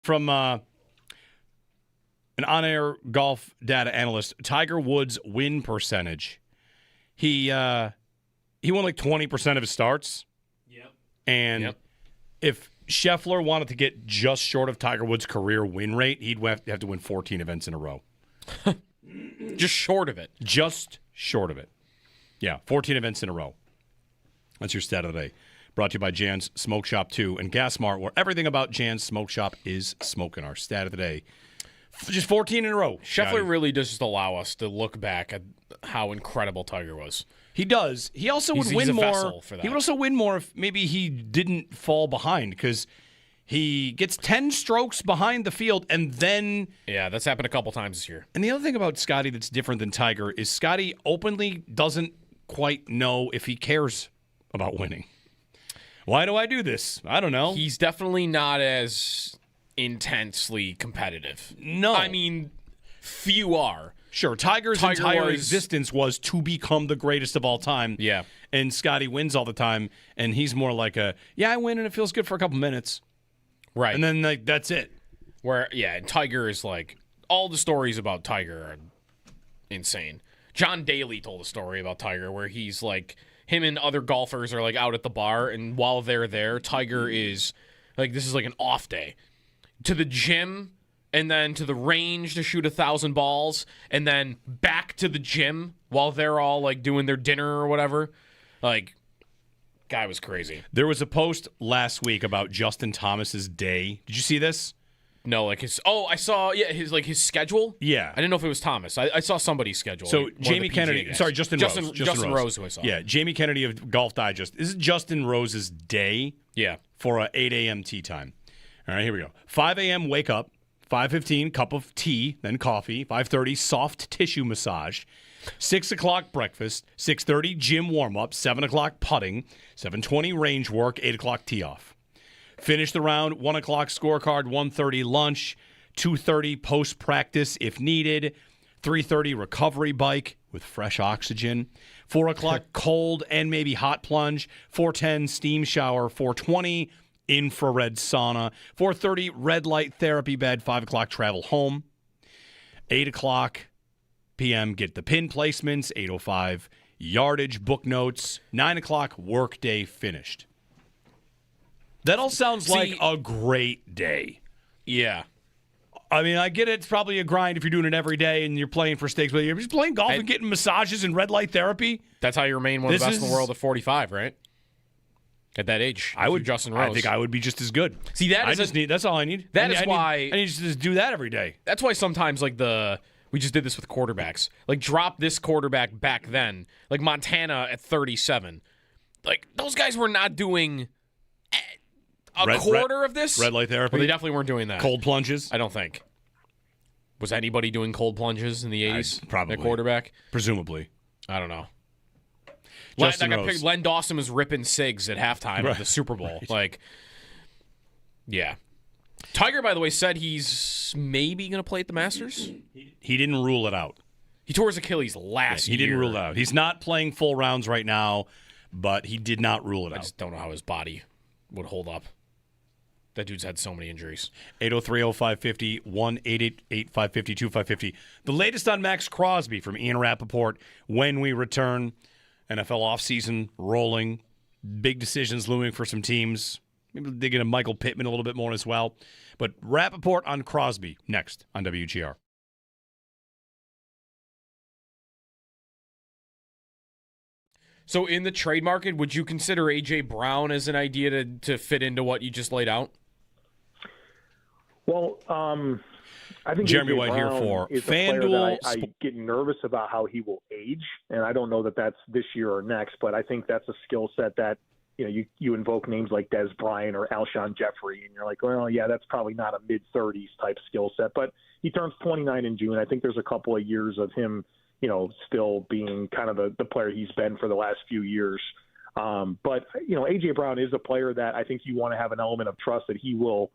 from an on-air golf data analyst, Tiger Woods' win percentage. He won like 20% of his starts. Yep. And if Scheffler wanted to get just short of Tiger Woods' career win rate, he'd have to win 14 events in a row. Just short of it. Just short of it. Yeah, 14 events in a row. That's your stat of the day. Brought to you by Jan's Smoke Shop 2 and Gas Mart, where everything about Jan's Smoke Shop is smoking. Our stat of the day. Just 14 in a row. Scheffler really does just allow us to look back at how incredible Tiger was. He does. He also would win he's a more. vessel for that. He would also win more if maybe he didn't fall behind, because he gets 10 strokes behind the field and then... Yeah, that's happened a couple times this year. And the other thing about Scotty that's different than Tiger is Scotty openly doesn't quite know if he cares about winning. Why do I do this? I don't know. He's definitely not as intensely competitive. No. I mean, few are. Sure, Tiger's Tiger entire was- existence was to become the greatest of all time. Yeah. And Scotty wins all the time, and he's more like I win and it feels good for a couple minutes. Right. And then like that's it. And Tiger is like, all the stories about Tiger are insane. John Daly told a story about Tiger where he's like, him and other golfers are like out at the bar, and while they're there, Tiger is like, this is like an off day. To the gym, and then to the range to shoot 1,000 balls, and then back to the gym while they're all like doing their dinner or whatever. Like, guy was crazy. There was a post last week about Justin Thomas's day. Did you see this? No, like I saw his schedule. Yeah. I didn't know if it was Thomas. I saw somebody's schedule. So like one of the Jamie PGA Kennedy, guys. sorry, Justin Rose, who I saw. Yeah, Jamie Kennedy of Golf Digest. This is Justin Rose's day. Yeah. For a 8 a.m. tea time. All right, here we go. 5 a.m. wake up. 5:15 cup of tea, then coffee. 5:30 soft tissue massage. 6 o'clock breakfast. 6:30 gym warm up. 7 o'clock putting. 7:20 range work. 8 o'clock tee off. Finish the round. 1 o'clock scorecard. 1:30 lunch. 2:30 post practice if needed. 3:30 recovery bike with fresh oxygen. 4 o'clock cold and maybe hot plunge. 4:10 steam shower. 4:20 infrared sauna. 4:30 red light therapy bed. 5 o'clock travel home. 8 o'clock p.m. get the pin placements. 8:05 yardage book notes. 9 o'clock work day finished. That all sounds like a great day. Yeah. I mean, I get it. It's probably a grind if you're doing it every day and you're playing for stakes, but you're just playing golf and getting massages and red light therapy. That's how you remain one of the best in the world at 45, right? At that age, I would Justin Rose. I think I would be just as good. See, that's all I need. That is why I need to just do that every day. That's why sometimes we just did this with quarterbacks. Like, drop this quarterback back then, like Montana at 37. Like, those guys were not doing a quarter of this. Red light therapy. Well, they definitely weren't doing that. Cold plunges. I don't think. Was anybody doing cold plunges in the 80s? Probably. At quarterback? Presumably. I don't know. Justin like Rose. Len Dawson was ripping cigs at halftime of the Super Bowl. Right. Like, yeah. Tiger, by the way, said he's maybe going to play at the Masters. He didn't rule it out. He tore his Achilles last year. He didn't rule it out. He's not playing full rounds right now, but he did not rule it out. I just don't know how his body would hold up. That dude's had so many injuries. 803-0550, 1-888-550-2550. The latest on Max Crosby from Ian Rappaport when we return. NFL offseason rolling. Big decisions looming for some teams. Maybe dig into Michael Pittman a little bit more as well. But Rappaport on Crosby next on WGR. So in the trade market, would you consider A.J. Brown as an idea to fit into what you just laid out? Well, I think Jeremy A.J. White Brown here for is a player that FanDuel. I get nervous about how he will age, and I don't know that that's this year or next, but I think that's a skill set that you invoke names like Des Bryant or Alshon Jeffrey, and you're like, well, yeah, that's probably not a mid-30s type skill set, but he turns 29 in June. I think there's a couple of years of him still being kind of the player he's been for the last few years. But A.J. Brown is a player that I think you want to have an element of trust that he will,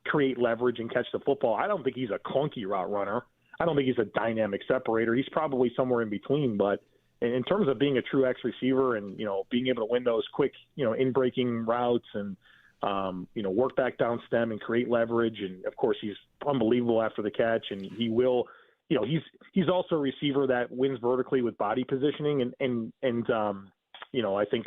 create leverage and catch the football. I don't think he's a clunky route runner. I don't think he's a dynamic separator. He's probably somewhere in between. But in terms of being a true X receiver and, being able to win those quick, in-breaking routes and work back down stem and create leverage. And of course, he's unbelievable after the catch, and he will. He's also a receiver that wins vertically with body positioning, and I think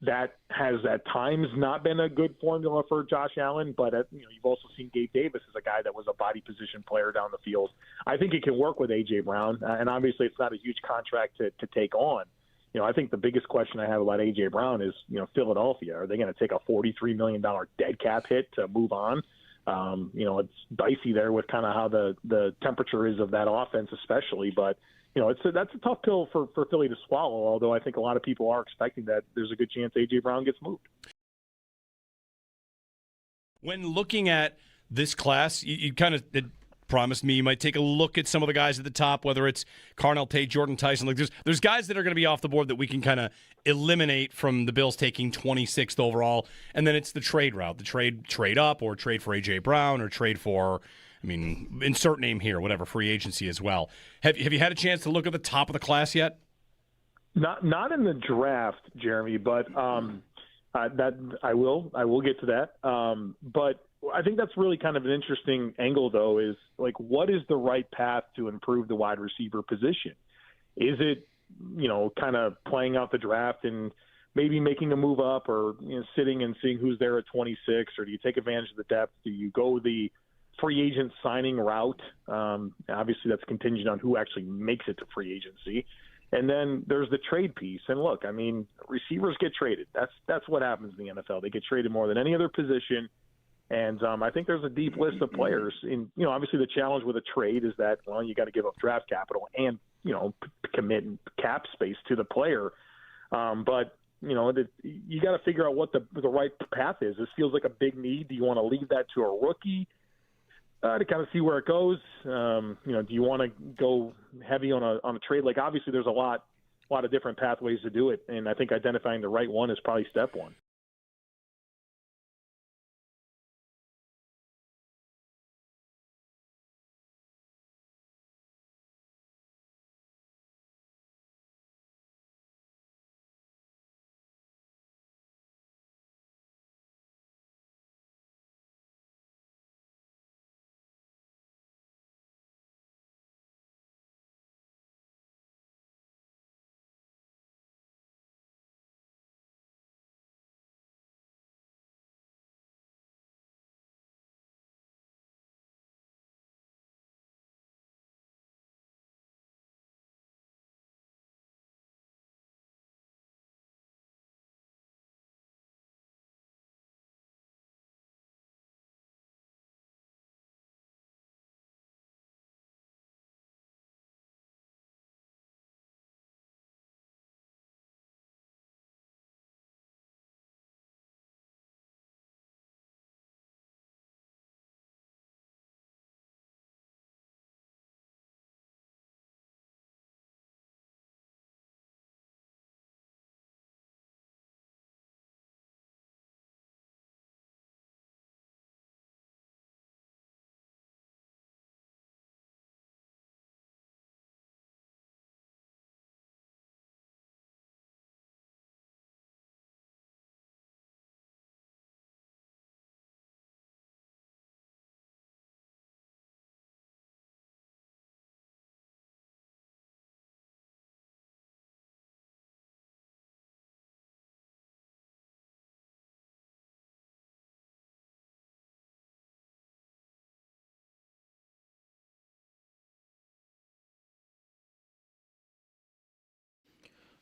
that has at times not been a good formula for Josh Allen, but you've also seen Gabe Davis as a guy that was a body position player down the field. I think it can work with A.J. Brown, and obviously it's not a huge contract to take on. I think the biggest question I have about A.J. Brown is, Philadelphia. Are they going to take a $43 million dead cap hit to move on? It's dicey there with kind of how the temperature is of that offense especially, but that's a tough pill for Philly to swallow, although I think a lot of people are expecting that there's a good chance A.J. Brown gets moved. When looking at this class, you kind of promised me you might take a look at some of the guys at the top, whether it's Carnell Tate, Jordan Tyson. Like there's guys that are going to be off the board that we can kind of eliminate from the Bills taking 26th overall, and then it's the trade route, the trade up or trade for A.J. Brown or trade for – insert name here, whatever, free agency as well. Have you had a chance to look at the top of the class yet? Not in the draft, Jeremy, but that I will get to that. But I think that's really kind of an interesting angle, though, is like, what is the right path to improve the wide receiver position? Is it, kind of playing out the draft and maybe making a move up, or sitting and seeing who's there at 26, or do you take advantage of the depth? Do you go the free agent signing route? Obviously, that's contingent on who actually makes it to free agency. And then there's the trade piece. And look, receivers get traded. That's what happens in the NFL. They get traded more than any other position. And I think there's a deep list of players. And obviously, the challenge with a trade is that, well, you got to give up draft capital and commit cap space to the player. But you got to figure out what the right path is. This feels like a big need. Do you want to leave that to a rookie to kind of see where it goes? Do you want to go heavy on a trade? Like, obviously, there's a lot of different pathways to do it, and I think identifying the right one is probably step one.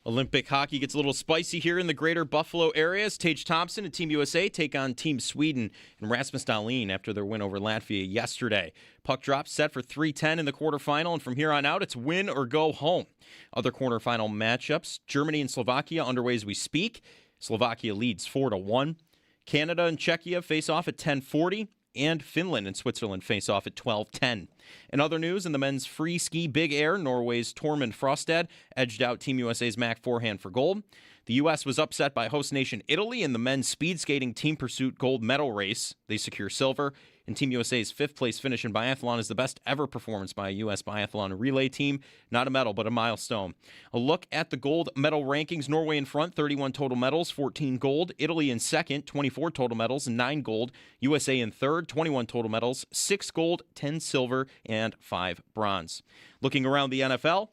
Olympic hockey gets a little spicy here in the greater Buffalo area as Tage Thompson and Team USA take on Team Sweden and Rasmus Dahlin after their win over Latvia yesterday. Puck drop set for 3:10 in the quarterfinal, and from here on out, it's win or go home. Other quarterfinal matchups, Germany and Slovakia underway as we speak. Slovakia leads 4-1. Canada and Czechia face off at 10:40. And Finland and Switzerland face off at 12:10. In other news, in the men's free ski big air, Norway's Tormund Frostad edged out Team USA's Mac Forehand for gold. The U.S. was upset by host nation Italy in the men's speed skating team pursuit gold medal race. They secure silver. And Team USA's fifth-place finish in biathlon is the best ever performance by a U.S. biathlon relay team. Not a medal, but a milestone. A look at the gold medal rankings. Norway in front, 31 total medals, 14 gold. Italy in second, 24 total medals, 9 gold. USA in third, 21 total medals, 6 gold, 10 silver, and 5 bronze. Looking around the NFL,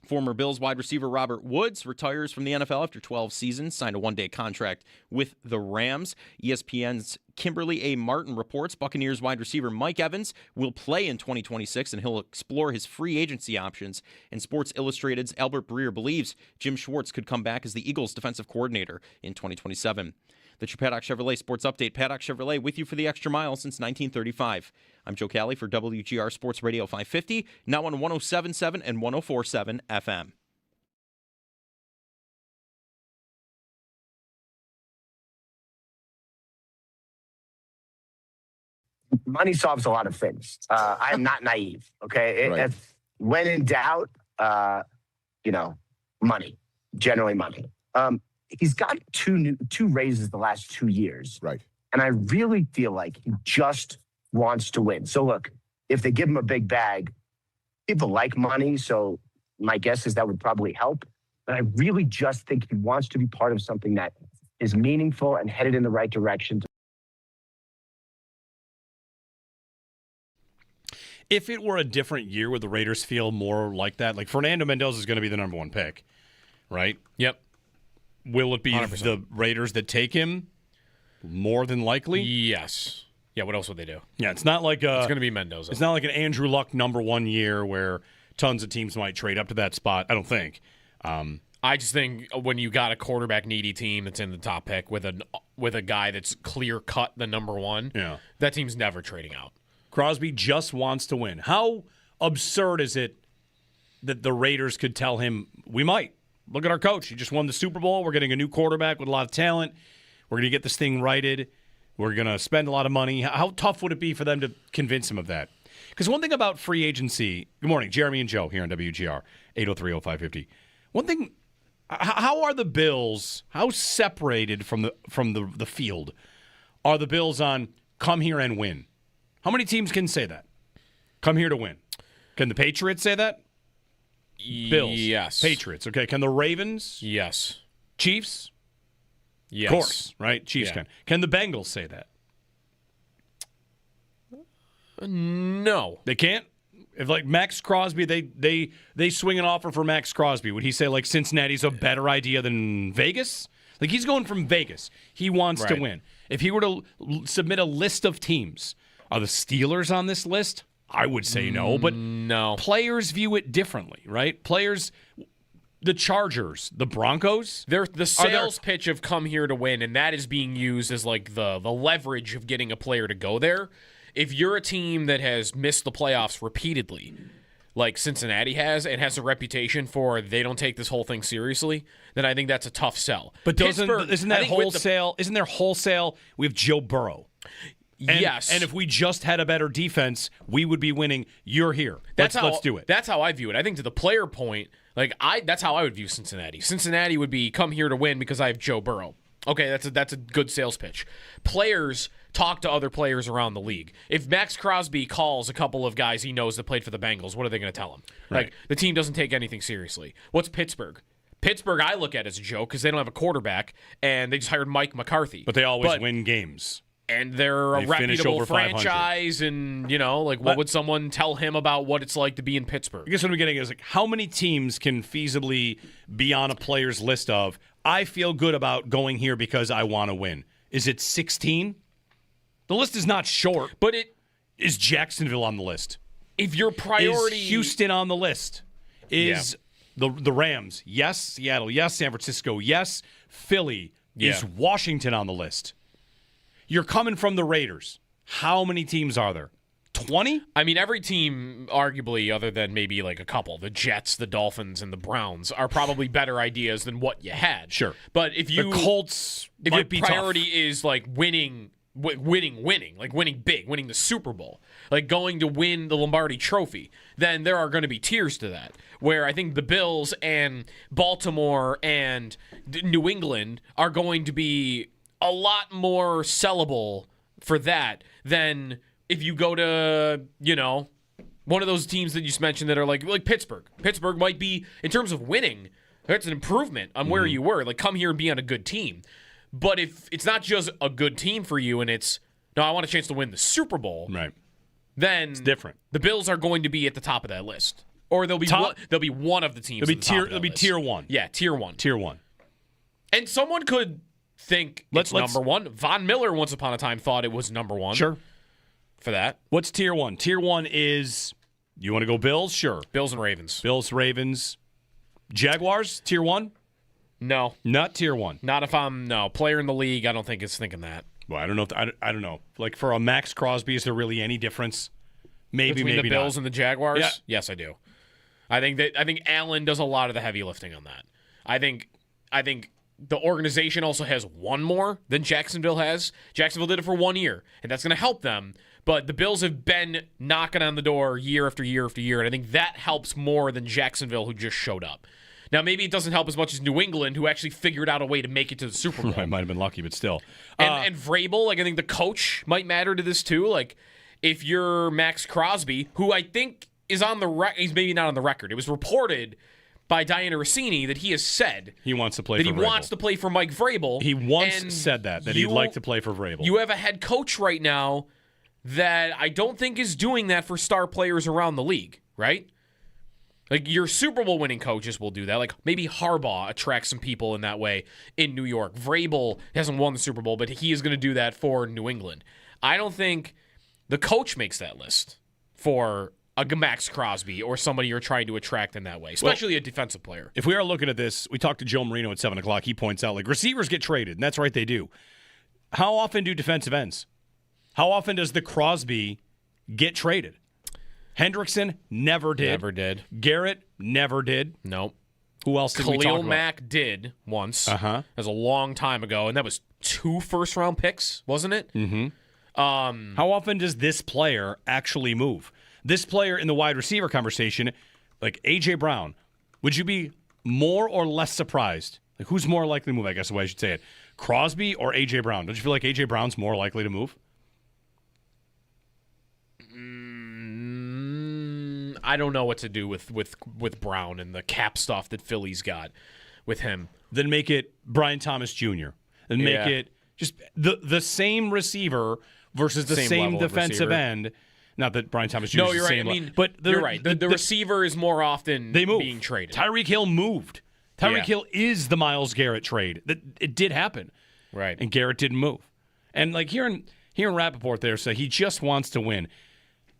former Bills wide receiver Robert Woods retires from the NFL after 12 seasons, signed a one-day contract with the Rams. ESPN's Kimberly A. Martin reports Buccaneers wide receiver Mike Evans will play in 2026, and he'll explore his free agency options. And Sports Illustrated's Albert Breer believes Jim Schwartz could come back as the Eagles' defensive coordinator in 2027. That's your Paddock Chevrolet Sports Update. Paddock Chevrolet with you for the extra mile since 1935. I'm Joe Cali for WGR Sports Radio 550, now on 107.7 and 104.7 FM. Money solves a lot of things. I'm not naive, okay? Right. When in doubt, money, generally money. He's got two raises the last 2 years. Right. And I really feel like he just wants to win. So look, if they give him a big bag, people like money. So my guess is that would probably help. But I really just think he wants to be part of something that is meaningful and headed in the right direction. If it were a different year, would the Raiders feel more like that? Like Fernando Mendoza is going to be the number one pick, right? Yep. Will it be 100%. the Raiders that take him? More than likely? Yes. Yeah, what else would they do? Yeah, it's not like It's going to be Mendoza. It's not like an Andrew Luck number one year where tons of teams might trade up to that spot. I don't think. I just think when you got a quarterback needy team that's in the top pick with a guy that's clear cut the number one, that team's never trading out. Crosby just wants to win. How absurd is it that the Raiders could tell him, we might. Look at our coach. He just won the Super Bowl. We're getting a new quarterback with a lot of talent. We're going to get this thing righted. We're going to spend a lot of money. How tough would it be for them to convince him of that? Because one thing about free agency, good morning, Jeremy and Joe here on WGR, 803-0550. One thing, how are the Bills, how separated from the field are the Bills on come here and win? How many teams can say that? Come here to win. Can the Patriots say that? Bills. Yes. Patriots. Okay. Can the Ravens? Yes. Chiefs? Yes. Of course, right? Chiefs Yeah. can. Can the Bengals say that? No. They can't? If like Max Crosby, they swing an offer for Max Crosby, would he say like Cincinnati's a better idea than Vegas? Like he's going from Vegas. He wants to win. If he were to submit a list of teams, are the Steelers on this list? I would say no, but no. Players view it differently, right? Players, the Chargers, the Broncos, They're the sales pitch of come here to win, and that is being used as like the leverage of getting a player to go there. If you're a team that has missed the playoffs repeatedly, like Cincinnati has, and has a reputation for they don't take this whole thing seriously, then I think that's a tough sell. But isn't I that think with wholesale? Isn't there wholesale with Joe Burrow? And, yes. And if we just had a better defense, we would be winning. You're here. Let's do it. That's how I view it. I think to the player point, that's how I would view Cincinnati. Cincinnati would be come here to win because I have Joe Burrow. Okay, that's a good sales pitch. Players talk to other players around the league. If Max Crosby calls a couple of guys he knows that played for the Bengals, what are they going to tell him? Right. Like the team doesn't take anything seriously. What's Pittsburgh? Pittsburgh I look at as a joke because they don't have a quarterback and they just hired Mike McCarthy. But they always win games. And they're a They finish reputable over 500. franchise, and what would someone tell him about what it's like to be in Pittsburgh? I guess what I'm getting is like, how many teams can feasibly be on a player's list of, I feel good about going here because I want to win? Is it 16? The list is not short. But is Jacksonville on the list? If your priority is Houston on the list? Is the Rams? Yes. Seattle? Yes. San Francisco? Yes. Philly? Is Washington on the list? You're coming from the Raiders. How many teams are there? 20? I mean, every team, arguably, other than maybe like a couple, the Jets, the Dolphins, and the Browns, are probably better ideas than what you had. Sure. But if the Colts if might your be priority tough. is like winning, like winning big, winning the Super Bowl, like going to win the Lombardi Trophy, then there are going to be tiers to that. Where I think the Bills and Baltimore and New England are going to be a lot more sellable for that than if you go to, one of those teams that you just mentioned that are like Pittsburgh. Pittsburgh might be, in terms of winning, that's an improvement on where you were. Like, come here and be on a good team. But if it's not just a good team for you and it's, no, I want a chance to win the Super Bowl, Right. then It's different. The Bills are going to be at the top of that list. Or they'll be one of the teams. They'll be tier one. Yeah, tier one. Tier one. And someone could think it's number one. Von Miller, once upon a time, thought it was number one. Sure. For that. What's tier one? Tier one is, you want to go Bills? Sure. Bills and Ravens. Bills, Ravens. Jaguars, tier one? No. Not tier one. Not if I'm, player in the league, I don't think is thinking that. Well, I don't know. I don't know. Like, for a Max Crosby, is there really any difference? Maybe, Between maybe the Bills not. and the Jaguars? Yeah. Yes, I do. I think Allen does a lot of the heavy lifting on that. I think the organization also has one more than Jacksonville has. Jacksonville did it for 1 year, and that's going to help them. But the Bills have been knocking on the door year after year after year, and I think that helps more than Jacksonville, who just showed up. Now, maybe it doesn't help as much as New England, who actually figured out a way to make it to the Super Bowl. I might have been lucky, but still. And Vrabel, I think the coach might matter to this too. Like, if you're Max Crosby, who I think is on the record, he's maybe not on the record. It was reported by Diana Rossini that he has said he wants to play that for he Vrabel. wants to play for Mike Vrabel. He once said that he'd like to play for Vrabel. You have a head coach right now that I don't think is doing that for star players around the league, right? Like, your Super Bowl winning coaches will do that. Like, maybe Harbaugh attracts some people in that way in New York. Vrabel hasn't won the Super Bowl, but he is going to do that for New England. I don't think the coach makes that list for a Max Crosby or somebody you're trying to attract in that way, especially a defensive player. If we are looking at this, we talked to Joe Marino at 7 o'clock. He points out, like, receivers get traded, and that's right, they do. How often do defensive ends? How often does the Crosby get traded? Hendrickson never did. Never did. Garrett never did. Nope. Who else did we talk Khalil about? Mack did once. Uh-huh. That was a long time ago, and that was 2 first-round picks, wasn't it? Mm-hmm. How often does this player actually move? This player in the wide receiver conversation, like A.J. Brown, would you be more or less surprised? Like, who's more likely to move, I guess the way I should say it? Crosby or A.J. Brown? Don't you feel like A.J. Brown's more likely to move? I don't know what to do with Brown and the cap stuff that Philly's got with him. Then make it Brian Thomas Jr. And make it just the same receiver versus the same defensive end. Not that Brian Thomas Jr. No, is you're the right. same. I mean, but you're right. The receiver is more often being traded. Tyreek Hill moved. Tyreek Hill is the Myles Garrett trade. It did happen. Right. And Garrett didn't move. And like hearing Rappaport there say he just wants to win.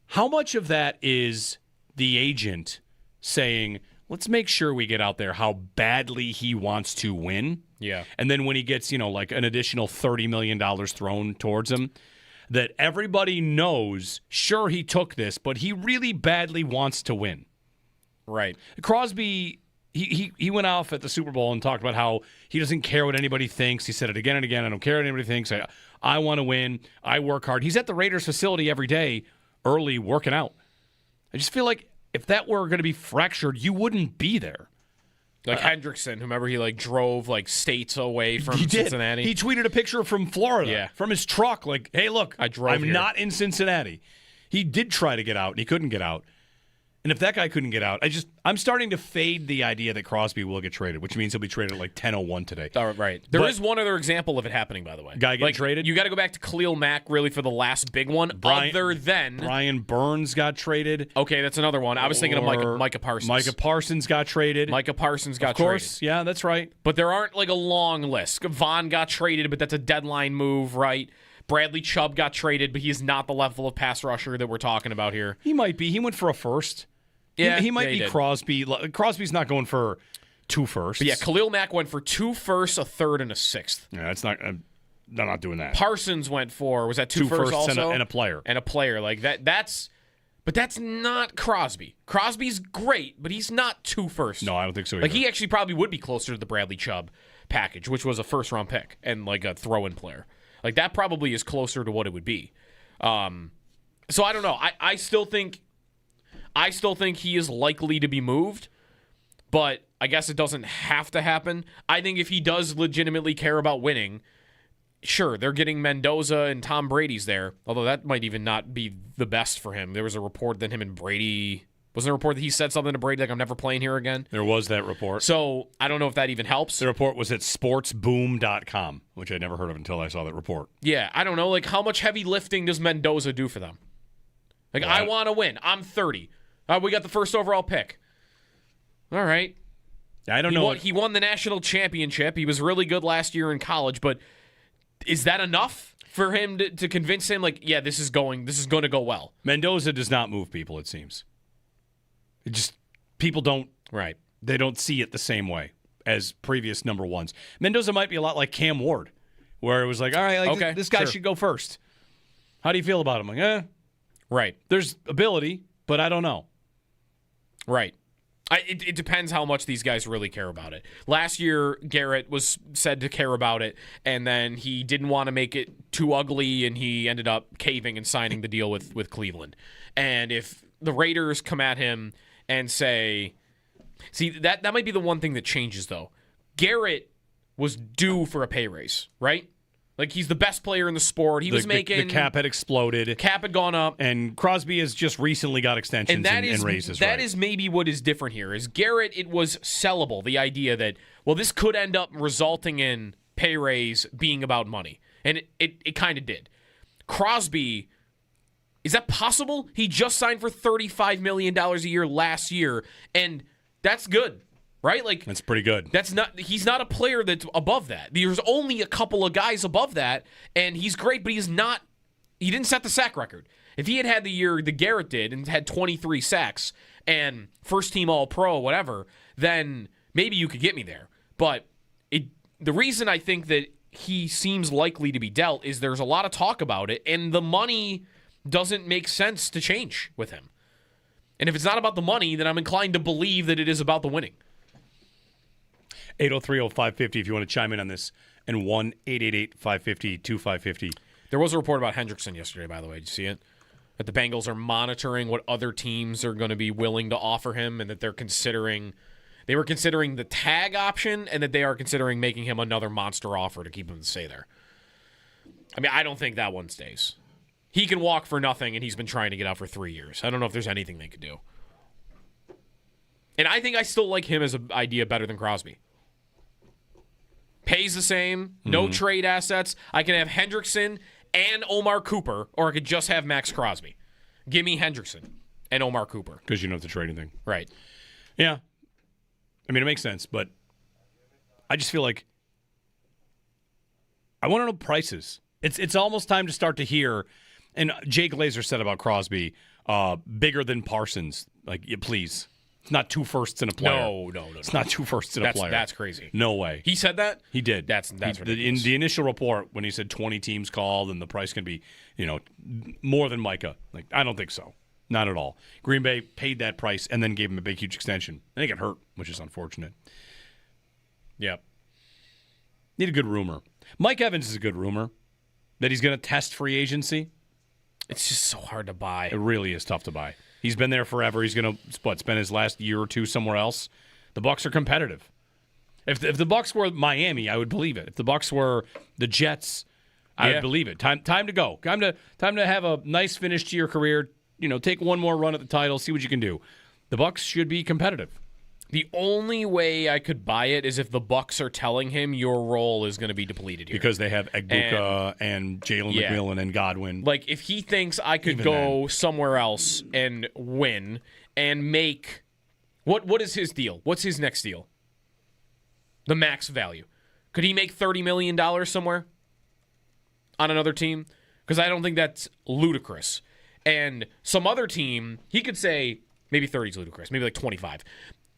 How much of that is the agent saying, let's make sure we get out there how badly he wants to win? Yeah. And then when he gets, like an additional $30 million thrown towards him, that everybody knows, sure, he took this, but he really badly wants to win. Right. Crosby, he went off at the Super Bowl and talked about how he doesn't care what anybody thinks. He said it again and again. I don't care what anybody thinks. I want to win. I work hard. He's at the Raiders facility every day, early, working out. I just feel like if that were going to be fractured, you wouldn't be there. Like Hendrickson, remember he drove states away from He did. Cincinnati. He tweeted a picture from Florida, from his truck, like, hey, look, I'm not in Cincinnati. He did try to get out, and he couldn't get out. And if that guy couldn't get out, I'm starting to fade the idea that Crosby will get traded, which means he'll be traded at 10:01 today. Right. There is one other example of it happening, by the way. Guy getting traded? You got to go back to Khalil Mack, really, for the last big one, other than... Brian Burns got traded. Okay, that's another one. I was thinking of Micah Parsons. Micah Parsons got traded. Micah Parsons got traded. Of course, yeah, that's right. But there aren't a long list. Vaughn got traded, but that's a deadline move, right? Bradley Chubb got traded, but he is not the level of pass rusher that we're talking about here. He might be. He went for a first. Yeah, he might be Crosby. Crosby's not going for 2 firsts. But yeah, Khalil Mack went for 2 firsts, a third, and a sixth. Yeah, that's not. I'm not doing that. Parsons went for, was that 2 firsts also? And a player. And a player. But that's not Crosby. Crosby's great, but he's not 2 firsts. No, I don't think so either. He actually probably would be closer to the Bradley Chubb package, which was a first-round pick and a throw-in player. That probably is closer to what it would be. So I don't know. I still think he is likely to be moved, but I guess it doesn't have to happen. I think if he does legitimately care about winning, sure, they're getting Mendoza and Tom Brady's there, although that might even not be the best for him. There was a report that him and Brady, wasn't there a report that he said something to Brady like, I'm never playing here again? There was that report. So I don't know if that even helps. The report was at sportsboom.com, which I'd never heard of until I saw that report. Yeah, I don't know. Like, how much heavy lifting does Mendoza do for them? Like, I want to win. I'm 30. We got the first overall pick. All right. I don't know. He won the national championship. He was really good last year in college, but is that enough for him to convince him, like, yeah, this is going to go well? Mendoza does not move people, it seems. It just, people don't, right. They don't see it the same way as previous number ones. Mendoza might be a lot like Cam Ward, where it was like, all right, like, okay, this guy should go first. How do you feel about him? Like, right. There's ability, but I don't know. Right. It depends how much these guys really care about it. Last year, Garrett was said to care about it, and then he didn't want to make it too ugly, and he ended up caving and signing the deal with Cleveland. And if the Raiders come at him and say, see, that might be the one thing that changes, though. Garrett was due for a pay raise, right? Like, he's the best player in the sport. He was making... The cap had exploded. Cap had gone up. And Crosby has just recently got extensions and raises. That is maybe what is different here. Is Garrett, it was sellable, the idea that, well, this could end up resulting in pay raise being about money. And it kind of did. Crosby, is that possible? He just signed for $35 million a year last year, and that's good. Right? Like, that's pretty good. He's not a player that's above that. There's only a couple of guys above that, and he's great, but he didn't set the sack record. If he had the year that Garrett did and had 23 sacks and first team all-pro, whatever, then maybe you could get me there. But the reason I think that he seems likely to be dealt is there's a lot of talk about it, and the money doesn't make sense to change with him. And if it's not about the money, then I'm inclined to believe that it is about the winning. 803-0550 if you want to chime in on this, and 1-888-550-2550. There was a report about Hendrickson yesterday, by the way. Did you see it? That the Bengals are monitoring what other teams are going to be willing to offer him, and that they were considering the tag option, and that they are considering making him another monster offer to keep him to stay there. I mean, I don't think that one stays. He can walk for nothing, and he's been trying to get out for 3 years. I don't know if there's anything they could do. And I think I still like him as an idea better than Crosby. Pays the same, no trade assets. I can have Hendrickson and Omar Cooper, or I could just have Max Crosby. Give me Hendrickson and Omar Cooper. Because you don't have to trade anything. Right. Yeah. I mean, it makes sense, but I just feel like I want to know prices. It's almost time to start to hear, and Jay Glazer said about Crosby, bigger than Parsons. Like, please. It's not 2 firsts in a player. No. It's not 2 firsts in a player. That's crazy. No way. He said that? He did. That's ridiculous. In the initial report, when he said 20 teams called and the price can be, more than Micah. Like, I don't think so. Not at all. Green Bay paid that price and then gave him a big, huge extension. I think it hurt, which is unfortunate. Yep. Need a good rumor. Mike Evans is a good rumor that he's going to test free agency. It's just so hard to buy. It really is tough to buy. He's been there forever. He's going to spend his last year or two somewhere else. The Bucs are competitive. If the Bucs were Miami, I would believe it. If the Bucs were the Jets, I would believe it. Time to go. Time to have a nice finish to your career. Take one more run at the title. See what you can do. The Bucs should be competitive. The only way I could buy it is if the Bucs are telling him your role is going to be depleted here. Because they have Egbuka and Jalen McMillan and Godwin. Like, if he thinks I could go somewhere else and win and make... What is his deal? What's his next deal? The max value. Could he make $30 million somewhere on another team? Because I don't think that's ludicrous. And some other team, he could say, maybe 30 is ludicrous, maybe like 25,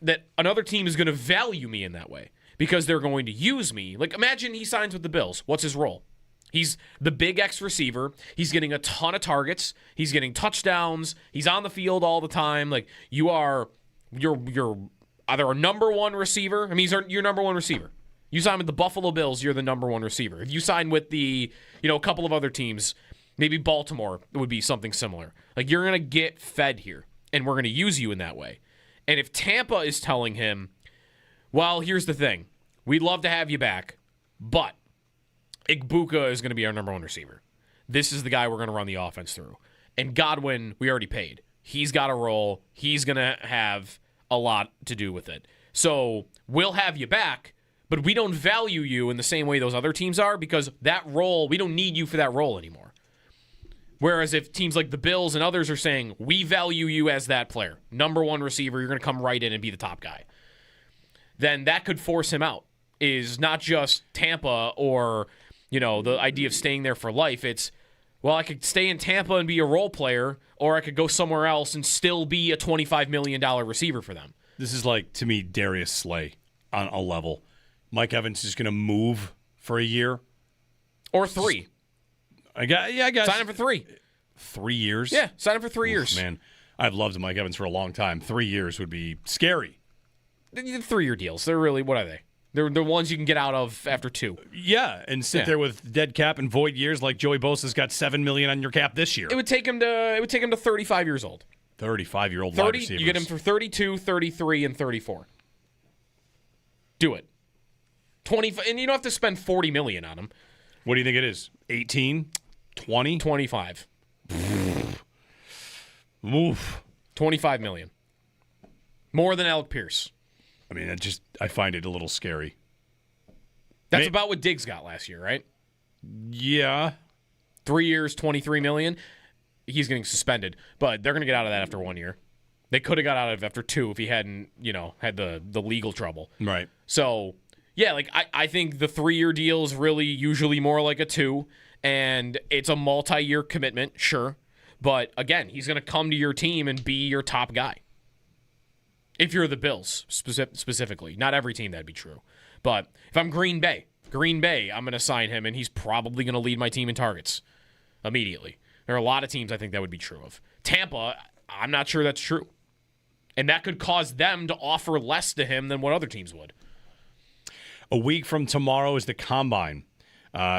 that another team is going to value me in that way because they're going to use me. Like, imagine he signs with the Bills. What's his role? He's the big X receiver. He's getting a ton of targets. He's getting touchdowns. He's on the field all the time. Like, you're either a number one receiver. I mean, he's your number one receiver. You sign with the Buffalo Bills, you're the number one receiver. If you sign with a couple of other teams, maybe Baltimore would be something similar. Like, you're going to get fed here, and we're going to use you in that way. And if Tampa is telling him, well, here's the thing. We'd love to have you back, but Igbuka is going to be our number one receiver. This is the guy we're going to run the offense through. And Godwin, we already paid. He's got a role. He's going to have a lot to do with it. So we'll have you back, but we don't value you in the same way those other teams are because that role, we don't need you for that role anymore. Whereas if teams like the Bills and others are saying, we value you as that player, number one receiver, you're going to come right in and be the top guy, then that could force him out. Is not just Tampa or, the idea of staying there for life. It's, well, I could stay in Tampa and be a role player, or I could go somewhere else and still be a $25 million receiver for them. This is like, to me, Darius Slay on a level. Mike Evans is going to move for a year. Or 3. I guess. Sign him for 3. 3 years? Yeah, sign him for 3 years. Man, I've loved Mike Evans for a long time. 3 years would be scary. The 3-year deals, they're really, what are they? They're the ones you can get out of after 2. Yeah, and sit there with dead cap and void years like Joey Bosa's got $7 million on your cap this year. It would take him to 35 years old. 35-year-old 30, wide receivers. you get him for 32, 33, and 34. Do it. 20, and you don't have to spend $40 million on him. What do you think it is? 18? 20? 25. Oof. $25 million. More than Alec Pierce. I mean, I find it a little scary. That's about what Diggs got last year, right? Yeah. 3 years, $23 million. He's getting suspended, but they're going to get out of that after 1 year. They could have got out of it after 2 if he hadn't, had the legal trouble. Right. So, yeah, I think the 3-year deal is really usually more like a 2, and it's a multi-year commitment, sure. But, again, he's going to come to your team and be your top guy. If you're the Bills, specifically. Not every team that'd be true. But if I'm Green Bay, I'm going to sign him, and he's probably going to lead my team in targets immediately. There are a lot of teams I think that would be true of. Tampa, I'm not sure that's true. And that could cause them to offer less to him than what other teams would. A week from tomorrow is the Combine.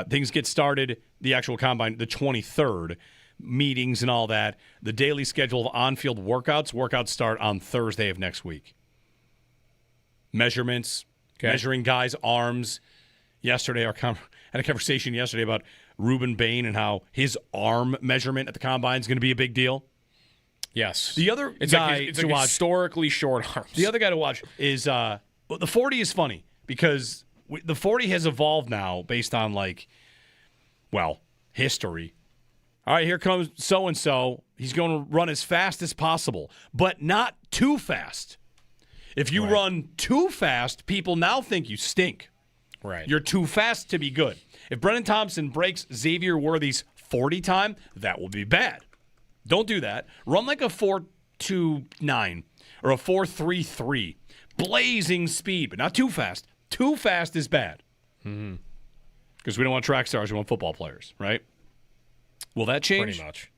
Things get started, the actual Combine, the 23rd. Meetings and all that. The daily schedule of on-field workouts. Workouts start on Thursday of next week. Measurements, measuring guys' arms. Yesterday, I had a conversation yesterday about Ruben Bain and how his arm measurement at the Combine is going to be a big deal. Yes. The other guy to watch, historically short arms. The other guy to watch is the 40 is funny because the 40 has evolved now based on history. All right, here comes so-and-so. He's going to run as fast as possible, but not too fast. If you run too fast, people now think you stink. Right. You're too fast to be good. If Brennan Thompson breaks Xavier Worthy's 40 time, that will be bad. Don't do that. Run like a 4.29 or a 4.33. Blazing speed, but not too fast. Too fast is bad. Because we don't want track stars, we want football players, right? Will that change? Pretty much.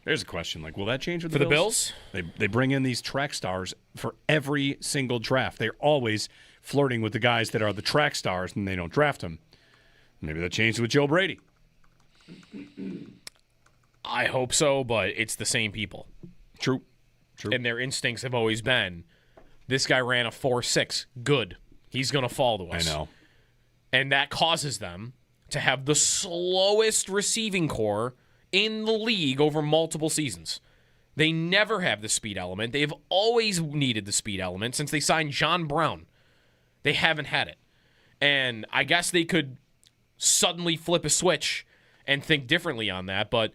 There's a question. Will that change with the Bills? They bring in these track stars for every single draft. They're always flirting with the guys that are the track stars, and they don't draft them. Maybe that changed with Joe Brady. I hope so, but it's the same people. True. And their instincts have always been, this guy ran a 4.6. Good. He's going to fall to us. I know. And that causes them to have the slowest receiving core in the league over multiple seasons. They never have the speed element. They've always needed the speed element since they signed John Brown. They haven't had it. And I guess they could suddenly flip a switch and think differently on that, but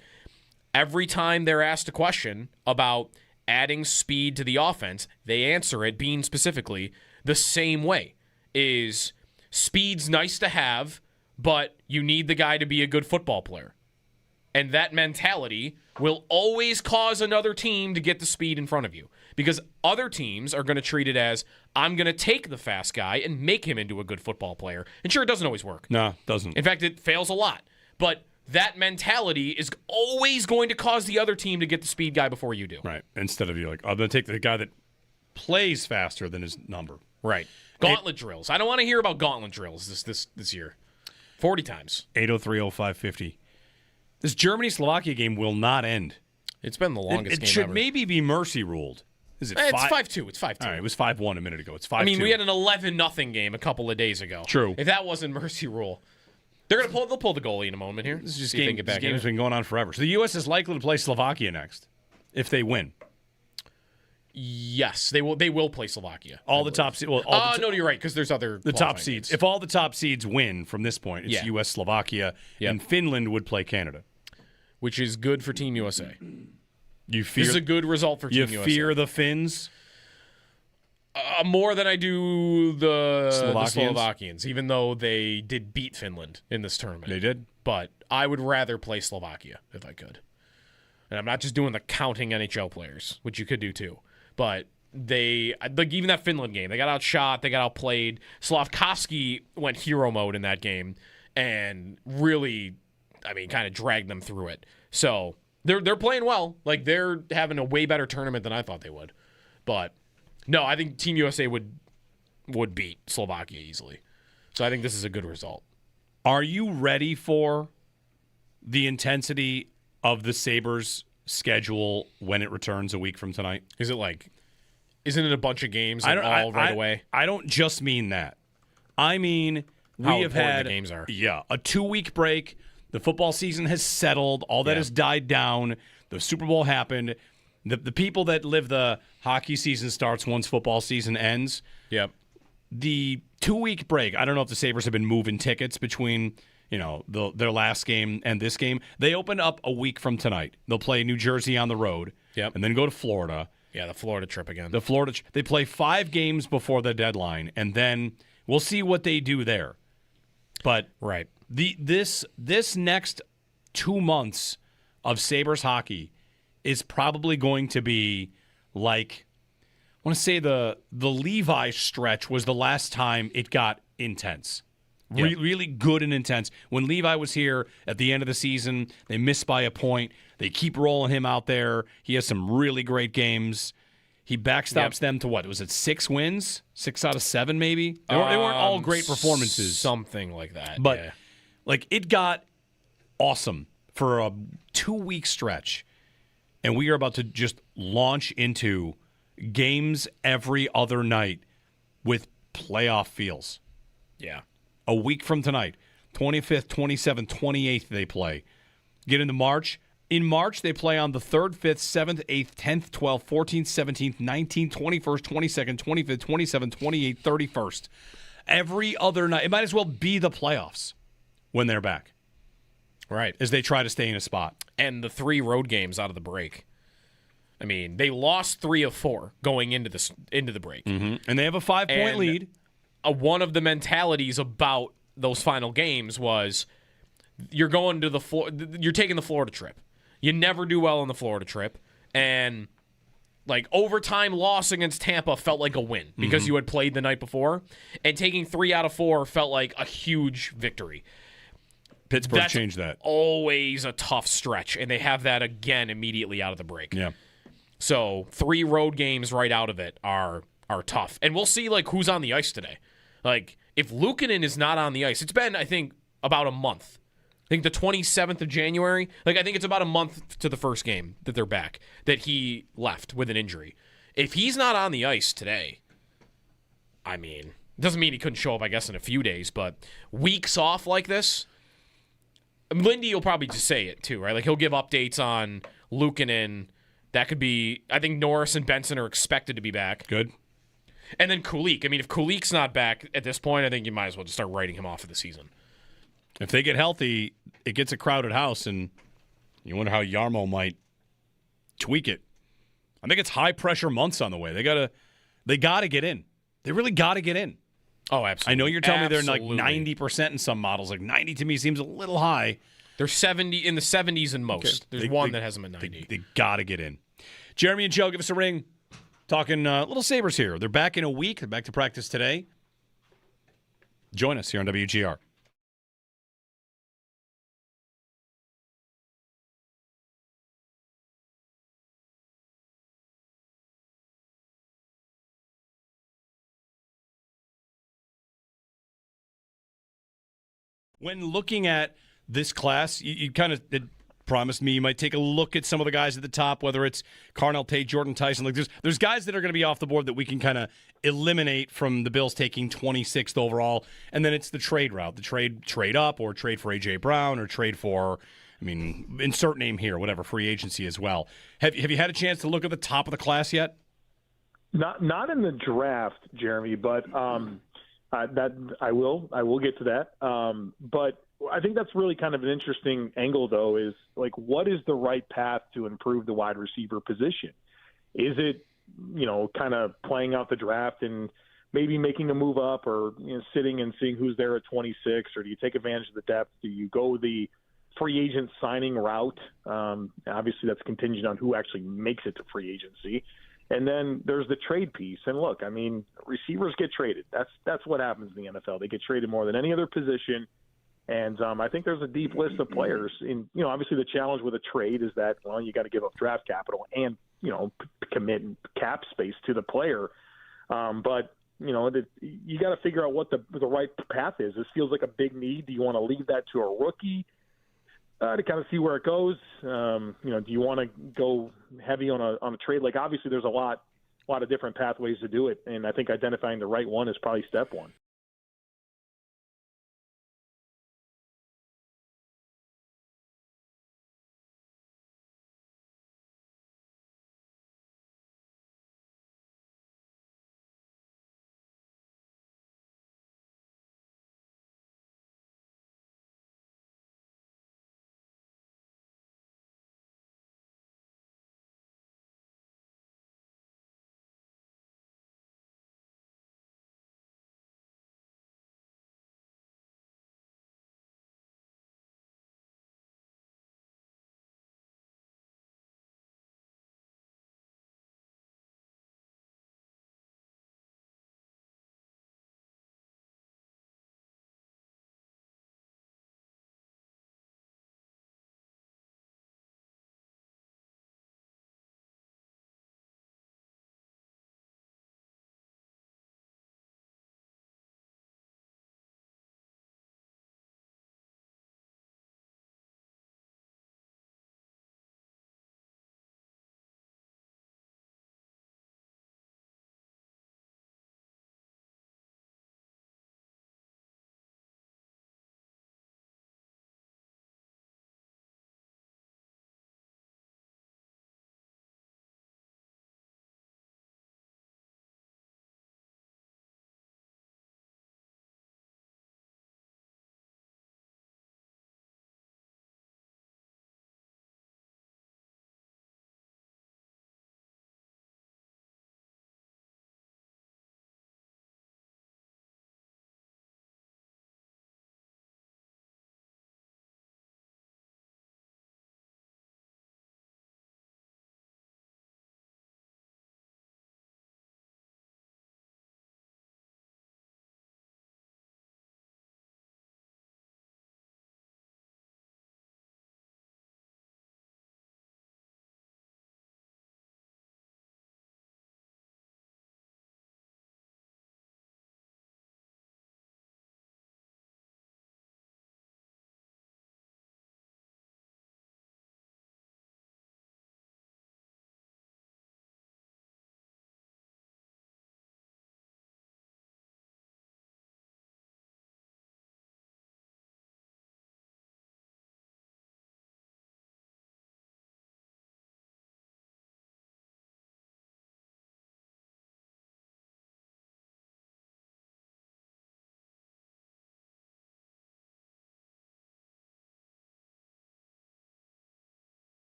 every time they're asked a question about adding speed to the offense, they answer it, Bean specifically, the same way. Is speed's nice to have, but you need the guy to be a good football player. And that mentality will always cause another team to get the speed in front of you. Because other teams are going to treat it as, I'm going to take the fast guy and make him into a good football player. And sure, it doesn't always work. No, it doesn't. In fact, it fails a lot. But that mentality is always going to cause the other team to get the speed guy before you do. Right. Instead of you I'm going to take the guy that plays faster than his number. Right. Gauntlet drills. I don't want to hear about gauntlet drills this year. 40 times. 803-0550. This Germany-Slovakia game will not end. It's been the longest game It should ever. maybe be mercy ruled. Is it It's 5-2. It's 5-2. All right, it was 5-1 a minute ago. It's 5-2. I mean, we had an 11-0 game a couple of days ago. True. If that wasn't mercy rule. They'll pull the goalie in a moment here. This Get back game in has it. been going on forever. So the U.S. is likely to play Slovakia next if they win. Yes, they will play Slovakia. All the top seeds. Well, No, you're right because there's other the top seeds. If all the top seeds win from this point, it's U.S., Slovakia, and Finland would play Canada, which is good for Team USA. This is a good result for Team USA. You fear the Finns? More than I do the Slovakians, even though they did beat Finland in this tournament. They did? But I would rather play Slovakia if I could. And I'm not just doing the counting NHL players, which you could do too. But even that Finland game, they got outshot, they got outplayed. Slavkovsky went hero mode in that game and really, kind of dragged them through it. So they're playing well. Like, they're having a way better tournament than I thought they would. But no, I think Team USA would beat Slovakia easily. So I think this is a good result. Are you ready for the intensity of the Sabres schedule when it returns a week from tonight? Isn't it a bunch of games right away? I don't just mean that. I mean, we have had the games are. Yeah, a 2-week break. The football season has settled. All that has died down. The Super Bowl happened. The people that live the hockey season starts once football season ends. Yep. The 2-week break, I don't know if the Sabres have been moving tickets between their last game and this game. They open up a week from tonight. They'll play New Jersey on the road. Yep. And then go to Florida. Yeah, the Florida trip again. They play 5 games before the deadline, and then we'll see what they do there. But right. This next 2 months of Sabres hockey is probably going to be like, I want to say the Levi stretch was the last time it got intense. Really good and intense. When Levi was here at the end of the season, they missed by a point. They keep rolling him out there. He has some really great games. He backstops them to what? Was it 6 wins? 6 out of 7 maybe? They weren't all great performances. Something like that. But it got awesome for a 2-week stretch. And we are about to just launch into games every other night with playoff feels. Yeah. A week from tonight, 25th, 27th, 28th, they play. Get into March. In March, they play on the 3rd, 5th, 7th, 8th, 10th, 12th, 14th, 17th, 19th, 21st, 22nd, 25th, 27th, 28th, 31st. Every other night. It might as well be the playoffs when they're back. Right. As they try to stay in a spot. And the 3 road games out of the break. They lost 3 of 4 going into the break. Mm-hmm. And they have a 5-point lead. One of the mentalities about those final games was you're taking the Florida trip. You never do well on the Florida trip, and overtime loss against Tampa felt like a win because you had played the night before, and taking 3 out of 4 felt like a huge victory. Pittsburgh changed that. Always a tough stretch, and they have that again immediately out of the break. Yeah. So 3 road games right out of it are tough, and we'll see who's on the ice today. If Luukkonen is not on the ice, it's been, I think, about a month. I think the 27th of January. I think it's about a month to the first game that they're back, that he left with an injury. If he's not on the ice today, it doesn't mean he couldn't show up, I guess, in a few days, but weeks off like this, Lindy will probably just say it too, right? He'll give updates on Luukkonen. That could be, I think Norris and Benson are expected to be back. Good. And then Kulik. If Kulik's not back at this point, I think you might as well just start writing him off of the season. If they get healthy, it gets a crowded house, and you wonder how Yarmo might tweak it. I think it's high-pressure months on the way. They gotta get in. They really got to get in. Oh, absolutely. I know you're telling me they're 90% in some models. 90 to me seems a little high. They're 70 in the 70s in most. Okay. There's one that hasn't been 90. They got to get in. Jeremy and Joe, give us a ring. Talking little Sabres here. They're back in a week. They're back to practice today. Join us here on WGR. When looking at this class, you kind of promised me you might take a look at some of the guys at the top, whether it's Carnell Tate, Jordan Tyson. Like there's guys that are going to be off the board that we can kind of eliminate from the Bills taking 26th overall, and then it's the trade route, the trade up or trade for A.J. Brown or trade for, I mean, insert name here, whatever, free agency as well. Have you had a chance to look at the top of the class yet? Not in the draft, Jeremy, but that I will get to that. But I think that's really kind of an interesting angle, though, is like, what is the right path to improve the wide receiver position? Is it, kind of playing out the draft and maybe making a move up, or sitting and seeing who's there at 26, or do you take advantage of the depth? Do you go the free agent signing route? Obviously, that's contingent on who actually makes it to free agency. And then there's the trade piece. And look, I mean, receivers get traded. That's what happens in the NFL. They get traded more than any other position. And I think there's a deep list of players. Obviously the challenge with a trade is that, well, you got to give up draft capital and, commit cap space to the player. But, you got to figure out what the right path is. This feels like a big need. Do you want to leave that to a rookie to kind of see where it goes? Do you want to go heavy on a trade? Like, obviously there's a lot of different pathways to do it. And I think identifying the right one is probably step one.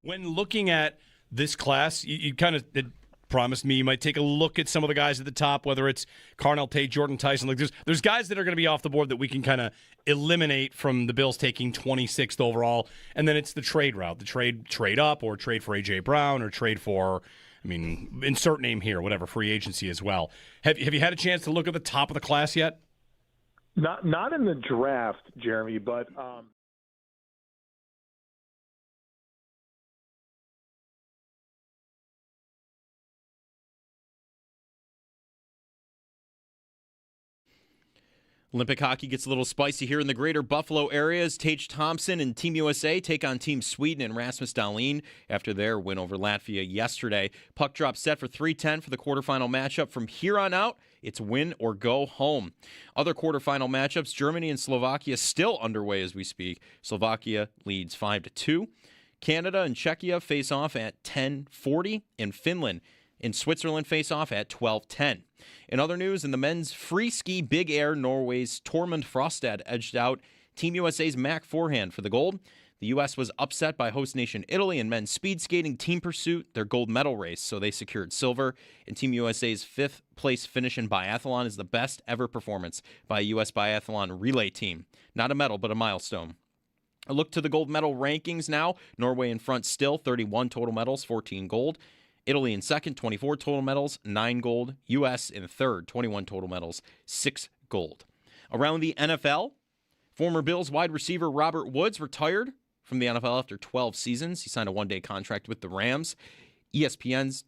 When looking at this class, you kind of promised me you might take a look at some of the guys at the top, whether it's Carnell Tate, Jordan Tyson. Like there's guys that are going to be off the board that we can kind of eliminate from the Bills taking 26th overall, and then it's the trade route, the trade up or trade for A.J. Brown or trade for, I mean, insert name here, whatever, free agency as well. Have you had a chance to look at the top of the class yet? Not in the draft, Jeremy, but Olympic hockey gets a little spicy here in the greater Buffalo area as Tage Thompson and Team USA take on Team Sweden and Rasmus Dahlin after their win over Latvia yesterday. Puck drop set for 3:10 for the quarterfinal matchup. From here on out, it's win or go home. Other quarterfinal matchups, Germany and Slovakia still underway as we speak. Slovakia leads 5-2. Canada and Czechia face off at 10:40, and Finland in Switzerland face off at 12:10. In other news, in the men's free ski big air, Norway's Tormund Frostad edged out Team USA's Mac Forehand for the gold. The U.S. was upset by host nation Italy in men's speed skating team pursuit, their gold medal race, so they secured silver. And Team USA's fifth place finish in biathlon is the best ever performance by a U.S. biathlon relay team. Not a medal, but a milestone. A look to the gold medal rankings now. Norway in front still, 31 total medals, 14 gold. Italy in second, 24 total medals, 9 gold. U.S. in third, 21 total medals, 6 gold. Around the NFL, former Bills wide receiver Robert Woods retired from the NFL after 12 seasons. He signed a one-day contract with the Rams. ESPN's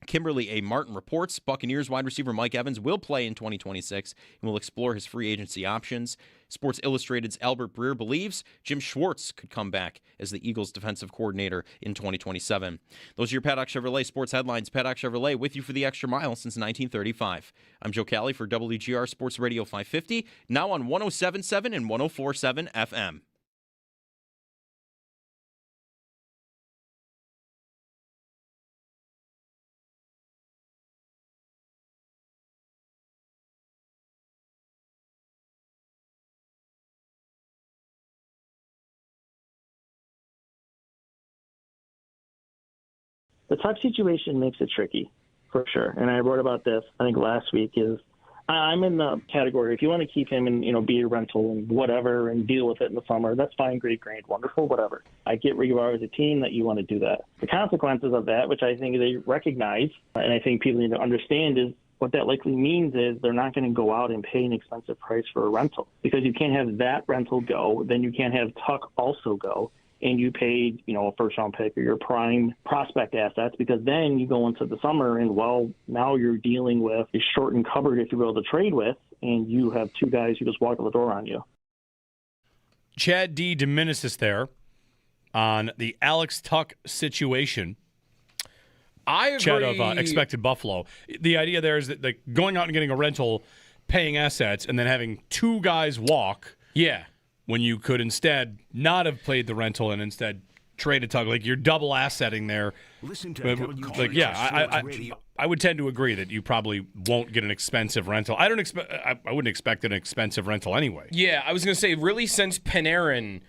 Kimberly A. Martin reports Buccaneers wide receiver Mike Evans will play in 2026 and will explore his free agency options. Sports Illustrated's Albert Breer believes Jim Schwartz could come back as the Eagles' defensive coordinator in 2027. Those are your Paddock Chevrolet sports headlines. Paddock Chevrolet with you for the extra mile since 1935. I'm Joe Cali for WGR Sports Radio 550, now on 107.7 and 104.7 FM. The tuck situation makes it tricky, for sure. And I wrote about this, I think, last week, is I'm in the category, if you want to keep him and, be a rental and whatever and deal with it in the summer, that's fine, great, wonderful, whatever. I get where you are as a team that you want to do that. The consequences of that, which I think they recognize, and I think people need to understand, is what that likely means is they're not going to go out and pay an expensive price for a rental, because you can't have that rental go, then you can't have Tuck also go, and you paid, a first-round pick or your prime prospect assets, because then you go into the summer and, now you're dealing with a shortened cupboard, if you will, to trade with, and you have two guys who just walk out the door on you. Chad D. Diminishes there on the Alex Tuck situation. I agree. Chad of Expected Buffalo. The idea there is that going out and getting a rental, paying assets, and then having two guys walk. Yeah. When you could instead not have played the rental and instead trade a Tuck. You're double assetting there. Listen to I would tend to agree that you probably won't get an expensive rental. I wouldn't expect an expensive rental anyway. Yeah, I was going to say, really, since Panarin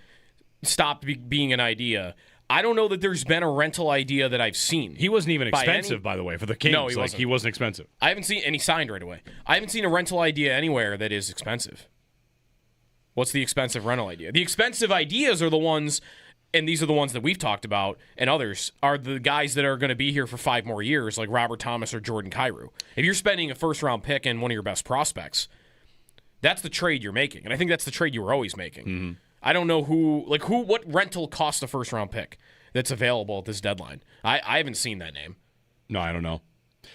stopped being an idea, I don't know that there's been a rental idea that I've seen. He wasn't even expensive, by the way, for the Kings. No, he wasn't. He wasn't expensive. I haven't seen, and he signed right away. I haven't seen a rental idea anywhere that is expensive. What's the expensive rental idea? The expensive ideas are the ones, and these are the ones that we've talked about, and others, are the guys that are going to be here for 5 more years, like Robert Thomas or Jordan Kyrou. If you're spending a first-round pick and one of your best prospects, that's the trade you're making. And I think that's the trade you were always making. Mm-hmm. I don't know what rental costs a first-round pick that's available at this deadline. I haven't seen that name. No, I don't know.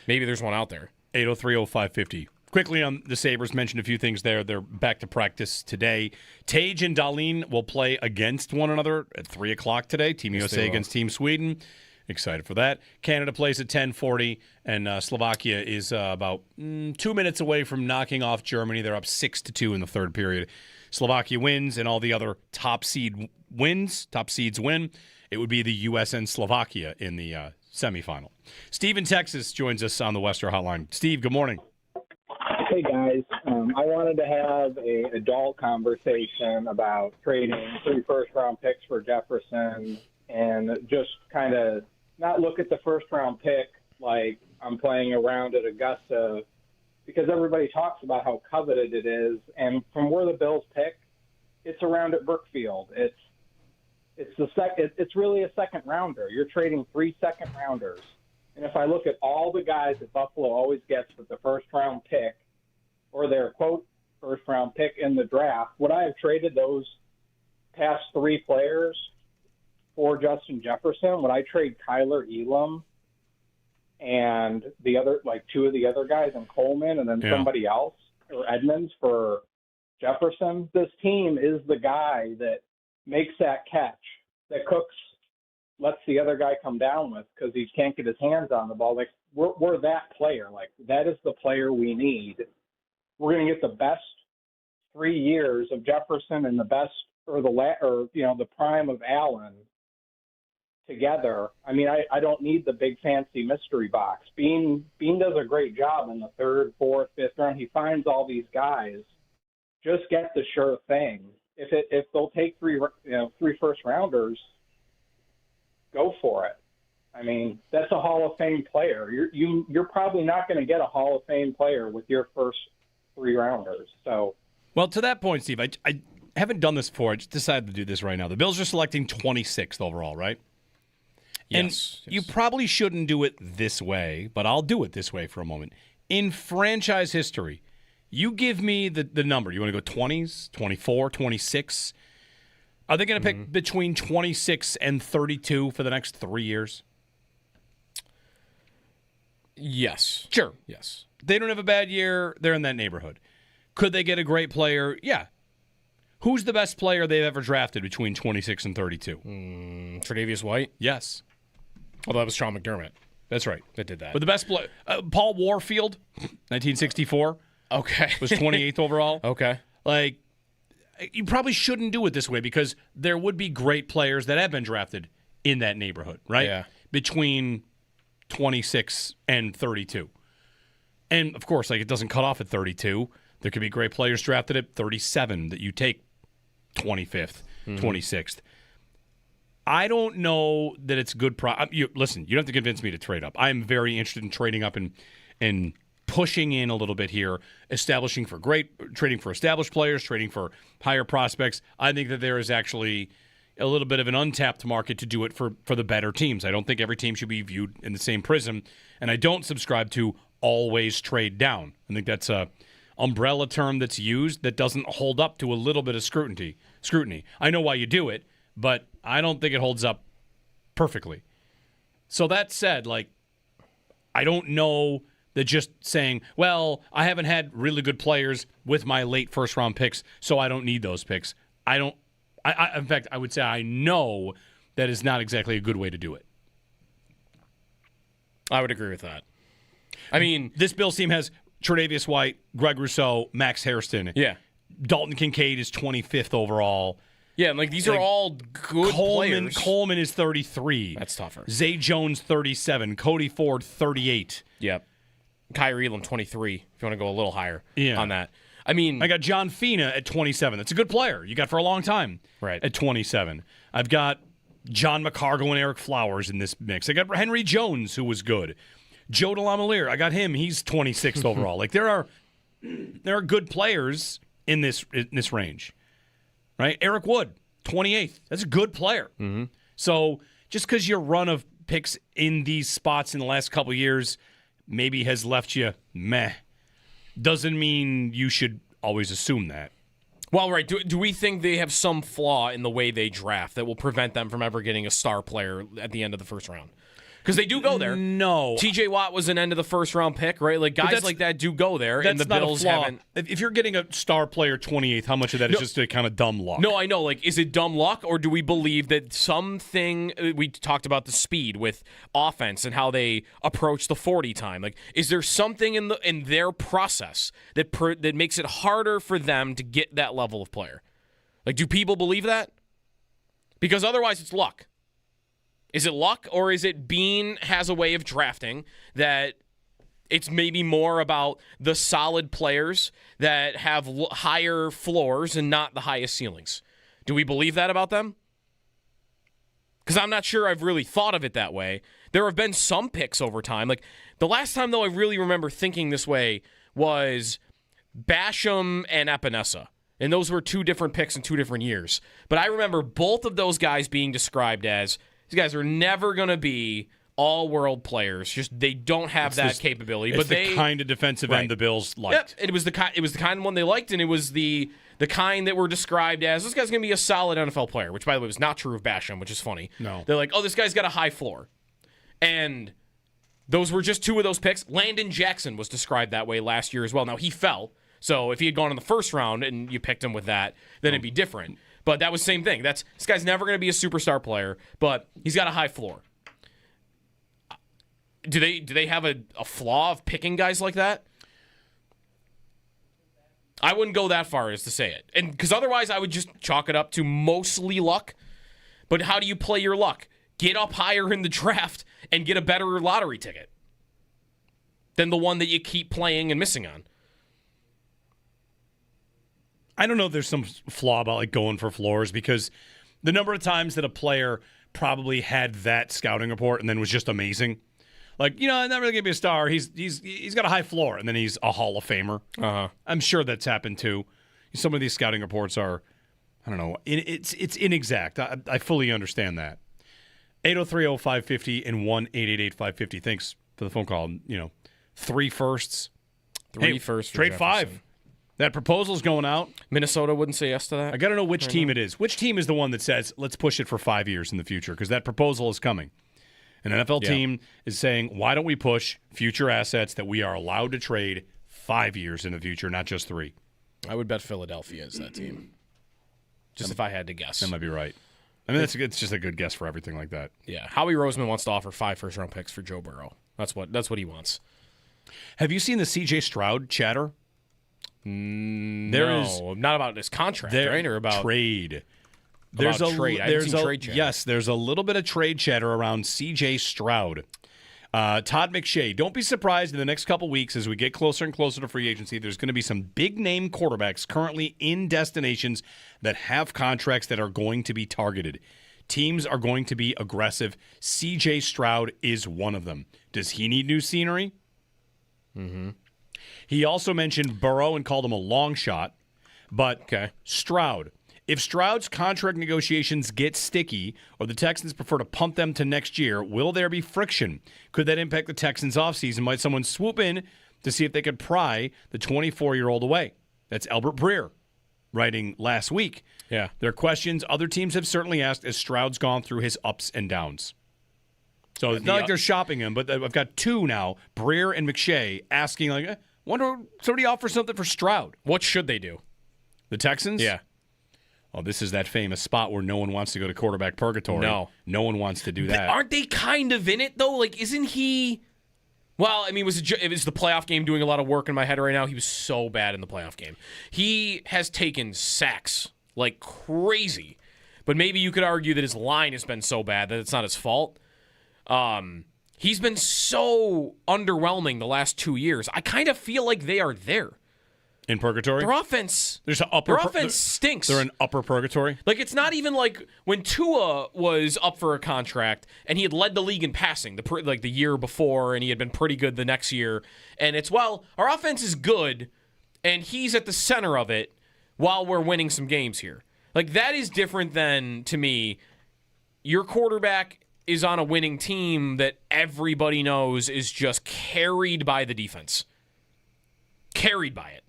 Maybe there's one out there. 803-0550. Quickly on the Sabres, mentioned a few things there. They're back to practice today. Tage and Dahlin will play against one another at 3 o'clock today. Team USA against Team Sweden. Excited for that. Canada plays at 10:40, and Slovakia is about 2 minutes away from knocking off Germany. They're up 6-2 in the third period. Slovakia wins, and all the other top seeds win. It would be the U.S. and Slovakia in the semifinal. Steve in Texas joins us on the Western Hotline. Steve, good morning. Hey, guys. I wanted to have an adult conversation about trading 3 first-round picks for Jefferson and just kind of not look at the first-round pick like I'm playing around at Augusta, because everybody talks about how coveted it is. And from where the Bills pick, it's around at Brookfield. It's really a second-rounder. You're trading 3 second-rounders. And if I look at all the guys that Buffalo always gets with the first-round pick, or their, quote, first-round pick in the draft, would I have traded those past 3 players for Justin Jefferson? Would I trade Kyler Elam and the other, 2 of the other guys, and Coleman, and then somebody else, or Edmonds, for Jefferson, this team is the guy that makes that catch, that Cooks lets the other guy come down with because he can't get his hands on the ball. Like, we're that player. Like, that is the player we need. We're going to get the best 3 years of Jefferson and the best, the prime of Allen together. I mean, I don't need the big fancy mystery box. Bean does a great job in the 3rd, 4th, 5th round. He finds all these guys. Just get the sure thing. If they'll take three first rounders, go for it. I mean, that's a Hall of Fame player. You're probably not going to get a Hall of Fame player with your first 3 rounders. So, well, to that point, Steve, I haven't done this before. I just decided to do this right now. The Bills are selecting 26th overall, right? Yes. And you probably shouldn't do it this way, but I'll do it this way for a moment. In franchise history, you give me the number. You want to go 20s, 24, 26? Are they going to pick between 26 and 32 for the next 3 years? Yes. Sure. Yes. They don't have a bad year. They're in that neighborhood. Could they get a great player? Yeah. Who's the best player they've ever drafted between 26 and 32? Tre'Davious White? Yes. Although that was Sean McDermott. That's right. That did that. But the best player, Paul Warfield, 1964. Okay. Was 28th overall. Okay. Like, you probably shouldn't do it this way because there would be great players that have been drafted in that neighborhood, right? Yeah. Between 26 and 32. And, of course, like, it doesn't cut off at 32. There could be great players drafted at 37 that you take 25th, 26th. I don't know that it's good. Listen, you don't have to convince me to trade up. I'm very interested in trading up and pushing in a little bit here, trading for established players, trading for higher prospects. I think that there is actually a little bit of an untapped market to do it for the better teams. I don't think every team should be viewed in the same prism, and I don't subscribe to always trade down. I think that's a umbrella term that's used that doesn't hold up to a little bit of scrutiny. I know why you do it, but I don't think it holds up perfectly. So that said, like, I don't know that just saying, well, I haven't had really good players with my late first-round picks, so I don't need those picks. In fact, I would say I know that is not exactly a good way to do it. I would agree with that. I mean, this Bills team has Tre'Davious White, Greg Rousseau, Max Hairston. Yeah. Dalton Kincaid is 25th overall. Yeah, and these are all good players. Coleman is 33. That's tougher. Zay Jones, 37. Cody Ford, 38. Yep. Kyrie Elam, 23, if you want to go a little higher on that. I mean, I got John Fina at 27. That's a good player. You got for a long time at 27. I've got John McCargo and Eric Flowers in this mix. I got Henry Jones, who was good. Joe DeLamielleure, I got him. He's 26th overall. Like, there are good players in this range. Right? Eric Wood, 28th. That's a good player. Mm-hmm. So just because your run of picks in these spots in the last couple of years maybe has left you meh, doesn't mean you should always assume that. Well, right. Do we think they have some flaw in the way they draft that will prevent them from ever getting a star player at the end of the first round? Because they do go there. No. TJ Watt was an end of the first round pick, right? Like, guys like that do go there, and the Bills haven't. If you're getting a star player 28th, how much of that is just a kind of dumb luck? No, I know. Like, is it dumb luck, or do we believe that something? We talked about the speed with offense and how they approach the 40 time. Like, is there something in their process that makes it harder for them to get that level of player? Like, do people believe that? Because otherwise, it's luck. Is it luck, or is it Bean has a way of drafting that it's maybe more about the solid players that have higher floors and not the highest ceilings? Do we believe that about them? Because I'm not sure I've really thought of it that way. There have been some picks over time. Like, the last time, though, I really remember thinking this way was Basham and Epinesa. And those were 2 different picks in 2 different years. But I remember both of those guys being described as, these guys are never going to be all-world players. Just they don't have that capability. It's the kind of defensive end the Bills liked. Yep, it was the kind of one they liked, and it was the kind that were described as, this guy's going to be a solid NFL player, which, by the way, was not true of Basham, which is funny. No. They're like, oh, this guy's got a high floor. And those were just 2 of those picks. Landon Jackson was described that way last year as well. Now, he fell. So if he had gone in the first round and you picked him with that, then it'd be different. But that was the same thing. This guy's never going to be a superstar player, but he's got a high floor. Do they have a flaw of picking guys like that? I wouldn't go that far as to say it. And because otherwise I would just chalk it up to mostly luck. But how do you play your luck? Get up higher in the draft and get a better lottery ticket than the one that you keep playing and missing on. I don't know if there's some flaw about like going for floors, because the number of times that a player probably had that scouting report and then was just amazing. Like, I'm not really going to be a star. He's got a high floor, and then he's a Hall of Famer. Uh-huh. I'm sure that's happened too. Some of these scouting reports are, I don't know, it's inexact. I fully understand that. 803-0550 and 1-888-550. Thanks for the phone call. 3 firsts. Three firsts. Trade 5. That proposal's going out. Minnesota wouldn't say yes to that. I got to know which team it is. Which team is the one that says, let's push it for 5 years in the future? Because that proposal is coming. An NFL team is saying, why don't we push future assets that we are allowed to trade 5 years in the future, not just 3? I would bet Philadelphia is that team. Just if I had to guess. That might be right. I mean, it's just a good guess for everything like that. Yeah. Howie Roseman wants to offer 5 first-round picks for Joe Burrow. That's what he wants. Have you seen the C.J. Stroud chatter? No, not about his contract, right? Or about trade. There's a trade. I haven't seen trade chatter. Yes, there's a little bit of trade chatter around C.J. Stroud. Todd McShay, don't be surprised in the next couple weeks as we get closer and closer to free agency, there's going to be some big-name quarterbacks currently in destinations that have contracts that are going to be targeted. Teams are going to be aggressive. C.J. Stroud is one of them. Does he need new scenery? Mm-hmm. He also mentioned Burrow and called him a long shot. But Stroud. If Stroud's contract negotiations get sticky or the Texans prefer to punt them to next year, will there be friction? Could that impact the Texans' offseason? Might someone swoop in to see if they could pry the 24-year-old away? That's Albert Breer writing last week. Yeah. There are questions other teams have certainly asked as Stroud's gone through his ups and downs. So it's not like they're shopping him, but I've got 2 now, Breer and McShay, asking, like, wonder somebody offer something for Stroud. What should they do? The Texans? Yeah. Oh, this is that famous spot where no one wants to go to quarterback purgatory. No one wants to do that. But aren't they kind of in it, though? Like, isn't he... Well, I mean, it was the playoff game doing a lot of work in my head right now. He was so bad in the playoff game. He has taken sacks like crazy. But maybe you could argue that his line has been so bad that it's not his fault. He's been so underwhelming the last 2 years. I kind of feel like they are there. In purgatory? Their offense. Their offense stinks. They're in upper purgatory? Like, it's not even like when Tua was up for a contract and he had led the league in passing the year before and he had been pretty good the next year. And it's, well, our offense is good and he's at the center of it while we're winning some games here. Like, that is different than, to me, your quarterback is on a winning team that everybody knows is just carried by the defense. Carried by it.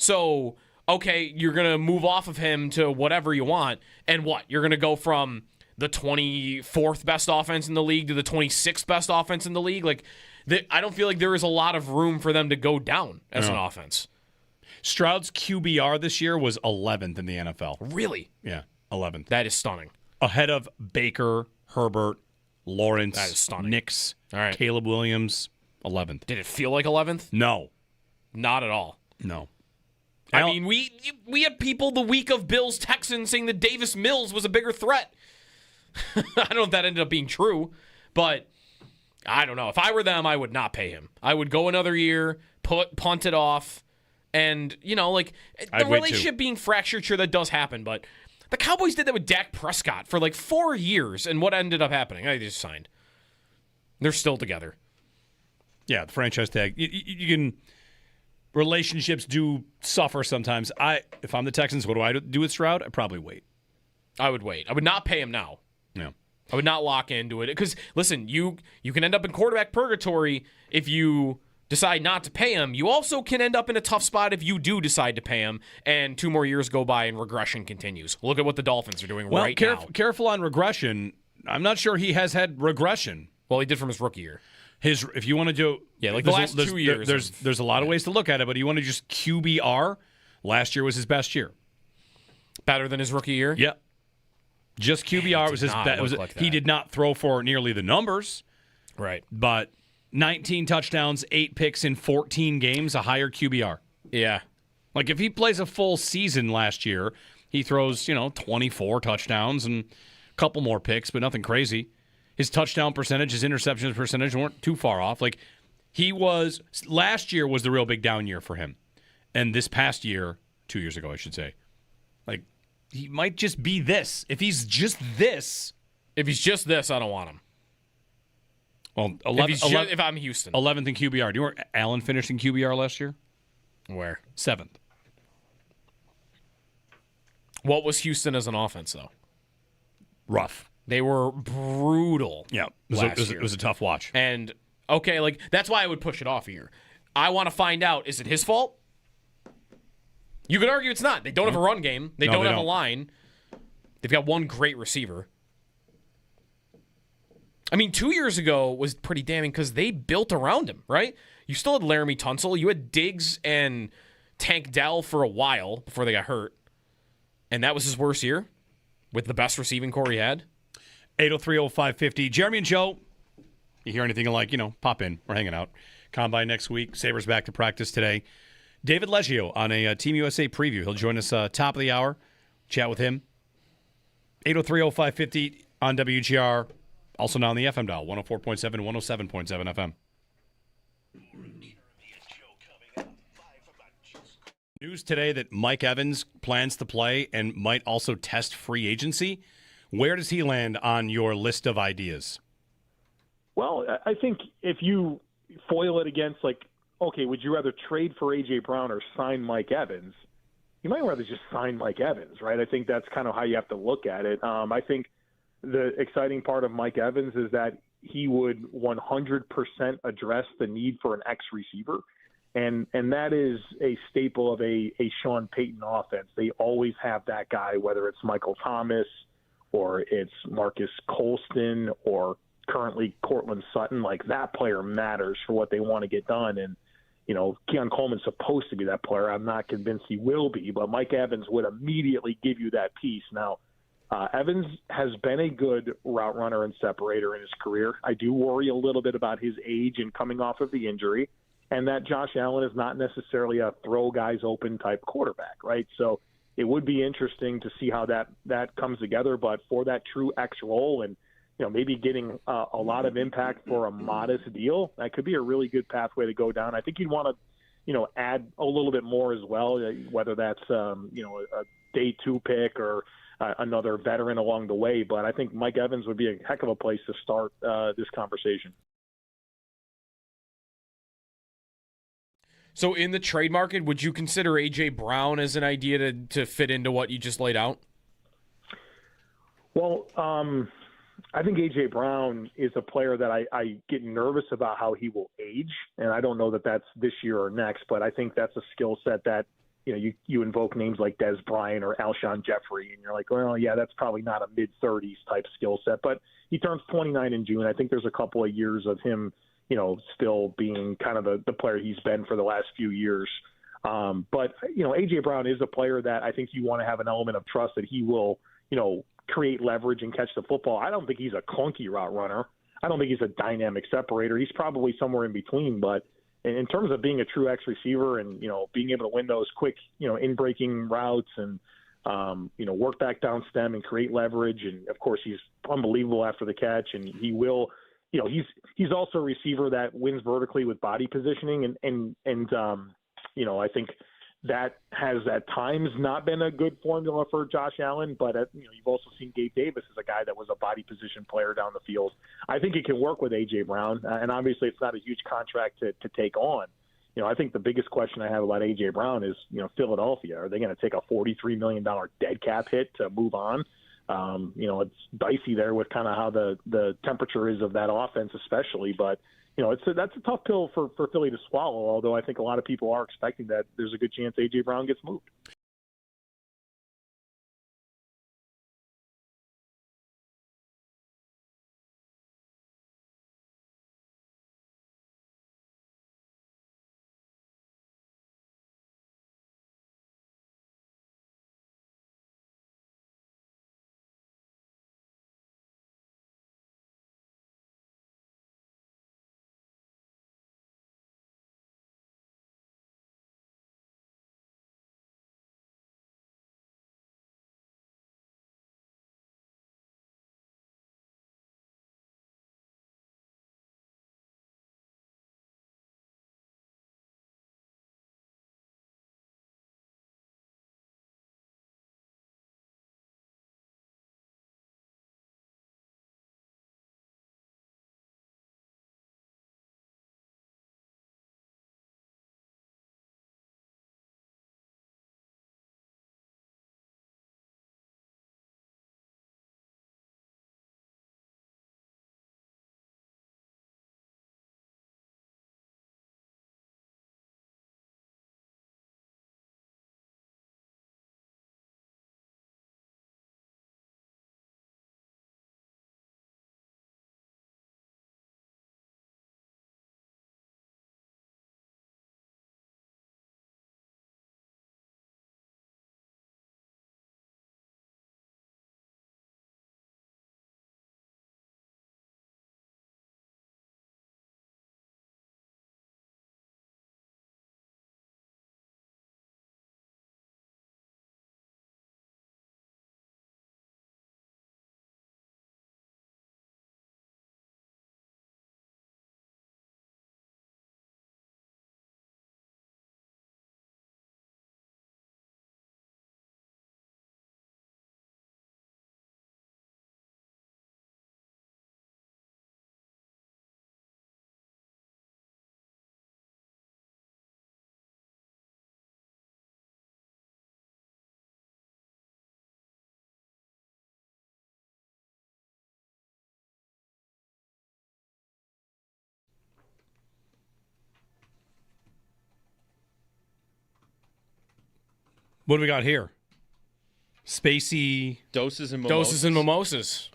So, okay, you're going to move off of him to whatever you want, and what? You're going to go from the 24th best offense in the league to the 26th best offense in the league? Like, I don't feel like there is a lot of room for them to go down as an offense. Stroud's QBR this year was 11th in the NFL. Really? Yeah, 11th. That is stunning. Ahead of Baker, Herbert, Lawrence, that is stunning. Nix, all right. Caleb Williams, 11th. Did it feel like 11th? No. Not at all. No. I mean, we had people the week of Bills-Texans saying that Davis Mills was a bigger threat. I don't know if that ended up being true, but I don't know. If I were them, I would not pay him. I would go another year, punt it off, and, the relationship being fractured, sure, that does happen, but the Cowboys did that with Dak Prescott for 4 years, and what ended up happening? They just signed. They're still together. Yeah, the franchise tag. You can... Relationships do suffer sometimes. If I'm the Texans, what do I do with Stroud? I'd probably wait. I would wait. I would not pay him now. Yeah. I would not lock into it. Because, listen, you can end up in quarterback purgatory if you decide not to pay him. You also can end up in a tough spot if you do decide to pay him and 2 more years go by and regression continues. Look at what the Dolphins are doing right now. Careful on regression. I'm not sure he has had regression. Well, he did from his rookie year. If you want to do like the last 2 years, there's a lot of ways to look at it, but you want to just QBR. Last year was his best year. Better than his rookie year? Yep. Just QBR was his best. He did not throw for nearly the numbers. Right. But 19 touchdowns, 8 picks in 14 games, a higher QBR. Yeah. Like if he plays a full season last year, he throws, 24 touchdowns and a couple more picks, but nothing crazy. His touchdown percentage, his interceptions percentage weren't too far off. Like last year was the real big down year for him. And this past year, 2 years ago, I should say, like he might just be this. If he's just this, I don't want him. Well, if I'm Houston. 11th in QBR. Do you know where Allen finished in QBR last year? Where? 7th. What was Houston as an offense, though? Rough. They were brutal. Yeah, it was a tough watch. And, okay, like, that's why I would push it off here. I want to find out, is it his fault? You could argue it's not. They don't have a run game. They don't have a line. They've got one great receiver. I mean, 2 years ago was pretty damning because they built around him, right? You still had Laramie Tunsil. You had Diggs and Tank Dell for a while before they got hurt. And that was his worst year with the best receiving core he had. 803-0550. Jeremy and Joe, you hear anything like, pop in. We're hanging out. Combine next week. Sabres back to practice today. David Leggio on a Team USA preview. He'll join us top of the hour. Chat with him. 803-0550 on WGR. Also now on the FM dial, 104.7, 107.7 FM. News today that Mike Evans plans to play and might also test free agency. Where does he land on your list of ideas? Well, I think if you foil it against, okay, would you rather trade for A.J. Brown or sign Mike Evans? You might rather just sign Mike Evans, right? I think that's kind of how you have to look at it. I think the exciting part of Mike Evans is that he would 100% address the need for an X receiver. And that is a staple of a Sean Payton offense. They always have that guy, whether it's Michael Thomas or it's Marcus Colston or currently Cortland Sutton. Like, that player matters for what they want to get done. And, Keon Coleman's supposed to be that player. I'm not convinced he will be, but Mike Evans would immediately give you that piece. Now, Evans has been a good route runner and separator in his career. I do worry a little bit about his age and coming off of the injury, and that Josh Allen is not necessarily a throw guys open type quarterback, right? So it would be interesting to see how that comes together. But for that true X role and maybe getting a lot of impact for a modest deal, that could be a really good pathway to go down. I think you'd want to add a little bit more as well, whether that's a day 2 pick or another veteran along the way. But I think Mike Evans would be a heck of a place to start this conversation. So in the trade market, would you consider A.J. Brown as an idea to fit into what you just laid out? Well, I think A.J. Brown is a player that I get nervous about how he will age. And I don't know that that's this year or next, but I think that's a skill set that, you invoke names like Des Bryant or Alshon Jeffrey, and you're like, well, yeah, that's probably not a mid-30s type skill set. But he turns 29 in June. I think there's a couple of years of him, still being kind of the player he's been for the last few years. But A.J. Brown is a player that I think you want to have an element of trust that he will, create leverage and catch the football. I don't think he's a clunky route runner. I don't think he's a dynamic separator. He's probably somewhere in between, but in terms of being a true X receiver and, being able to win those quick, in-breaking routes and, work back down stem and create leverage. And, of course, he's unbelievable after the catch. And he will, he's also a receiver that wins vertically with body positioning. And I think that has at times not been a good formula for Josh Allen. But, you've also seen Gabe Davis as a guy that was a body position player down the field. I think it can work with A.J. Brown. And obviously it's not a huge contract to take on. I think the biggest question I have about A.J. Brown is, Philadelphia. Are they going to take a $43 million dead cap hit to move on? It's dicey there with kind of how the temperature is of that offense especially. But, that's a tough pill for Philly to swallow, although I think a lot of people are expecting that there's a good chance A.J. Brown gets moved. What do we got here? Spacey. Doses and mimosas. Doses and Mimosas.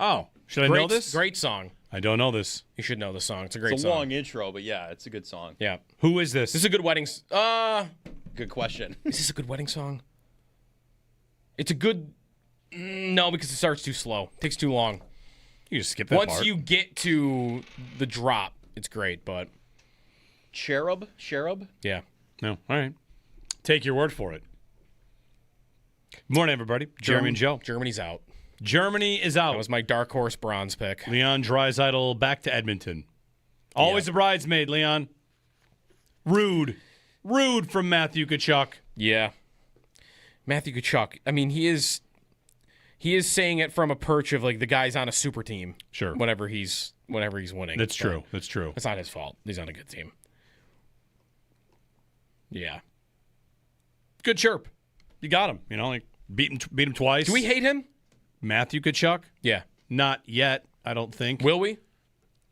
Oh, should I know this? Great song. I don't know this. You should know the song. It's a great It's a song. long intro, but yeah, it's a good song. Yeah. Who is this? This is a good wedding. Good question. Is this a good wedding song? It's a good. No, because it starts too slow. It takes too long. You just skip that Once part. you get to the drop, it's great, but. Cherub? Yeah. No. All right. Take your word for it. Good morning, everybody. Jeremy and Joe. Germany's out. Germany is out. That was my dark horse bronze pick. Leon Draisaitl back to Edmonton. Always a bridesmaid, Leon. Rude from Matthew Tkachuk. Yeah. Matthew Tkachuk. I mean, he is saying it from a perch of like the guy's on a super team. Sure. Whenever he's winning. That's true. That's true. It's not his fault. He's on a good team. Yeah. Good chirp. You got him. You know, like beat him twice. Do we hate him? Matthew Tkachuk? Yeah. Not yet, I don't think. Will we?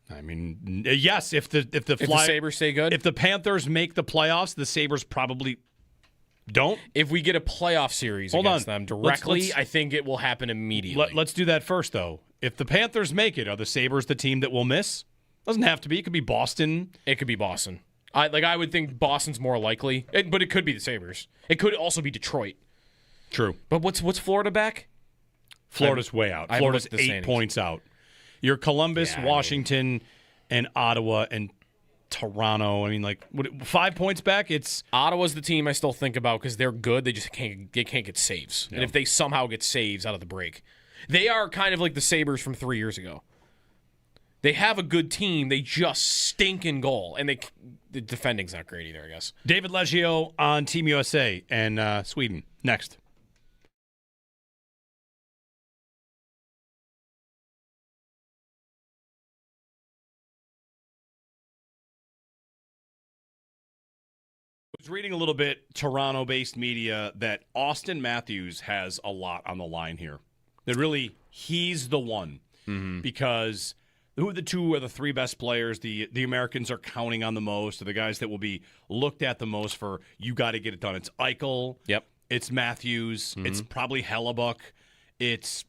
I mean, yes, if the Sabres stay good. If the Panthers make the playoffs, the Sabres probably don't. If we get a playoff series against them directly, I think it will happen immediately. Let's do that first, though. If the Panthers make it, are the Sabres the team that will miss? Doesn't have to be. It could be Boston. It could be Boston. I would think Boston's more likely, but it could be the Sabres. It could also be Detroit. True. But what's Florida back? Florida's way out. Florida's 8 points out. You're Columbus, Washington, and Ottawa, and Toronto. I mean, like 5 points back. It's Ottawa's the team I still think about because they're good. They just can't get saves. Yeah. And if they somehow get saves out of the break, they are kind of like the Sabres from 3 years ago. They have a good team. They just stink in goal, and the defending's not great either, I guess. David Leggio on Team USA and Sweden. Next. I was reading a little bit, Toronto-based media, that Austin Matthews has a lot on the line here. That really, he's the one. Because who are the two or the three best players the Americans are counting on the most, or the guys that will be looked at the most for, you got to get it done? It's Eichel. Yep. It's Matthews. It's probably Hellebuck. It's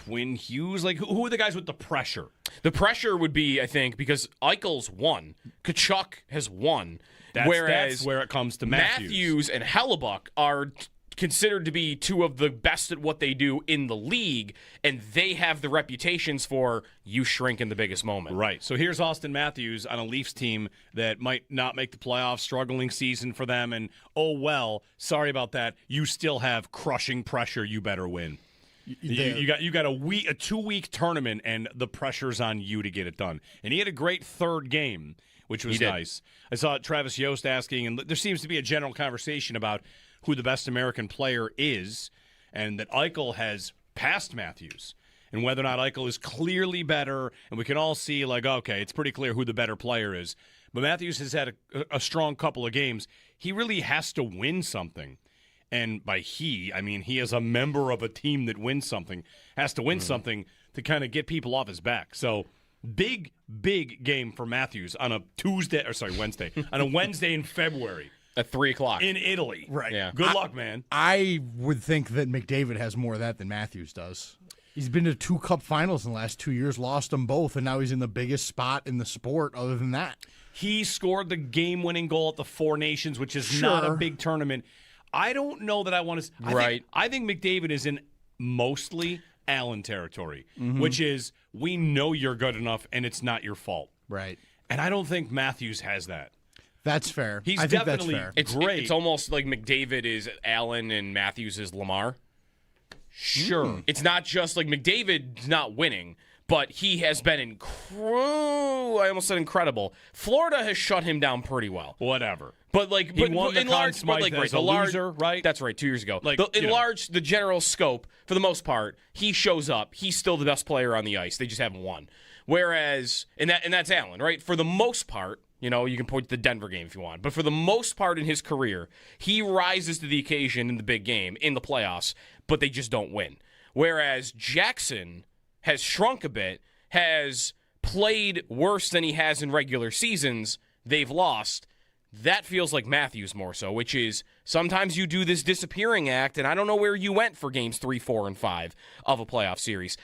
Quinn Hughes. Like, who are the guys with the pressure? The pressure would be, I think, because Eichel's won. Tkachuk has won. That's where it comes to Matthews. Matthews and Hellebuck are considered to be two of the best at what they do in the league, and they have the reputations for you shrink in the biggest moment. Right. So here's Austin Matthews on a Leafs team that might not make the playoffs, struggling season for them, and oh well, sorry about that. You still have crushing pressure. You better win. You got a 2-week tournament, and the pressure's on you to get it done. And he had a great third game, which was nice. I saw Travis Yost asking, and there seems to be a general conversation about who the best American player is, and that Eichel has passed Matthews, and whether or not Eichel is clearly better, and we can all see, like, okay, it's pretty clear who the better player is. But Matthews has had a strong couple of games. He really has to win something. And by he, I mean he is a member of a team that wins something, has to win something to kind of get people off his back. So big game for Matthews on a Wednesday, on a Wednesday in February. At 3:00 in Italy. Right. Yeah. Good luck, man. I would think that McDavid has more of that than Matthews does. He's been to 2 Cup finals in the last 2 years, lost them both, and now he's in the biggest spot in the sport other than that. He scored the game-winning goal at the Four Nations, which is not a big tournament. I don't know that I want to... I think McDavid is in mostly Allen territory, which is, we know you're good enough, and it's not your fault. Right. And I don't think Matthews has that. That's fair. He's I think definitely that's fair. great. It's almost like McDavid is Allen and Matthews is Lamar. Sure. It's not just like McDavid's not winning, but he has been I almost said incredible. Florida has shut him down pretty well. Whatever. But like, He won the Conn Smythe as a loser, right? That's right, 2 years ago. Like, the general scope, for the most part, he shows up. He's still the best player on the ice. They just haven't won. Whereas, and that's Allen, right? For the most part, you know, you can point to the Denver game if you want. But for the most part in his career, he rises to the occasion in the big game, in the playoffs, but they just don't win. Whereas Jackson has shrunk a bit, has played worse than he has in regular seasons. They've lost. That feels like Matthews more so, which is sometimes you do this disappearing act, and I don't know where you went for games 3, 4, and 5 of a playoff series.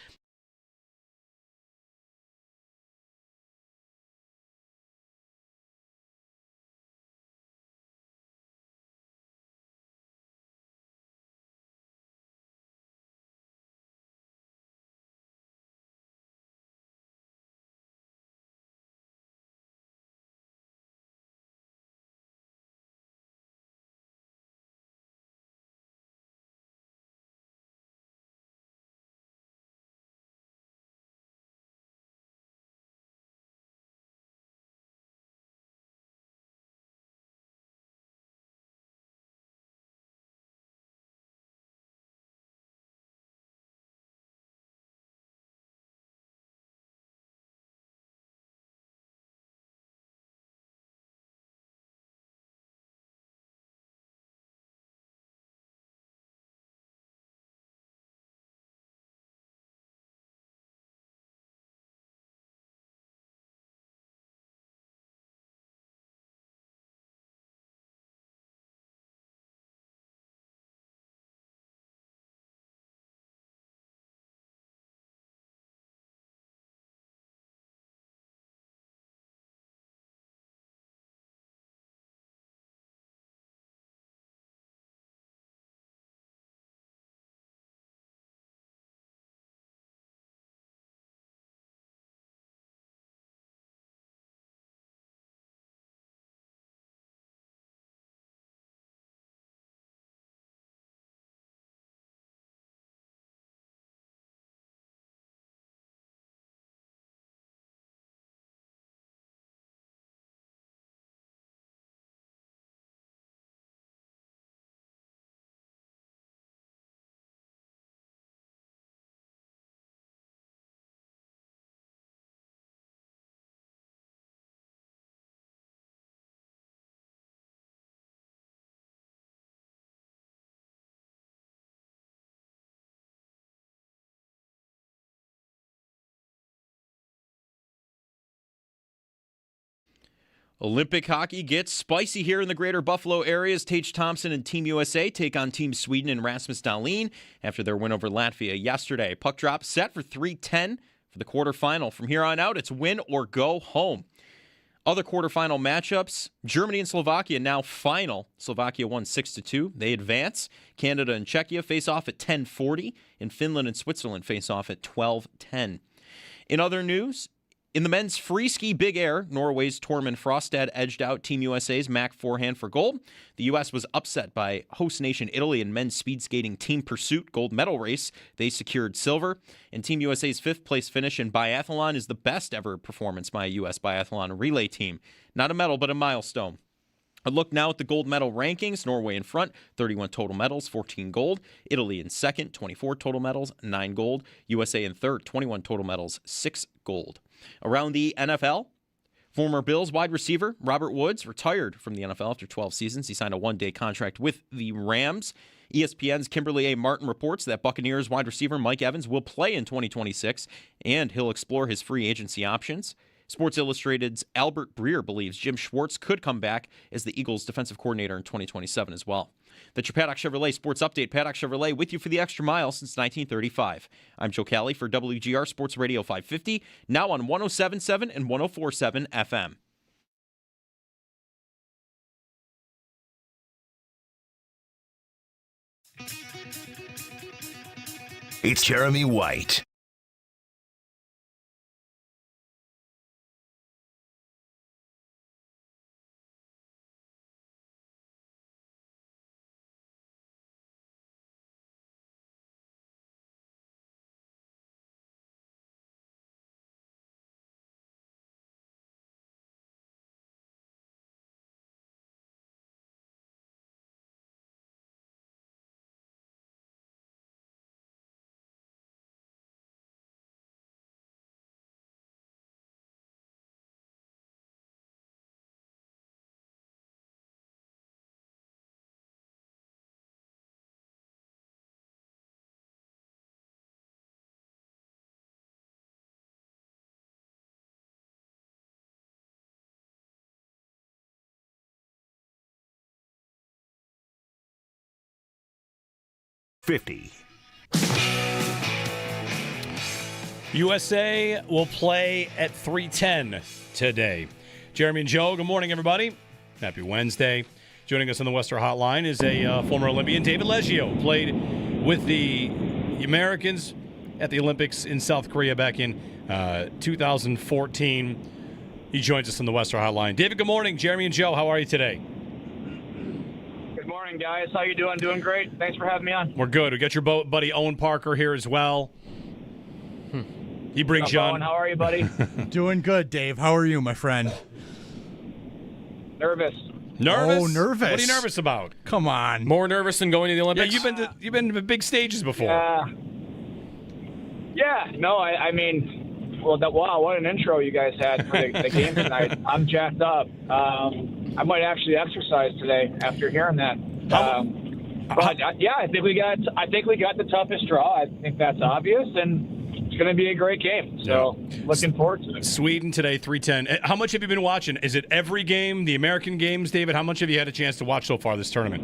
Olympic hockey gets spicy here in the greater Buffalo area as Tage Thompson and Team USA take on Team Sweden and Rasmus Dahlin after their win over Latvia yesterday. Puck drop set for 3:10 for the quarterfinal. From here on out, it's win or go home. Other quarterfinal matchups, Germany and Slovakia now final. Slovakia won 6-2. They advance. Canada and Czechia face off at 10:40, and Finland and Switzerland face off at 12:10. In other news, in the men's free ski big air, Norway's Tormund Frostad edged out Team USA's Mac Forehand for gold. The U.S. was upset by host nation Italy in men's speed skating team pursuit gold medal race. They secured silver. And Team USA's fifth-place finish in biathlon is the best ever performance by a U.S. biathlon relay team. Not a medal, but a milestone. A look now at the gold medal rankings. Norway in front, 31 total medals, 14 gold. Italy in second, 24 total medals, 9 gold. USA in third, 21 total medals, 6 gold. Around the NFL, former Bills wide receiver Robert Woods retired from the NFL after 12 seasons. He signed a one-day contract with the Rams. ESPN's Kimberly A. Martin reports that Buccaneers wide receiver Mike Evans will play in 2026, and he'll explore his free agency options. Sports Illustrated's Albert Breer believes Jim Schwartz could come back as the Eagles' defensive coordinator in 2027 as well. That's your Paddock Chevrolet Sports Update. Paddock Chevrolet with you for the extra mile since 1935. I'm Joe Kelly for WGR Sports Radio 550, now on 107.7 and 104.7 FM. It's Jeremy White. 50. USA will play at 3:10 today. Jeremy and Joe, good morning, everybody. Happy Wednesday. Joining us on the Western Hotline is a former Olympian, David Leggio. Played with the Americans at the Olympics in South Korea back in 2014. He joins us on the Western Hotline. David, good morning. Jeremy and Joe, how are you today? Good morning, guys. How you doing? Doing great. Thanks for having me on. We're good. We got your buddy Owen Parker here as well. He brings you on. Owen, how are you, buddy? Doing good, Dave. How are you, my friend? Nervous. Nervous? Oh, nervous. What are you nervous about? Come on. More nervous than going to the Olympics? Yeah, you've been to big stages before. Yeah. No, I mean, wow, what an intro you guys had for the game tonight. I'm jacked up. I might actually exercise today after hearing that. I think we got the toughest draw. I think that's obvious, and it's going to be a great game. So looking forward to it. Sweden today, 3:10. How much have you been watching? Is it every game, the American games, David? How much have you had a chance to watch so far this tournament?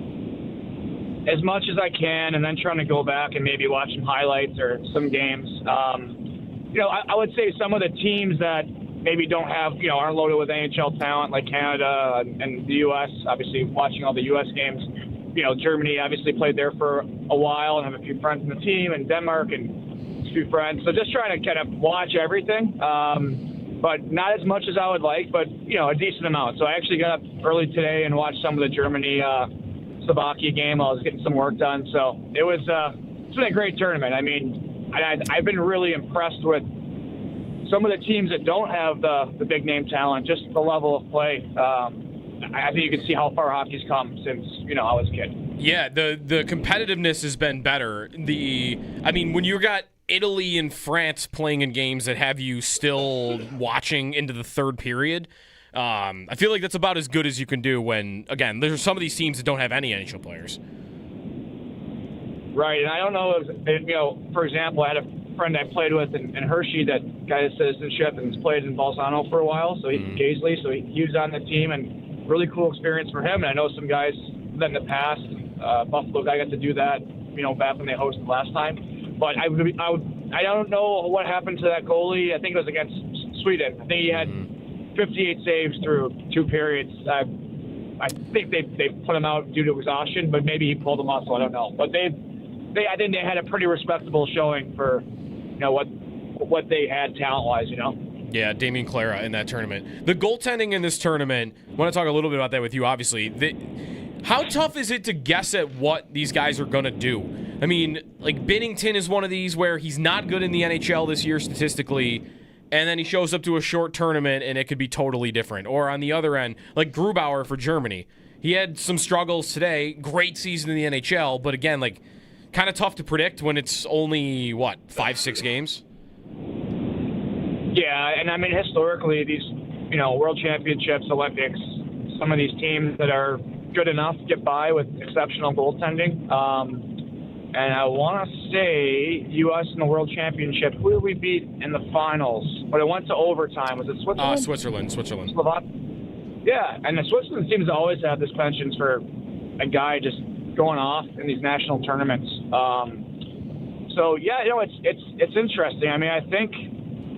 As much as I can, and then trying to go back and maybe watch some highlights or some games. I would say some of the teams that maybe don't have, aren't loaded with NHL talent like Canada and the U.S., obviously watching all the U.S. games. Germany obviously played there for a while and have a few friends in the team, and Denmark and a few friends. So just trying to kind of watch everything, but not as much as I would like, but, a decent amount. So I actually got up early today and watched some of the Germany-Slovakia game. I was getting some work done. So it's been a great tournament. I mean, I've been really impressed with some of the teams that don't have the big-name talent, just the level of play. I think you can see how far hockey's come since, I was a kid. Yeah, the competitiveness has been better. When you got Italy and France playing in games that have you still watching into the third period, I feel like that's about as good as you can do when, again, there's some of these teams that don't have any NHL players. Right, and I don't know if, for example, I had a friend I played with in Hershey that got his citizenship and has played in Bolzano for a while, so he's Gaisley, so he was on the team, and really cool experience for him. And I know some guys in the past, Buffalo guy got to do that, back when they hosted last time. But I don't know what happened to that goalie. I think it was against Sweden. I think he had 58 saves through 2 periods. I think they put him out due to exhaustion, but maybe he pulled them off, so I don't know. But I think they had a pretty respectable showing for, what they had talent-wise, Yeah, Damien Clara in that tournament. The goaltending in this tournament, I want to talk a little bit about that with you, obviously. How tough is it to guess at what these guys are going to do? I mean, like Binnington is one of these where he's not good in the NHL this year statistically, and then he shows up to a short tournament and it could be totally different. Or on the other end, like Grubauer for Germany. He had some struggles today, great season in the NHL, but again, like kind of tough to predict when it's only, 5-6 games? Yeah, and I mean, historically, these, World Championships, Olympics, some of these teams that are good enough get by with exceptional goaltending. And I want to say U.S. in the World Championship, who did we beat in the finals? But it went to overtime. Was it Switzerland? Switzerland. Yeah, and Switzerland seems to always have this penchant for a guy just going off in these national tournaments. It's interesting. I mean, I think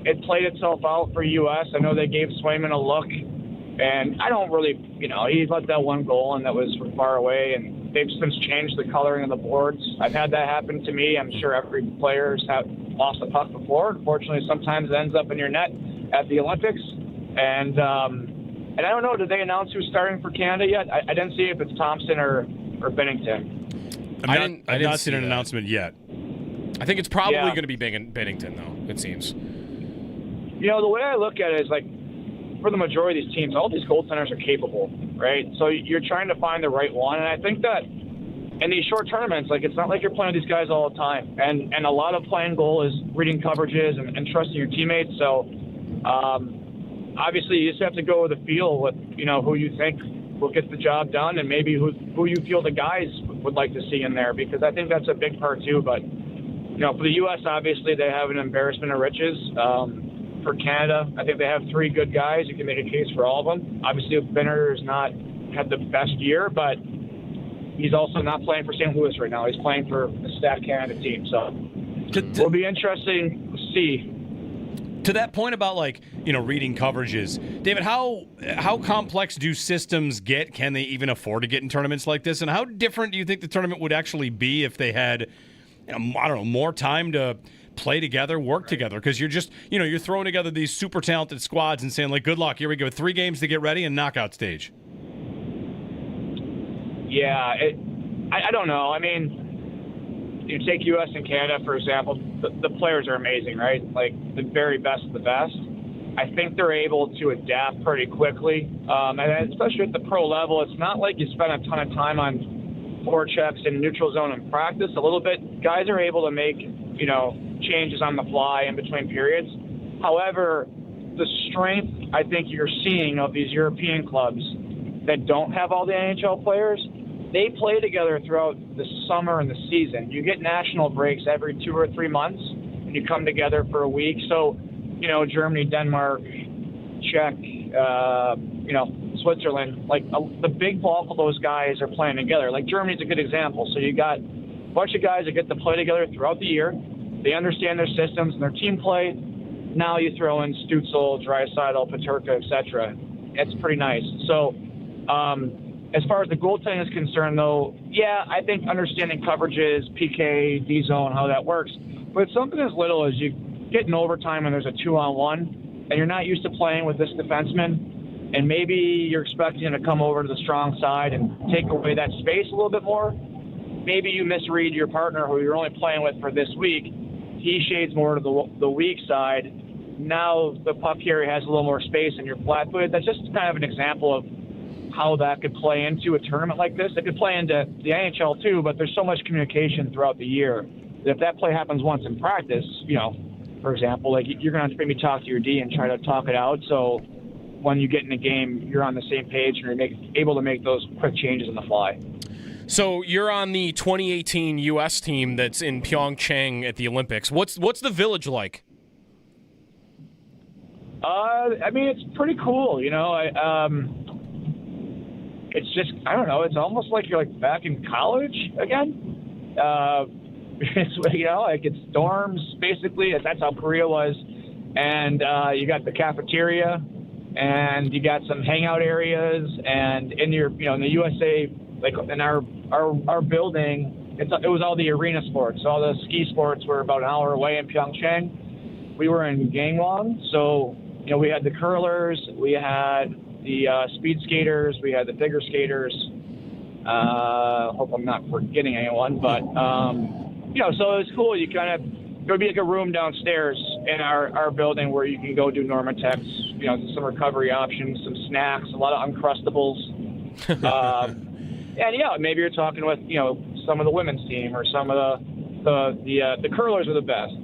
it played itself out for U.S. I know they gave Swayman a look, and I don't really, he let that one goal, and that was from far away, and they've since changed the coloring of the boards. I've had that happen to me. I'm sure every player's lost a puck before. Unfortunately, sometimes it ends up in your net at the Olympics, and I don't know, did they announce who's starting for Canada yet? I didn't see if it's Thompson or Bennington. I've not seen an announcement yet. I think it's probably going to be Bennington, though, it seems. The way I look at it is, like, for the majority of these teams, all these goaltenders are capable, right? So you're trying to find the right one. And I think that in these short tournaments, like, it's not like you're playing these guys all the time. And a lot of playing goal is reading coverages and trusting your teammates. So obviously you just have to go with the feel with, who you think will get the job done and maybe who you feel the guys would like to see in there, because I think that's a big part too. But, for the U.S., obviously they have an embarrassment of riches. For Canada, I think they have 3 good guys. You can make a case for all of them. Obviously, Benner has not had the best year, but, he's also not playing for St. Louis right now. He's playing for the stacked Canada team. So it'll be interesting to see. To that point about reading coverages, David, how complex do systems get? Can they even afford to get in tournaments like this? And how different do you think the tournament would actually be if they had, more time to play together, work together? Because you're just, you're throwing together these super talented squads and saying, good luck, here we go, 3 games to get ready and knockout stage. Yeah, I don't know. I mean, you take U.S. and Canada, for example, the players are amazing, right? Like the very best of the best. I think they're able to adapt pretty quickly. And especially at the pro level, it's not like you spend a ton of time on forechecks and neutral zone in practice. A little bit, guys are able to make, changes on the fly in between periods. However, the strength I think you're seeing of these European clubs that don't have all the NHL players, they play together throughout the summer and the season. You get national breaks every 2 or 3 months, and you come together for a week. So, Germany, Denmark, Czech, Switzerland, the big bulk of those guys are playing together. Like Germany's a good example. So you got a bunch of guys that get to play together throughout the year. They understand their systems and their team play. Now you throw in Stützle, Draisaitl, Peterka, etc. It's pretty nice. So, as far as the goaltending is concerned, though, yeah, I think understanding coverages, PK, D-zone, how that works. But something as little as you get in overtime and there's a 2-on-1, and you're not used to playing with this defenseman, and maybe you're expecting him to come over to the strong side and take away that space a little bit more. Maybe you misread your partner who you're only playing with for this week. He shades more to the weak side. Now the puck carrier has a little more space and you're flat-footed. That's just kind of an example of how that could play into a tournament like this. It could play into the NHL too, but there's so much communication throughout the year that if that play happens once in practice, for example, you're going to have to maybe talk to your D and try to talk it out. So when you get in a game, you're on the same page and you're able to make those quick changes on the fly. So you're on the 2018 U.S. team that's in Pyeongchang at the Olympics. What's the village like? I mean, it's pretty cool. It's just, I don't know, it's almost like you're back in college again. It's, it's dorms, basically. That's how Korea was. And you got the cafeteria, and you got some hangout areas, and in your, in the USA, in our building, it was all the arena sports. All the ski sports were about an hour away in Pyeongchang. We were in Gangwon, so, we had the curlers, we had the speed skaters, we had the figure skaters. Hope I'm not forgetting anyone, but so it was cool. You kind of there would be a room downstairs in our building where you can go do Normatex, some recovery options, some snacks, a lot of Uncrustables, and maybe you're talking with some of the women's team or some of the curlers are the best.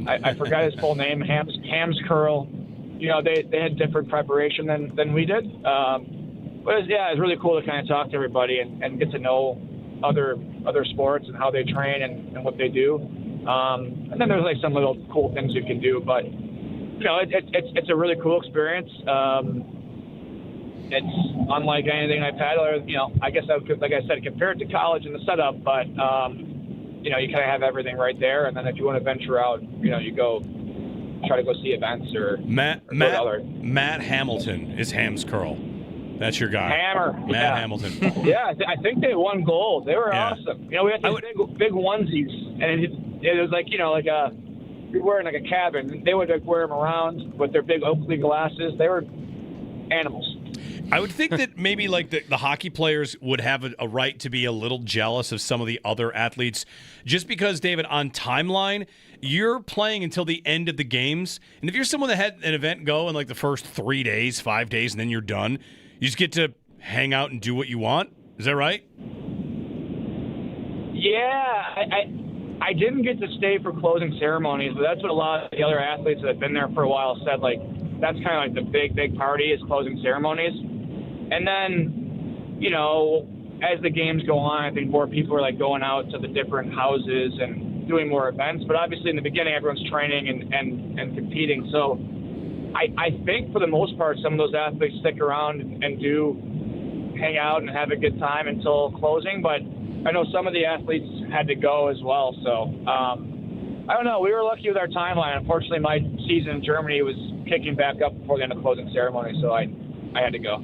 I forgot his full name, Hams Curl. They had different preparation than we did. But it's really cool to kind of talk to everybody and get to know other sports and how they train and what they do. And then there's some little cool things you can do. But it's a really cool experience. It's unlike anything I've had. I guess like I said, compare it to college and the setup. But you kind of have everything right there. And then if you want to venture out, you go. Try to go see events or Matt Hamilton is Hams Curl. That's your guy. Matt Hamilton. Yeah, I think they won gold. They were awesome. We had these big onesies, and it was you're wearing a cabin. They would wear them around with their big Oakley glasses. They were animals. I would think that maybe the hockey players would have a right to be a little jealous of some of the other athletes, just because, David, on timeline, you're playing until the end of the games, and if you're someone that had an event go in the first 3 days, 5 days, and then you're done, you just get to hang out and do what you want. Is that right? Yeah, I didn't get to stay for closing ceremonies, but that's what a lot of the other athletes that have been there for a while said. That's kind of the big party is closing ceremonies. And then, as the games go on, I think more people are going out to the different houses and doing more events. But obviously in the beginning, everyone's training and competing. So I think for the most part, some of those athletes stick around and do hang out and have a good time until closing. But I know some of the athletes had to go as well. So I don't know. We were lucky with our timeline. Unfortunately, my season in Germany was kicking back up before the end of closing ceremony, so I had to go.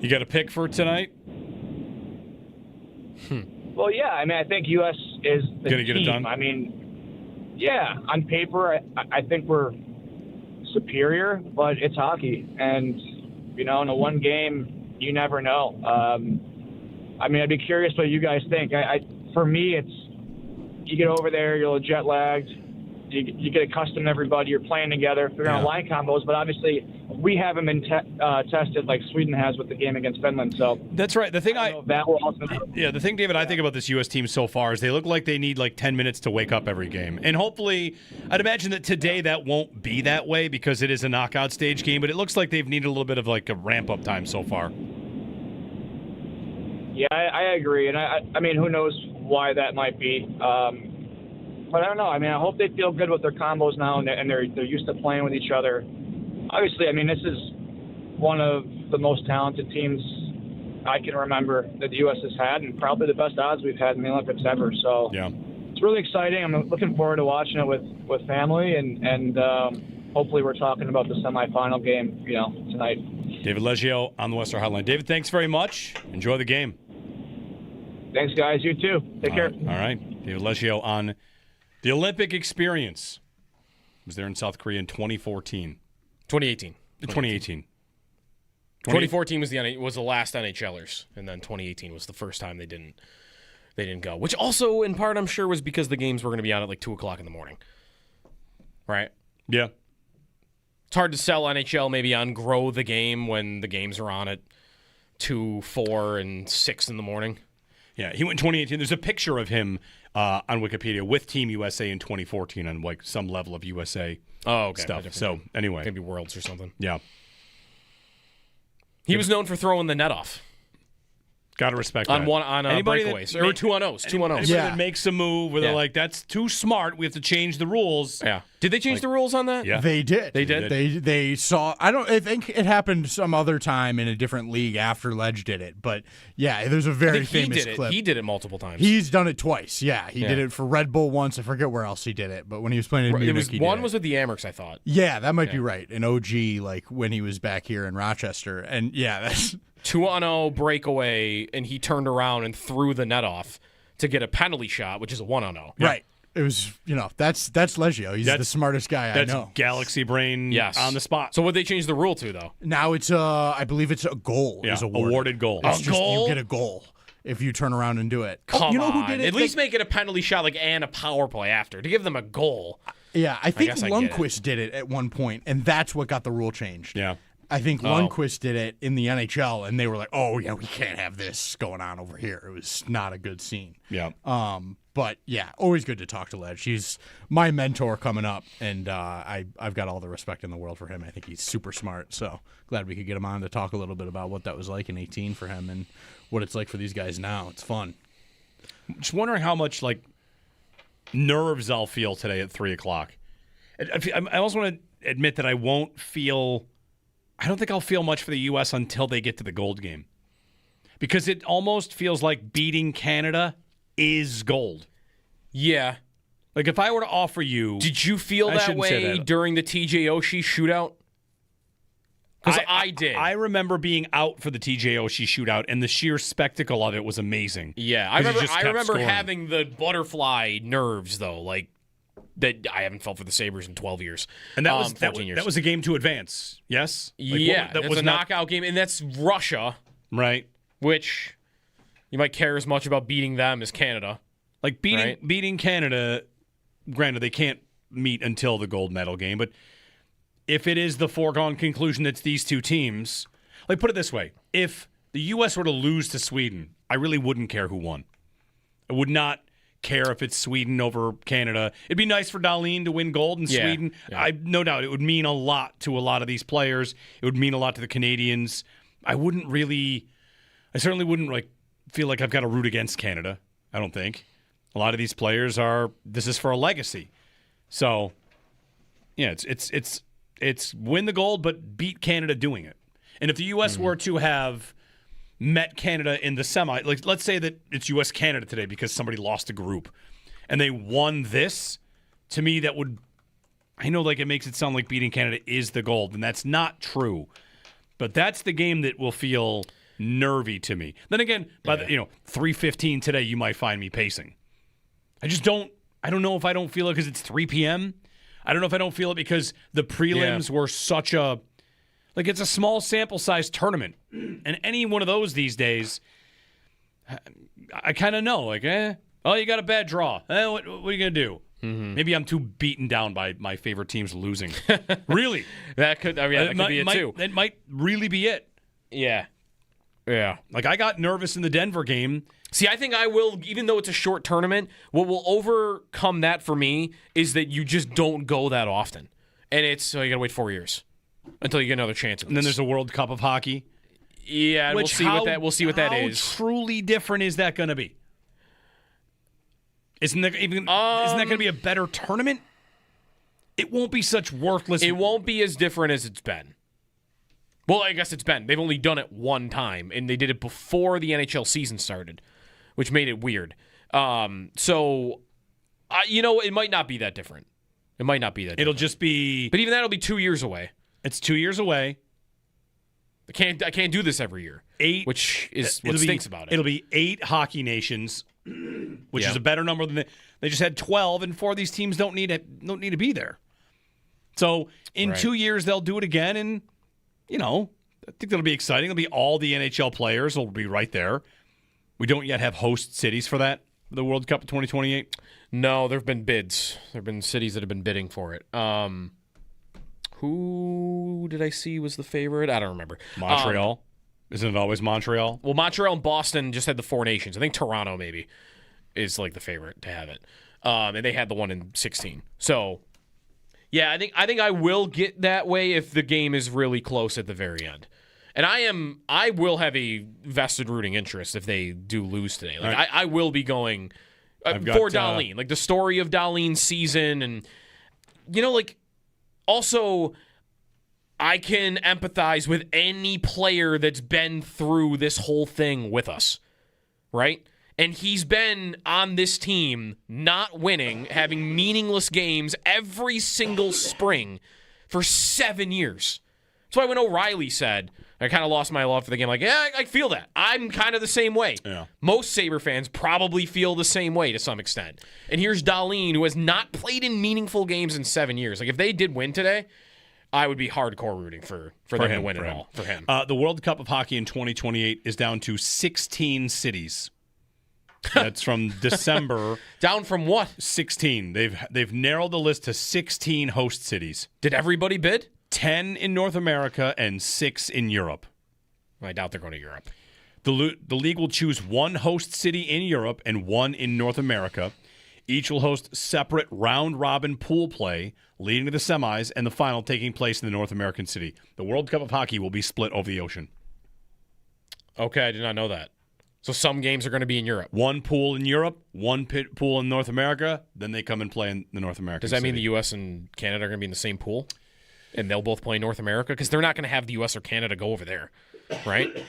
You got a pick for tonight? Well, yeah. I mean, I think U.S. is the Gonna get it team. done? I mean, yeah. On paper, I think we're superior, but it's hockey, and in a one game, you never know. I mean, I'd be curious what you guys think. For me, it's you get over there, you're a little jet lagged. You get accustomed to everybody. You're playing together, figuring out line combos. But obviously, we haven't been tested like Sweden has with the game against Finland. So that's right. The thing that will also. Yeah, the thing, David, I think about this U.S. team so far is they look like they need like 10 minutes to wake up every game, and hopefully, I'd imagine that today that won't be that way because it is a knockout stage game. But it looks like they've needed a little bit of like a ramp up time so far. Yeah, I agree, and I mean, who knows why that might be. But I don't know. I mean, I hope they feel good with their combos now, and they're used to playing with each other. Obviously, I mean, this is one of the most talented teams I can remember that the U.S. has had, and probably the best odds we've had in the Olympics ever. So it's really exciting. I'm looking forward to watching it with family, and hopefully we're talking about the semifinal game, tonight. David Leggio on the Western Hotline. David, thanks very much. Enjoy the game. Thanks, guys. You too. Take care. All right. David Leggio on the Olympic experience. Was there in South Korea in 2014. 2018. 2014 was the last NHLers, and then 2018 was the first time they didn't go. Which also, in part, I'm sure was because the games were going to be on at like 2:00 in the morning. Right? Yeah. It's hard to sell NHL maybe on grow the game when the games are on at 2, 4, and 6 in the morning. Yeah, he went 2018. There's a picture of him on Wikipedia with Team USA in 2014 on like some level of USA stuff. So anyway, maybe Worlds or something. Yeah, he was known for throwing the net off. Gotta respect on that. one on breakaways or 2-on-0s. 2-on-0s. Anybody that makes a move where they're like, "That's too smart. We have to change the rules." Yeah. Did they change the rules on that? Yeah, they did. They did. They saw. I think it happened some other time in a different league after Ledge did it. But yeah, there's a very famous clip. He did it multiple times. He's done it twice. Yeah, he did it for Red Bull once. I forget where else he did it, but when he was playing in Munich, he one did was with the Amerks, I thought. Yeah, that might be right. An OG, like when he was back here in Rochester, and yeah, that's 2-on-0 breakaway, and he turned around and threw the net off to get a penalty shot, which is a 1-on-0. Right. It was, that's Leggio. He's the smartest guy I know. That's galaxy brain on the spot. So what they changed the rule to, though? Now it's I believe it's a goal. Yeah, is awarded. Awarded goal. It's just you get a goal if you turn around and do it. Come you know on. who did it? At least make it a penalty shot and a power play after to give them a goal. Yeah, I think guess I Lundqvist did it at one point, and that's what got the rule changed. Yeah. I think Lundqvist did it in the NHL, and they were like, "Oh yeah, we can't have this going on over here." It was not a good scene. Yeah. But yeah, always good to talk to Ledge. He's my mentor coming up, and I've got all the respect in the world for him. I think he's super smart. So glad we could get him on to talk a little bit about what that was like in 18 for him and what it's like for these guys now. It's fun. Just wondering how much nerves I'll feel today at 3:00. I also want to admit that I won't feel. I don't think I'll feel much for the U.S. until they get to the gold game. Because it almost feels like beating Canada is gold. Yeah. Like if I were to offer you... Did you feel that way during the TJ Oshie shootout? Because I did. I remember being out for the TJ Oshie shootout, and the sheer spectacle of it was amazing. Yeah, I remember having the butterfly nerves, though, that I haven't felt for the Sabres in 12 years. And that was 14 years. That was a game to advance, yes? That was a knockout game, and that's Russia. Right. Which you might care as much about beating them as Canada. Like beating Canada, granted, they can't meet until the gold medal game, but if it is the foregone conclusion that it's these two teams, put it this way, if the U.S. were to lose to Sweden, I really wouldn't care who won. I would not care if it's Sweden over Canada. It'd be nice for Dahlin to win gold in Sweden. Yeah. No doubt it would mean a lot to a lot of these players. It would mean a lot to the Canadians. I certainly wouldn't feel like I've got to root against Canada. I don't think. A lot of these players this is for a legacy. So yeah, it's win the gold but beat Canada doing it. And if the US were to have met Canada in the semi, like let's say that it's U.S. Canada today because somebody lost a group, and they won this, to me that would, I know like it makes it sound like beating Canada is the goal, and that's not true, but that's the game that will feel nervy to me. Then again, by the 3:15 today, you might find me pacing. I don't know if I don't feel it because it's 3 p.m. I don't know if I don't feel it because the prelims were such a, like it's a small sample size tournament. And any one of those these days, I kind of know, like, you got a bad draw. What are you going to do? Mm-hmm. Maybe I'm too beaten down by my favorite teams losing. Really? that could be it too. That might really be it. Yeah. Yeah. Like I got nervous in the Denver game. See, I think I will, even though it's a short tournament, what will overcome that for me is that you just don't go that often. And you got to wait 4 years until you get another chance at this. And then there's a World Cup of hockey. Yeah, and we'll see what that is. How truly different is that going to be? Isn't that going to be a better tournament? It won't be such worthless. It won't be as different as it's been. Well, I guess it's been. They've only done it one time, and they did it before the NHL season started, which made it weird. It might not be that different. It might not be that different. It'll just be... But even that'll be 2 years away. It's 2 years away. I can't do this every year. Which is what stinks about it. It'll be 8 hockey nations, which is a better number than they just had 12, and 4 of these teams don't need to be there. So in 2 years they'll do it again, and I think that'll be exciting. It'll be all the NHL players will be right there. We don't yet have host cities for that, the World Cup of 2028. No, there have been bids. There have been cities that have been bidding for it. Who did I see was the favorite? I don't remember. Montreal. Isn't it always Montreal? Well, Montreal and Boston just had the 4 nations. I think Toronto maybe is like the favorite to have it. And they had the one in 16. So, yeah, I think I will get that way if the game is really close at the very end. And I will have a vested rooting interest if they do lose today. Like I will be going for Darlene. Like the story of Darlene's season, and also I can empathize with any player that's been through this whole thing with us, right? And he's been on this team not winning, having meaningless games every single spring for 7 years. That's why when O'Reilly said, I kind of lost my love for the game, like, yeah, I feel that. I'm kind of the same way. Yeah. Most Sabre fans probably feel the same way to some extent. And here's Darlene, who has not played in meaningful games in 7 years. Like, if they did win today, I would be hardcore rooting for them to win it all. For him. The World Cup of Hockey in 2028 is down to 16 cities. That's from December. Down from what? 16. They've narrowed the list to 16 host cities. Did everybody bid? 10 in North America and 6 in Europe. I doubt they're going to Europe. The league will choose 1 host city in Europe and 1 in North America. Each will host separate round-robin pool play leading to the semis and the final taking place in the North American city. The World Cup of Hockey will be split over the ocean. Okay, I did not know that. So some games are going to be in Europe. 1 pool in Europe, 1 pool in North America, then they come and play in the North American city. Does that mean the city. U.S. and Canada are going to be in the same pool? And they'll both play in North America? Because they're not going to have the U.S. or Canada go over there, right?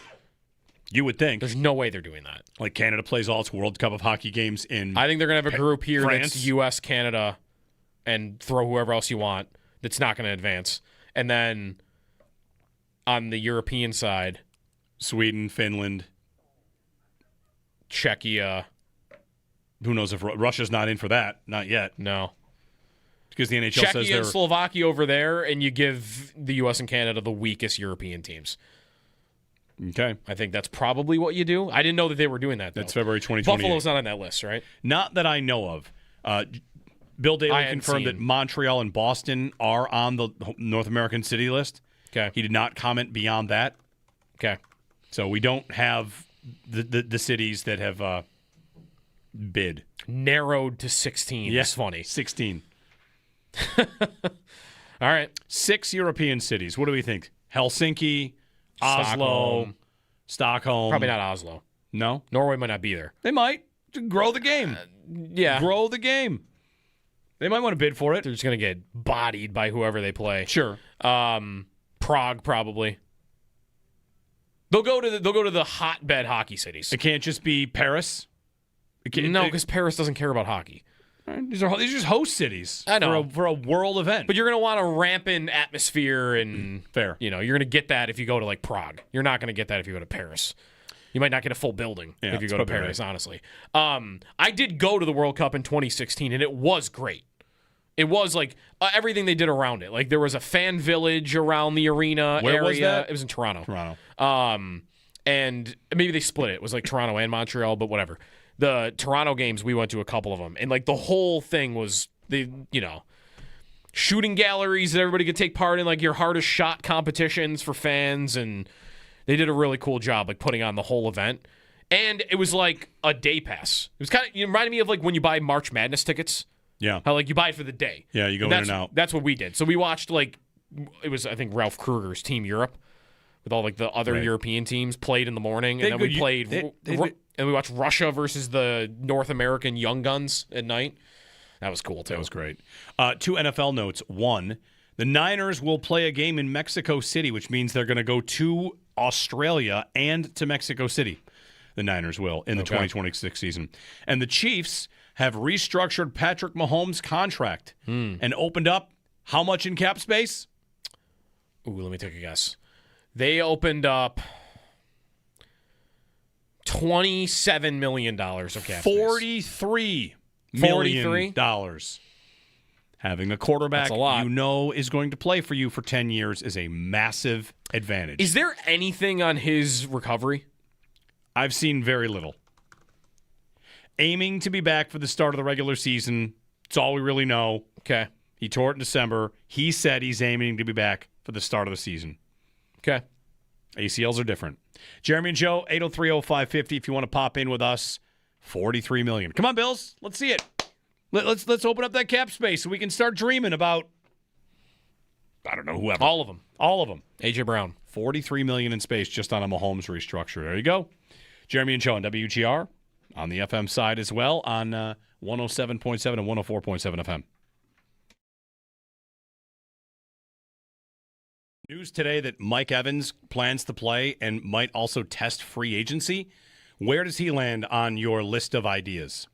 You would think. There's no way they're doing that. Like Canada plays all its World Cup of Hockey games in I think they're going to have a group here France. that's U.S., Canada, and throw whoever else you want that's not going to advance. And then on the European side, Sweden, Finland, Czechia. Who knows if Russia's not in for that? Not yet. No. Because the NHL says Czechia they're... and Slovakia over there, and you give the U.S. and Canada the weakest European teams. Okay. I think that's probably what you do. I didn't know that they were doing that, though. That's February 2028. Buffalo's not on that list, right? Not that I know of. Bill Daly confirmed that Montreal and Boston are on the North American city list. Okay. He did not comment beyond that. Okay. So we don't have the cities that have bid. Narrowed to 16. Yeah, It's funny. 16. All right. 6 European cities. What do we think? Helsinki, Oslo, Stockholm. Probably not Oslo. No? Norway might not be there. They might. Grow the game. Yeah. Grow the game. They might want to bid for it. They're just going to get bodied by whoever they play. Sure. Prague, probably. They'll go to the hotbed hockey cities. It can't just be Paris. No, because Paris doesn't care about hockey. These are just host cities. I know. For a world event. But you're going to want a rampant atmosphere and fair. You're going to get that if you go to like Prague. You're not going to get that if you go to Paris. You might not get a full building if you go to Paris, honestly. I did go to the World Cup in 2016, and it was great. It was like everything they did around it. Like there was a fan village around the arena area. Was that? It was in Toronto. And maybe they split it. It was like Toronto and Montreal, but whatever. The Toronto games, we went to a couple of them. And like the whole thing was, shooting galleries that everybody could take part in, like your hardest shot competitions for fans. And they did a really cool job like putting on the whole event. And it was like a day pass. It was kind of, it reminded me of like when you buy March Madness tickets. Yeah. How like you buy it for the day. Yeah, you go in and out. That's what we did. So we watched like, it was I think Ralph Kruger's Team Europe with all like the other European teams played in the morning. And then we played, and we watched Russia versus the North American Young Guns at night. That was cool too. That was great. 2 NFL notes. 1, the Niners will play a game in Mexico City, which means they're going to go to Australia and to Mexico City. The Niners will in the 2026 season. And the Chiefs have restructured Patrick Mahomes' contract and opened up how much in cap space? Ooh, let me take a guess. They opened up $27 million of cap space. $43 million. Having a quarterback you know is going to play for you for 10 years is a massive advantage. Is there anything on his recovery? I've seen very little. Aiming to be back for the start of the regular season. It's all we really know. Okay. He tore it in December. He said he's aiming to be back for the start of the season. Okay. ACLs are different. Jeremy and Joe, 803-0550 if you want to pop in with us. $43 million. Come on, Bills. Let's see it. Let's open up that cap space so we can start dreaming about, I don't know, whoever. All of them. All of them. A.J. Brown. $43 million in space just on a Mahomes restructure. There you go. Jeremy and Joe on WGR. On the FM side as well on 107.7 and 104.7 FM. News today that Mike Evans plans to play and might also test free agency. Where does he land on your list of ideas?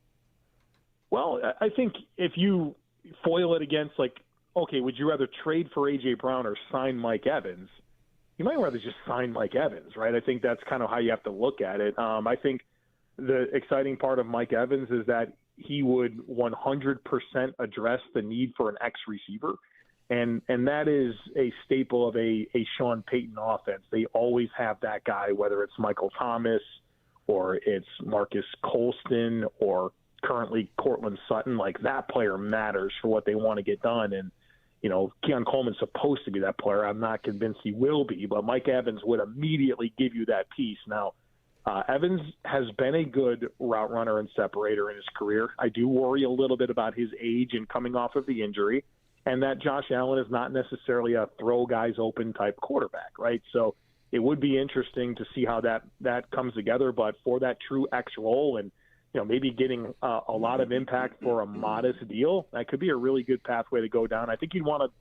Well, I think if you foil it against, like, okay, would you rather trade for A.J. Brown or sign Mike Evans? You might rather just sign Mike Evans, right? I think that's kind of how you have to look at it. I think the exciting part of Mike Evans is that he would 100% address the need for an X receiver. And that is a staple of a Sean Payton offense. They always have that guy, whether it's Michael Thomas or it's Marcus Colston or currently Cortland Sutton. Like, that player matters for what they want to get done. And, Keon Coleman's supposed to be that player. I'm not convinced he will be, but Mike Evans would immediately give you that piece. Now, Evans has been a good route runner and separator in his career. I do worry a little bit about his age and coming off of the injury, and that Josh Allen is not necessarily a throw guys open type quarterback, right? So it would be interesting to see how that comes together. But for that true X role and maybe getting a lot of impact for a modest deal, that could be a really good pathway to go down. I think you'd want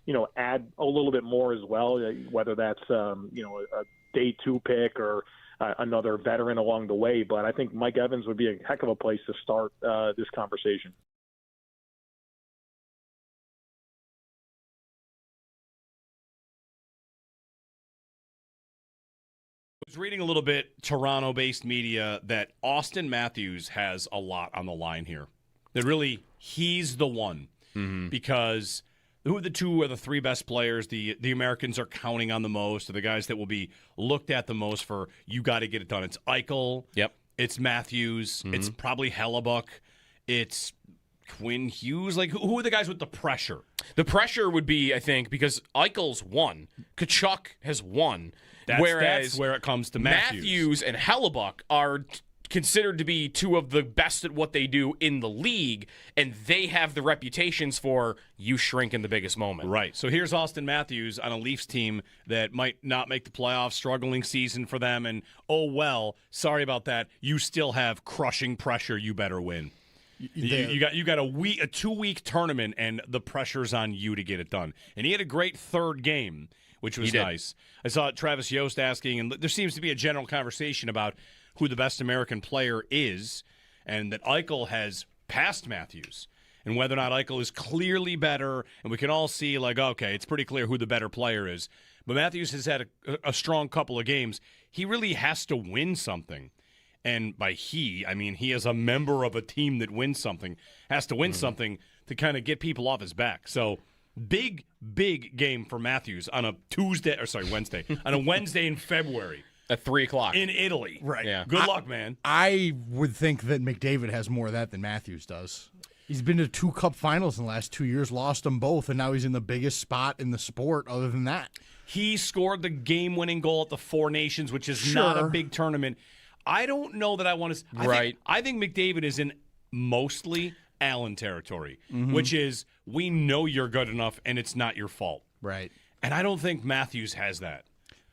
to add a little bit more as well, whether that's a day 2 pick or another veteran along the way. But I think Mike Evans would be a heck of a place to start this conversation. I was reading a little bit, Toronto-based media, that Austin Matthews has a lot on the line here. That really, he's the one. Because who are the 2 or the 3 best players the Americans are counting on the most, or the guys that will be looked at the most for, you got to get it done? It's Eichel. Yep. It's Matthews. It's probably Hellebuck. It's Quinn Hughes. Like, who are the guys with the pressure? The pressure would be, I think, because Eichel's won. Kachuk has won. That's where it comes to Matthews. Matthews and Hellebuck are considered to be 2 of the best at what they do in the league, and they have the reputations for you shrink in the biggest moment. Right. So here's Austin Matthews on a Leafs team that might not make the playoffs, struggling season for them, and sorry about that. You still have crushing pressure. You better win. You got a 2-week tournament, and the pressure's on you to get it done. And he had a great third game which was nice. I saw Travis Yost asking, and there seems to be a general conversation about who the best American player is, and that Eichel has passed Matthews, and whether or not Eichel is clearly better, and we can all see, like, okay, it's pretty clear who the better player is. But Matthews has had a strong couple of games. He really has to win something. And by he, I mean he as a member of a team that wins something, has to win something to kind of get people off his back. So big game for Matthews on a Wednesday, on a Wednesday in February. At 3 o'clock. In Italy. Right. Yeah. Good luck, man. I would think that McDavid has more of that than Matthews does. He's been to 2 Cup finals in the last 2 years, lost them both, and now he's in the biggest spot in the sport other than that. He scored the game-winning goal at the Four Nations, which is not a big tournament. I don't know that I want to... I think McDavid is in mostly Allen territory, which is we know you're good enough and it's not your fault. Right. And I don't think Matthews has that.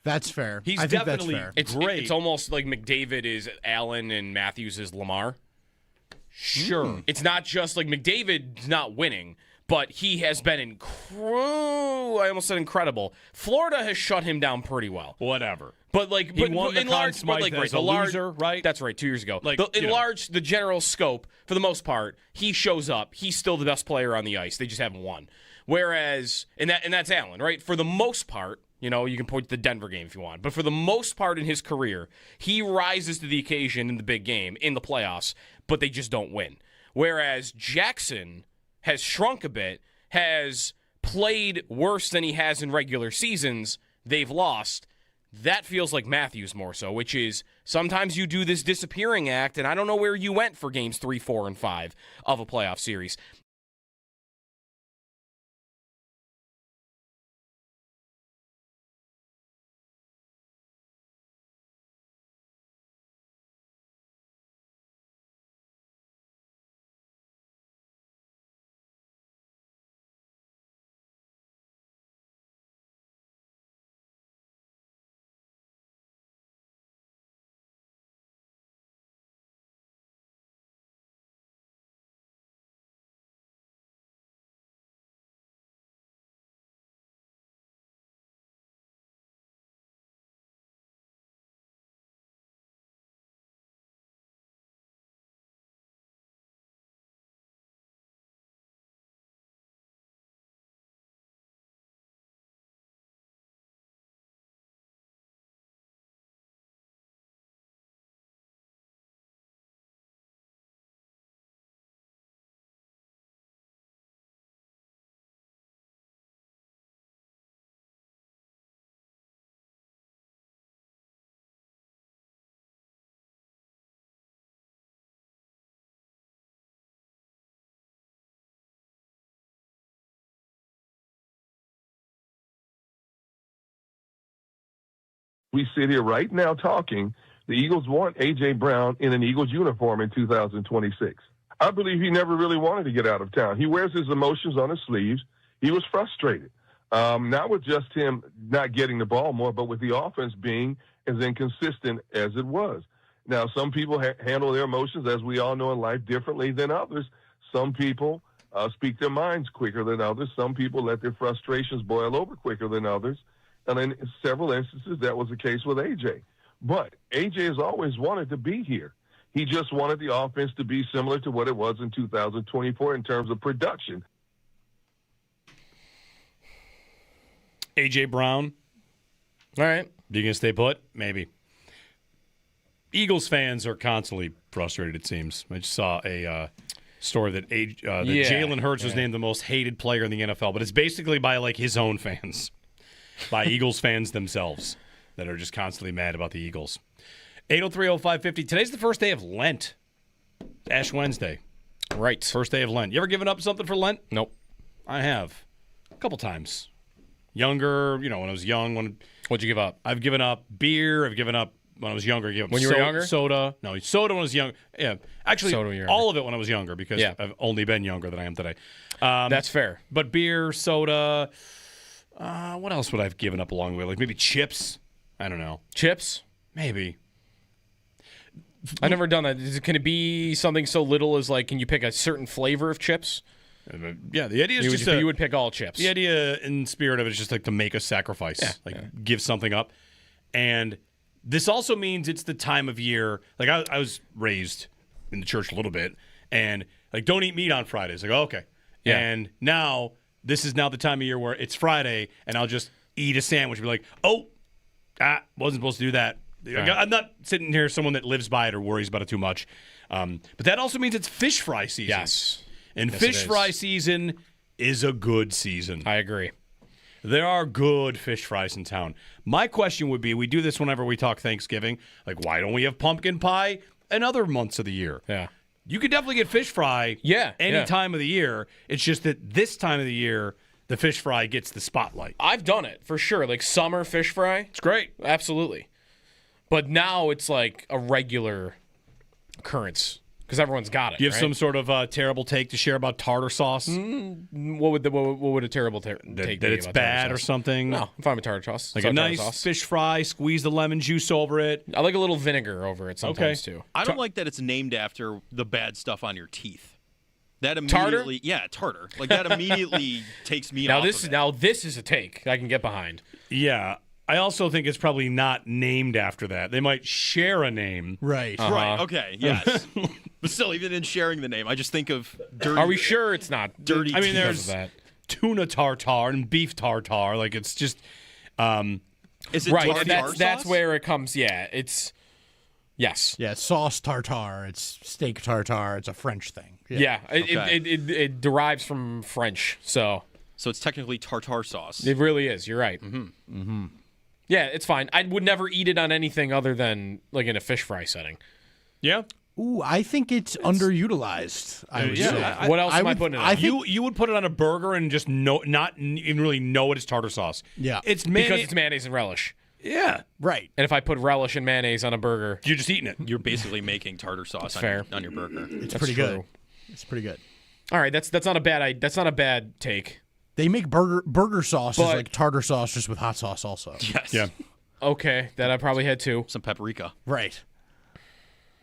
That's fair. He's I think definitely that's fair. great. It's almost like McDavid is Allen and Matthews is Lamar. Sure. It's not just like McDavid's not winning, but he has been I almost said incredible. Florida has shut him down pretty well. Whatever. But like, He won the Conn Smythe as a loser, right? That's right, 2 years ago. Like, the general scope, for the most part, he shows up. He's still the best player on the ice. They just haven't won. Whereas, and that's Allen, right? For the most part, you can point to the Denver game if you want. But for the most part in his career, he rises to the occasion in the big game, in the playoffs, but they just don't win. Whereas Jackson has shrunk a bit, has played worse than he has in regular seasons. They've lost. That feels like Matthews more so, which is sometimes you do this disappearing act, and I don't know where you went for games 3, 4, and 5 of a playoff series. We sit here right now talking. The Eagles want A.J. Brown in an Eagles uniform in 2026. I believe he never really wanted to get out of town. He wears his emotions on his sleeves. He was frustrated, not with just him not getting the ball more, but with the offense being as inconsistent as it was. Now, some people handle their emotions, as we all know in life, differently than others. Some people speak their minds quicker than others. Some people let their frustrations boil over quicker than others. And in several instances, that was the case with A.J. But A.J. has always wanted to be here. He just wanted the offense to be similar to what it was in 2024 in terms of production. A.J. Brown. All right. You going to stay put? Maybe. Eagles fans are constantly frustrated, it seems. I just saw a story that Jalen Hurts was named the most hated player in the NFL, but it's basically by like his own fans. By Eagles fans themselves that are just constantly mad about the Eagles. 803-0550. Today's the first day of Lent. Ash Wednesday. Right. First day of Lent. You ever given up something for Lent? Nope. I have. A couple times. Younger, when I was young. What'd you give up? I've given up beer. I've given up when I was younger. When you were younger? Soda. No, soda when I was young. Yeah. Actually, all of it when I was younger because I've only been younger than I am today. That's fair. But beer, soda... what else would I have given up along the way? Like maybe chips? I don't know. Chips? Maybe. I've never done that. Can it be something so little as like, can you pick a certain flavor of chips? Yeah, the idea is you would pick all chips. The idea in spirit of it is just like to make a sacrifice, give something up. And this also means it's the time of year. Like I was raised in the church a little bit, and like don't eat meat on Fridays. Like okay, and now this is now the time of year where it's Friday, and I'll just eat a sandwich and be like, wasn't supposed to do that. Right. I'm not sitting here someone that lives by it or worries about it too much. But that also means it's fish fry season. Yes. And fish fry season is a good season. I agree. There are good fish fries in town. My question would be, we do this whenever we talk Thanksgiving, like why don't we have pumpkin pie and other months of the year? Yeah. You could definitely get fish fry any time of the year. It's just that this time of the year, the fish fry gets the spotlight. I've done it, for sure. Like summer fish fry. It's great. Absolutely. But now it's like a regular occurrence because everyone's got it. Do you have right? some sort of terrible take to share about tartar sauce? What would a terrible take be? That it's bad or something? No, I'm fine with tartar sauce. Like a nice fish fry, squeeze the lemon juice over it. I like a little vinegar over it sometimes too. I don't like that it's named after the bad stuff on your teeth. That immediately, tartar. Like that immediately takes me off. Now this is a take I can get behind. Yeah. I also think it's probably not named after that. They might share a name. Right. Right. Okay. Yes. But still, even in sharing the name, I just think of dirty. Are we sure it's not dirty? I mean, there's tuna tartar and beef tartar. Like it's just. Is it right? tartar That's sauce? where it comes. Yeah. It's. Yes. Yeah, sauce tartare. It's steak tartare. It's a French thing. Yeah. It derives from French. So it's technically tartar sauce. It really is. You're right. Mm-hmm. Mm-hmm. Yeah, it's fine. I would never eat it on anything other than like in a fish fry setting. Yeah. Ooh, I think it's underutilized. I would say. What else am I putting it on? You would put it on a burger and just not even really know it is tartar sauce. Yeah. It's because it's mayonnaise and relish. Yeah. Right. And if I put relish and mayonnaise on a burger, you're just eating it. You're basically making tartar sauce on your burger. It's pretty good. It's pretty good. All right, that's not a bad take. They make burger sauce is like tartar sauce just with hot sauce also. Yes. Yeah. Okay, that I probably had too. Some paprika. Right.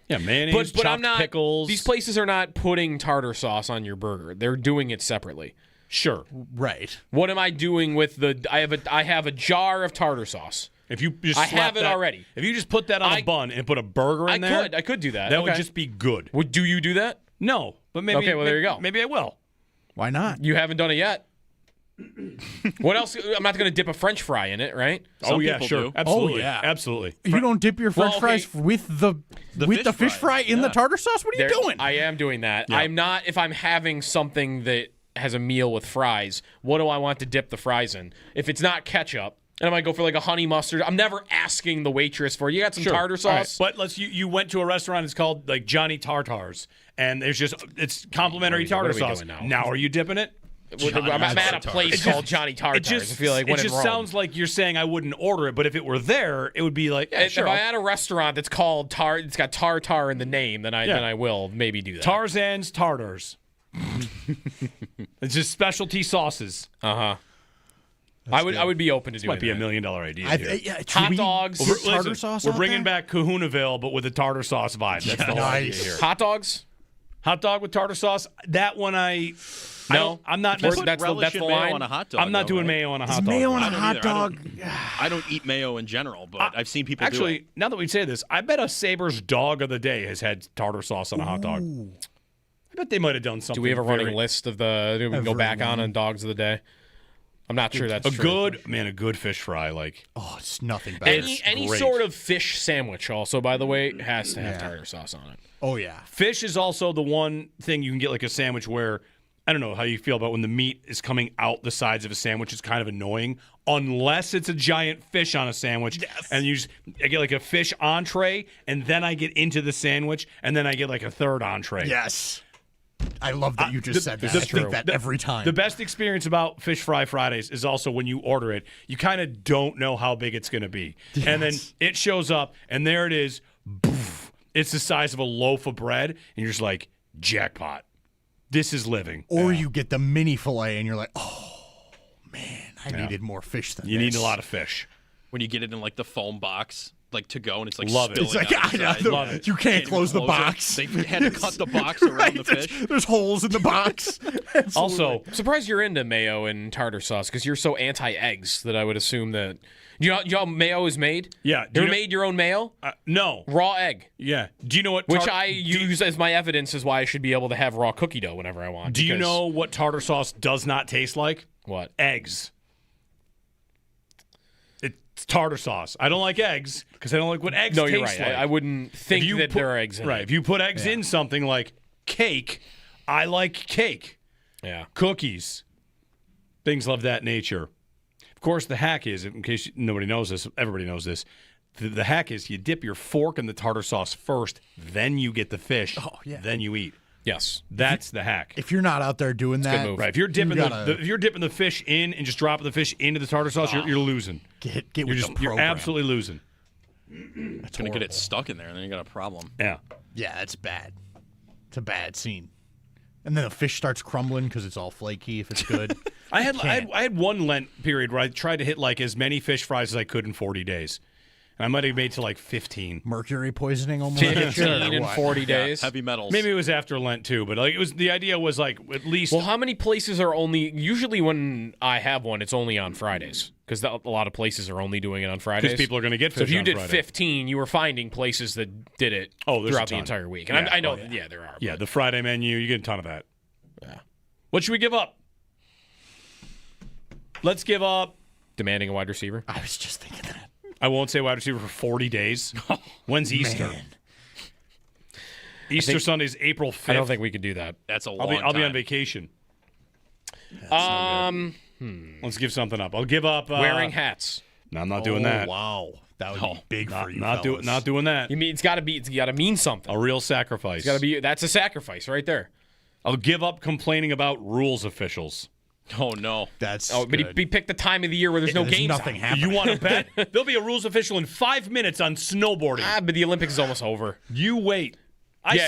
Yeah, mayonnaise, but I'm not, pickles. These places are not putting tartar sauce on your burger. They're doing it separately. Sure. Right. What am I doing with I have a jar of tartar sauce. If you just I have it already. If you just put that on a bun and put a burger in there, I could do that. That would just be good. Do you do that? No, but maybe. Okay, well there you go. Maybe I will. Why not? You haven't done it yet. What else? I'm not going to dip a French fry in it, right? Some people do. Absolutely. Oh, yeah. Absolutely. You don't dip your French fries with the fish fry in the tartar sauce? What are you doing? I am doing that. Yeah. I'm not. If I'm having something that has a meal with fries, what do I want to dip the fries in? If it's not ketchup, and I might go for like a honey mustard. I'm never asking the waitress for, you got some tartar sauce? Right. But you went to a restaurant, it's called like Johnny Tartars, and it's complimentary tartar sauce. Now are you dipping it? I'm at a place called Johnny Tartars. I feel like when it just sounds like you're saying I wouldn't order it, but if it were there, it would be like, sure. If I had a restaurant that's called it's got tartar in the name, then I will maybe do that. Tarzan's Tartars. It's just specialty sauces. I would be open to doing Might be that. $1 million idea here. Hot dogs. Tartar sauce. We're bringing back Kahunaville, but with a tartar sauce vibe. That's the whole idea here. Hot dogs. Hot dog with tartar sauce. That one I'm not. That's messing. the line on a hot dog. I'm not doing mayo on a hot dog. Mayo on a hot dog. I don't eat mayo in general, but I've seen people actually. do it. Now that we say this, I bet a Sabres dog of the day has had tartar sauce on a hot dog. I bet they might have done something. Do we have a running list of do we can go back on dogs of the day? I'm not sure that's true. A good fish fry. Like it's nothing better. Any sort of fish sandwich, also, by the way, has to have tartar sauce on it. Oh yeah. Fish is also the one thing you can get like a sandwich where I don't know how you feel about when the meat is coming out the sides of a sandwich. It's kind of annoying unless it's a giant fish on a sandwich. Yes. And I get like a fish entree, and then I get into the sandwich, and then I get like a third entree. Yes. I love that you just said that. I think that every time. The best experience about Fish Fry Fridays is also when you order it, you kind of don't know how big it's going to be. Yes. And then it shows up, and there it is. Boof, it's the size of a loaf of bread, and you're just like, jackpot. This is living. Or you get the mini filet, and you're like, oh, man, I needed more fish than You this. need a lot of fish. When you get it in like the foam box. like to go, and it's like Love it. spilling It's like, out the side. Love it. You can't close the box. They had to cut the box around the fish. There's holes in the box. Also, I'm surprised you're into mayo and tartar sauce because you're so anti-eggs that I would assume that. Do you know how mayo is made? Yeah. You ever made your own mayo? No. Raw egg. Yeah. Do you know what? Which I use as my evidence as why I should be able to have raw cookie dough whenever I want. Do you because- know what tartar sauce does not taste like? What? Eggs. It's tartar sauce. I don't like eggs because I don't like what eggs No, taste you're right. like. I wouldn't think that there are eggs in right. it. If you put eggs in something like cake, I like cake. Yeah. Cookies. Things of that nature. Of course, the hack is, in case nobody knows this, everybody knows this, the hack is you dip your fork in the tartar sauce first, then you get the fish, then you eat. Yes. That's the hack. If you're not out there doing that, Right. If you're dipping gotta if you're dipping the fish in and just dropping the fish into the tartar sauce, you're losing. get You're with just the program. you're absolutely losing. It's gonna get it stuck in there, and then you got a problem. Yeah. Yeah, it's bad. It's a bad scene. And then the fish starts crumbling because it's all flaky if it's good. I had one Lent period where I tried to hit like as many fish fries as I could in 40 days. And I might have made to like 15. Mercury poisoning almost. 15 in 40 days. Heavy metals. Maybe it was after Lent too, but like it was the idea was like at least. Well, how many places are only usually when I have one, it's only on Fridays because a lot of places are only doing it on Fridays. Because people are going to get fish. So if you on did Friday. 15, you were finding places that did it there's throughout a the ton. entire week. And Yeah. I know, Oh, there are. Yeah, but- the Friday menu, you get a ton of that. Yeah. What should we give up? Let's give up. Demanding a wide receiver. I was just thinking that. I won't say wide receiver for 40 days. When's Easter? Easter Sunday's April 5th. I don't think we could do that. That's a long I'll be time. on vacation. Let's give something up. I'll give up Wearing hats. No, I'm not doing that. Wow. That would be big for you. Not doing that. You mean it's got to mean something. A real sacrifice. It's got to be. That's a sacrifice right there. I'll give up complaining about rules officials. Oh no. That's But he picked the time of the year where there's no games. nothing on. happening. You want to bet? There'll be a rules official in 5 minutes on snowboarding. But the Olympics is almost over. You wait. You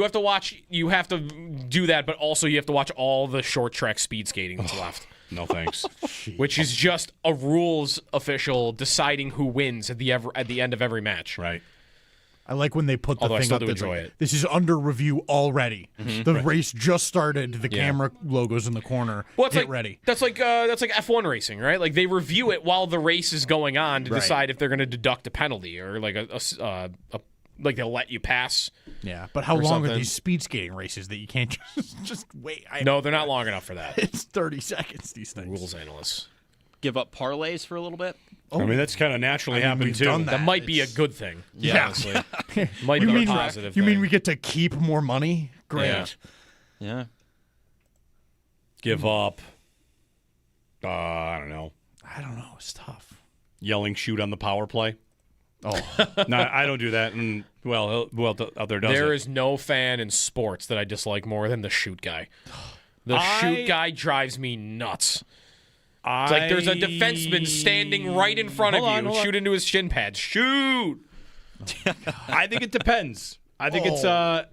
have to watch. You have to do that, but also you have to watch all the short track speed skating that's left. No thanks. Which is just a rules official deciding who wins at the end of every match. Right. I like when they put the Although I thing still up do that's enjoy like, it. this is under review already. The race just started. The camera logo's in the corner. Well, it's Get like ready. That's like F1 racing, right? Like they review it while the race is going on to decide if they're going to deduct a penalty or like like they'll let you pass. Yeah, but how or long are something. these speed skating races that you can't just wait? No, they're not long enough for that. It's 30 seconds. These things. Rules analysts. Give up parlays for a little bit. I mean, that's kind of naturally happening we've too. done That might be a good thing. Yeah. Honestly. Might You be mean a positive you thing. mean we get to keep more money? Great. Yeah. Yeah. Give up. I don't know. I don't know. It's tough. Yelling shoot on the power play. Oh, No, I don't do that. And well, out there does There it. is no fan in sports that I dislike more than the shoot guy. The shoot guy drives me nuts. It's like there's a defenseman standing right in front of you. Shoot into his shin pads. Shoot. I think it depends. I think it's an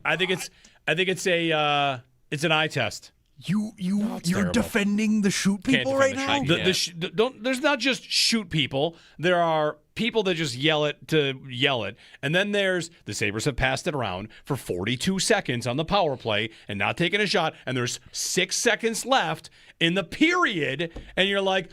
eye test. you're terrible. defending the shoot people defend right the now. shoot. There's not just shoot people. There are people that just yell it to yell it. And then there's the Sabres have passed it around for 42 seconds on the power play and not taking a shot. And there's 6 seconds left in the period. And you're like,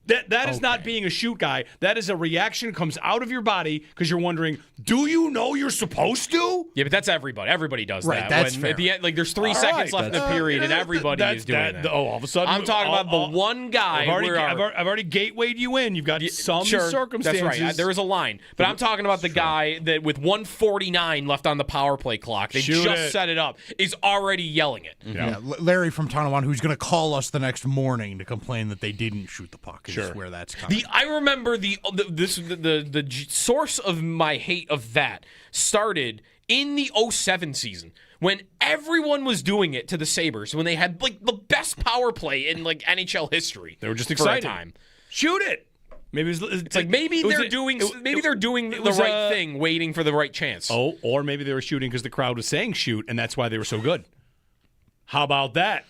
that is not being a shoot guy. That is a reaction that comes out of your body because you're wondering, do you know you're supposed to? Yeah, but that's everybody. Everybody does Right, that. that's When fair. At the end, like there's 3 seconds left in the period, and everybody is doing that. Oh, all of a sudden, I'm talking about the one guy. I've already, where I've already gatewayed you in. You've got some Sure, circumstances. That's right. There is a line. But I'm talking about the guy that with 1:49 left on the power play clock, they Shoot just it. set it up, is already yelling it. Yeah, Larry from Tonawanda, who's going to call us the next morning to complain that they didn't shoot the puck. Is where that's coming. I remember the source of my hate of that started in the 07 season when everyone was doing it to the Sabres when they had like the best power play in like NHL history. They were just for excited. a time. Shoot it. Maybe It's like maybe they're doing the right thing, waiting for the right chance. Oh, or maybe they were shooting because the crowd was saying shoot, and that's why they were so good. How about that?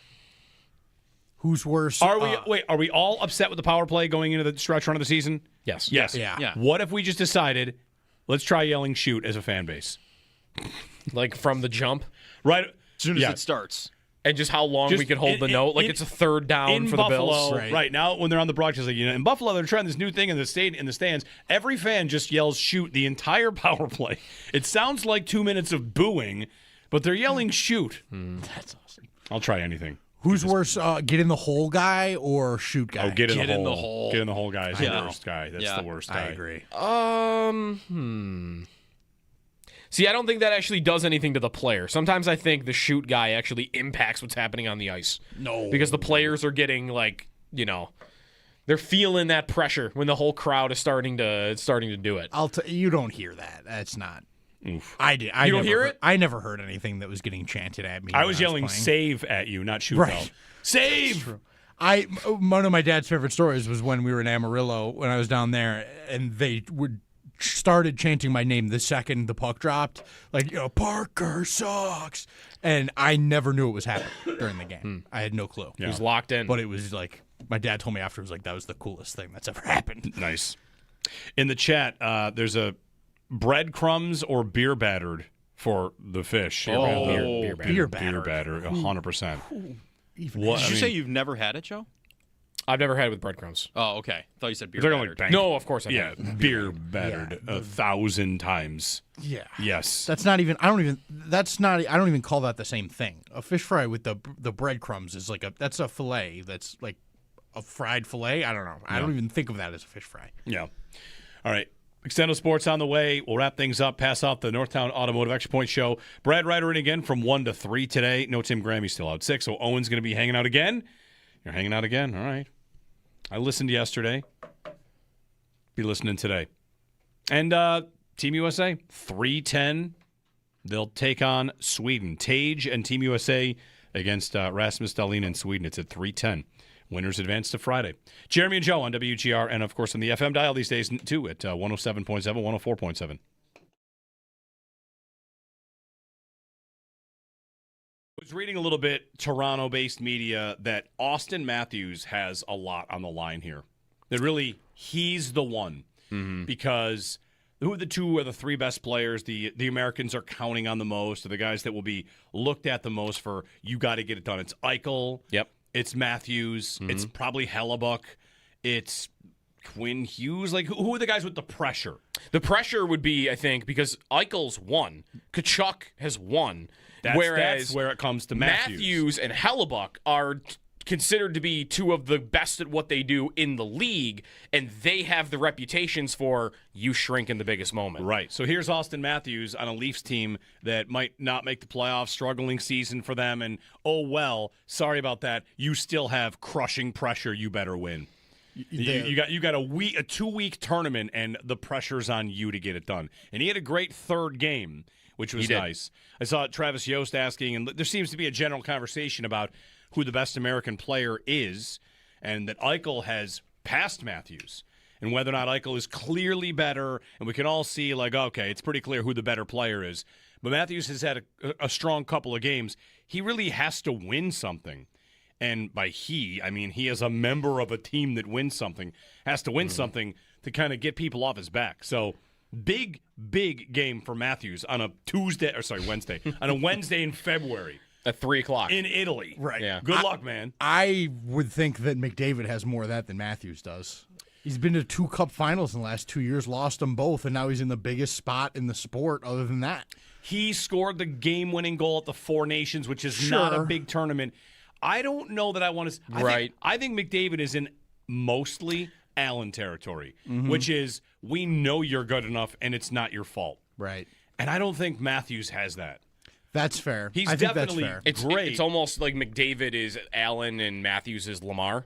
Who's worse? Are we all upset with the power play going into the stretch run of the season? Yes. Yes. Yeah. What if we just decided, let's try yelling shoot as a fan base? Like from the jump? Right. As soon as it starts. And just how long we could hold the note, like it's a third down for Buffalo, the Bills. Right now, when they're on the broadcast, like, in Buffalo, they're trying this new thing in the stands. Every fan just yells "shoot" the entire power play. It sounds like 2 minutes of booing, but they're yelling "shoot." That's awesome. I'll try anything. Who's worse, get in the hole guy or shoot guy? Oh, get in the hole. Get in the hole guy is the Yeah. worst guy. That's the worst guy. I agree. See, I don't think that actually does anything to the player. Sometimes I think the shoot guy actually impacts what's happening on the ice. No. Because the players are getting they're feeling that pressure when the whole crowd is starting to do it. You don't hear that. That's not. Oof. I did. You don't hear it? I never heard anything that was getting chanted at me. I when was yelling playing. "save" at you, not "shoot." Right. Though. Save. One of my dad's favorite stories was when we were in Amarillo when I was down there, and they started chanting my name the second the puck dropped, like, Parker sucks, and I never knew it was happening during the game. I had no clue. It was locked in. But it was like my dad told me afterwards, like, that was the coolest thing that's ever happened. Nice. In the chat, there's a breadcrumbs or beer battered for the fish. Beer battered. 100%. Did you say you've never had it, Joe? I've never had it with breadcrumbs. Oh, okay. I thought you said beer They're battered. like No, of course I haven't. Beer battered 1,000 times. Yeah. Yes. That's not even. I don't even call that the same thing. A fish fry with the breadcrumbs is that's a fillet. That's like a fried fillet. I don't know. I don't even think of that as a fish fry. Yeah. All right. Extendo Sports on the way. We'll wrap things up, pass off the Northtown Automotive Extra Point Show. Brad Ryder in again from 1 to 3 today. No Tim Graham, he's still out sick, so Owen's going to be hanging out again. You're hanging out again? All right. I listened yesterday. Be listening today. And Team USA, 3:10. They'll take on Sweden. Tage and Team USA against Rasmus Dahlin and Sweden. It's at 3:10. Winners advance to Friday. Jeremy and Joe on WGR and, of course, on the FM dial these days, too, at 107.7, 104.7. I was reading a little bit, Toronto-based media, that Austin Matthews has a lot on the line here. That really, he's the one. Because who are the two or the three best players the Americans are counting on the most, or the guys that will be looked at the most for, you got to get it done? It's Eichel. Yep. It's Matthews. It's probably Hellebuck. It's Quinn Hughes. Like, who are the guys with the pressure? The pressure would be, I think, because Eichel's won. Kachuk has won. That's where it comes to Matthews. Matthews and Hellebuck are considered to be two of the best at what they do in the league, and they have the reputations for you shrink in the biggest moment. Right. So here's Austin Matthews on a Leafs team that might not make the playoffs, struggling season for them, and oh well, sorry about that. You still have crushing pressure. You better win. You got a 2-week tournament, and the pressure's on you to get it done. And he had a great third game, which was nice. I saw Travis Yost asking, and there seems to be a general conversation about who the best American player is, and that Eichel has passed Matthews, and whether or not Eichel is clearly better, and we can all see, like, okay, it's pretty clear who the better player is. But Matthews has had a strong couple of games. He really has to win something. And by he, I mean he as a member of a team that wins something, has to win something to kind of get people off his back. So big game for Matthews on a Wednesday, on a Wednesday in February. At 3 o'clock. In Italy. Right. Yeah. Good luck, man. I would think that McDavid has more of that than Matthews does. He's been to 2 Cup finals in the last 2 years, lost them both, and now he's in the biggest spot in the sport other than that. He scored the game-winning goal at the Four Nations, which is not a big tournament. I don't know that I want to... I think McDavid is in mostly Allen territory, which is, we know you're good enough, and it's not your fault. Right. And I don't think Matthews has that. That's fair. He's I think definitely that's fair. great. It's almost like McDavid is Allen and Matthews is Lamar.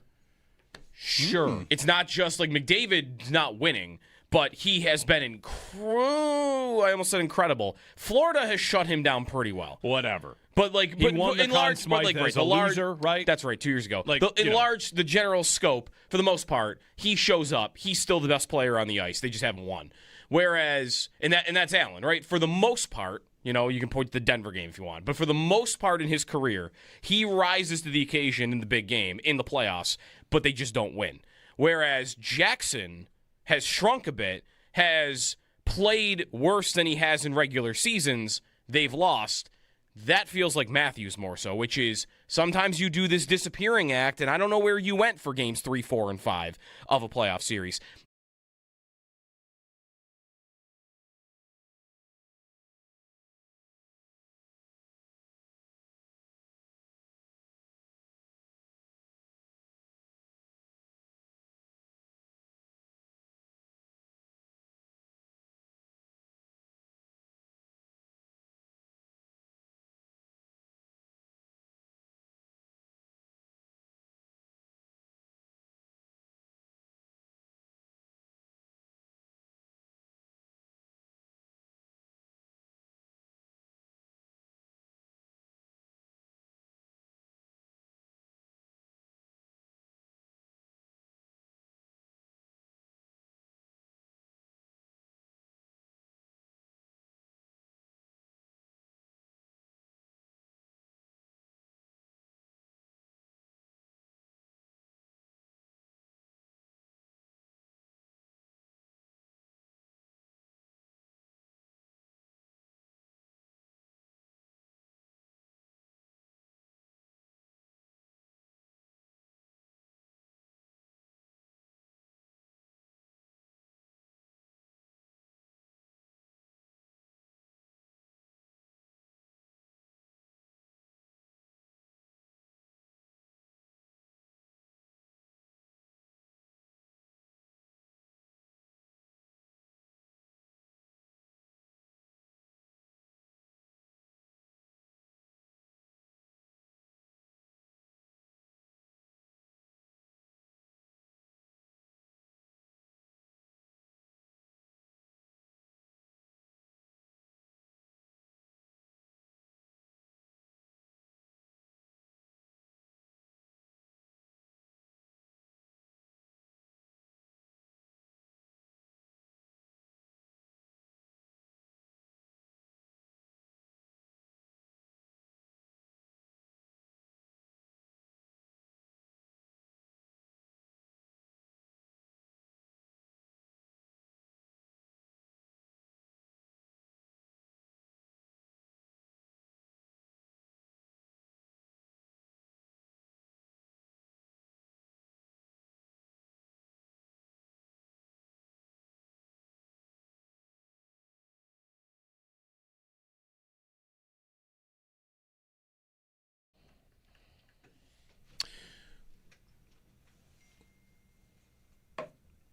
Sure. It's not just like McDavid's not winning, but he has been I almost said incredible. Florida has shut him down pretty well. Whatever. But like, he won the Conn Smythe as a loser, right? That's right, 2 years ago. Like, the general scope, for the most part, he shows up. He's still the best player on the ice. They just haven't won. Whereas, and that's Allen, right? For the most part, You know, you can point to the Denver game if you want. But for the most part in his career, he rises to the occasion in the big game, in the playoffs, but they just don't win. Whereas Jackson has shrunk a bit, has played worse than he has in regular seasons. They've lost. That feels like Matthews more so, which is sometimes you do this disappearing act, and I don't know where you went for games 3, 4, and 5 of a playoff series.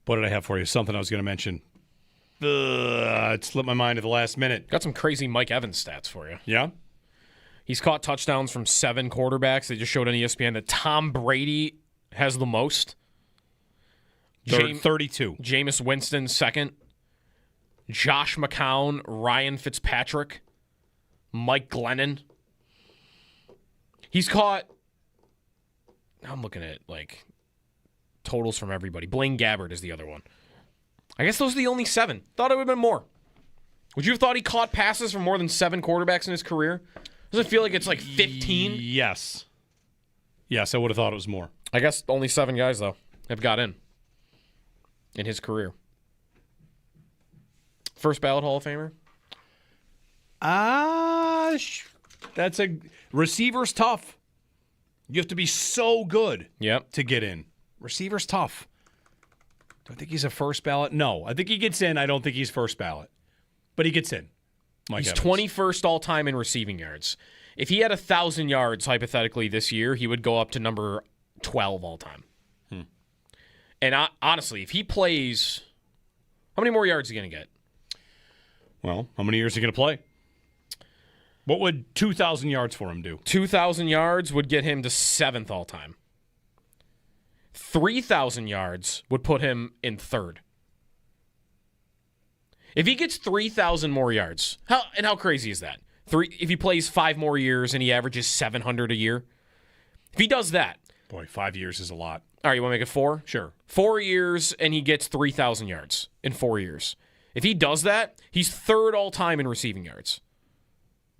What did I have for you? Something I was going to mention. It slipped my mind at the last minute. Got some crazy Mike Evans stats for you. Yeah? He's caught touchdowns from 7 quarterbacks. They just showed on ESPN that Tom Brady has the most. 32. Jameis Winston, second. Josh McCown, Ryan Fitzpatrick, Mike Glennon. He's caught, I'm looking at, totals from everybody. Blaine Gabbert is the other one. I guess those are the only 7. Thought it would have been more. Would you have thought he caught passes from more than 7 quarterbacks in his career? Does it feel like it's 15? Yes. Yes, I would have thought it was more. I guess only 7 guys, though, have got in his career. First ballot Hall of Famer? That's a receiver's tough. You have to be so good to get in. Receiver's tough. Do I think he's a first ballot? No. I think he gets in. I don't think he's first ballot. But he gets in. Mike He's Evans. 21st all-time in receiving yards. If he had 1,000 yards, hypothetically, this year, he would go up to number 12 all-time. And honestly, if he plays, how many more yards is he going to get? Well, how many years is he going to play? What would 2,000 yards for him do? 2,000 yards would get him to 7th all-time. 3,000 yards would put him in 3rd. If he gets 3,000 more yards, how crazy is that? If he plays 5 more years and he averages 700 a year, if he does that, boy, 5 years is a lot. All right, you want to make it 4? Sure. 4 years and he gets 3,000 yards in 4 years. If he does that, he's 3rd all time in receiving yards.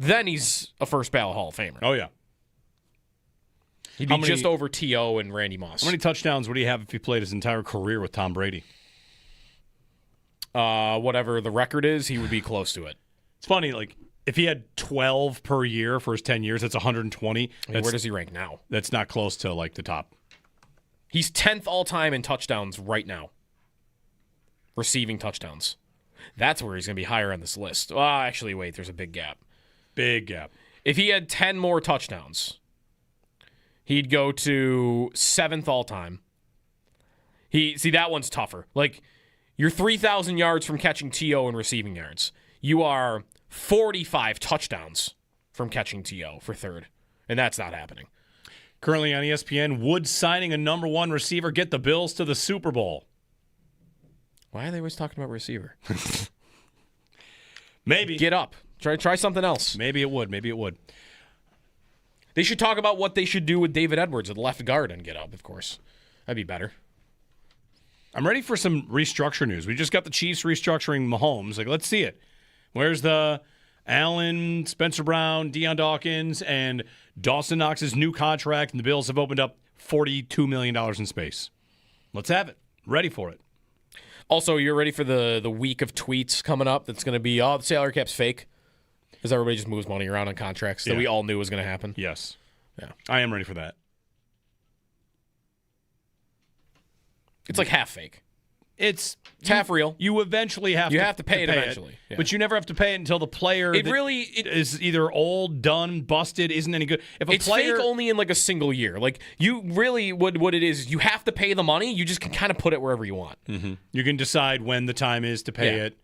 then he's a first ballot Hall of Famer. Oh, yeah. He'd be just over T.O. and Randy Moss. How many touchdowns would he have if he played his entire career with Tom Brady? Whatever the record is, he would be close to it. It's funny, like, if he had 12 per year for his 10 years, that's 120. Where does he rank now? That's not close to, like, the top. He's 10th all-time in touchdowns right now. Receiving touchdowns. That's where he's going to be higher on this list. Well, actually, wait, there's a big gap. Big gap. If he had 10 more touchdowns, he'd go to 7th all-time. See, that one's tougher. Like, you're 3,000 yards from catching T.O. in receiving yards. You are 45 touchdowns from catching T.O. for third, and that's not happening. Currently on ESPN, would signing a number one receiver get the Bills to the Super Bowl? Why are they always talking about receiver? Maybe. Get up. Try something else. Maybe it would. They should talk about what they should do with David Edwards at left guard and Get Up, of course. That'd be better. I'm ready for some restructure news. We just got the Chiefs restructuring Mahomes. Like, let's see it. Where's the Allen, Spencer Brown, Deion Dawkins, and Dawson Knox's new contract, and the Bills have opened up $42 million in space. Let's have it. Ready for it. Also, you're ready for the week of tweets coming up that's going to be, the salary cap's fake. Because everybody just moves money around on contracts that we all knew was going to happen. Yes. Yeah. I am ready for that. It's like half fake. It's half real. You eventually have to pay it eventually. Yeah. But you never have to pay it until the player is either old, done, busted, isn't any good. If it's fake only in like a single year. Like you really what it is you have to pay the money. You just can kind of put it wherever you want. Mm-hmm. You can decide when the time is to pay it.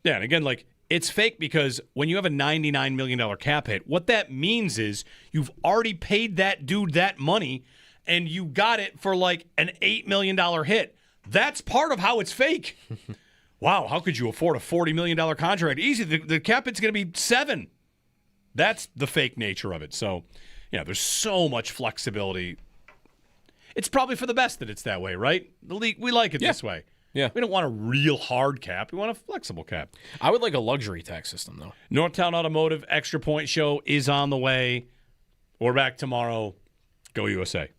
Yeah, and again, like it's fake because when you have a $99 million cap hit, what that means is you've already paid that dude that money and you got it for like an $8 million hit. That's part of how it's fake. Wow, how could you afford a $40 million contract? Easy, the cap hit's going to be $7 million. That's the fake nature of it. So, yeah, there's so much flexibility. It's probably for the best that it's that way, right? The league, we like it this way. Yeah. We don't want a real hard cap. We want a flexible cap. I would like a luxury tax system, though. Northtown Automotive Extra Point Show is on the way. We're back tomorrow. Go USA.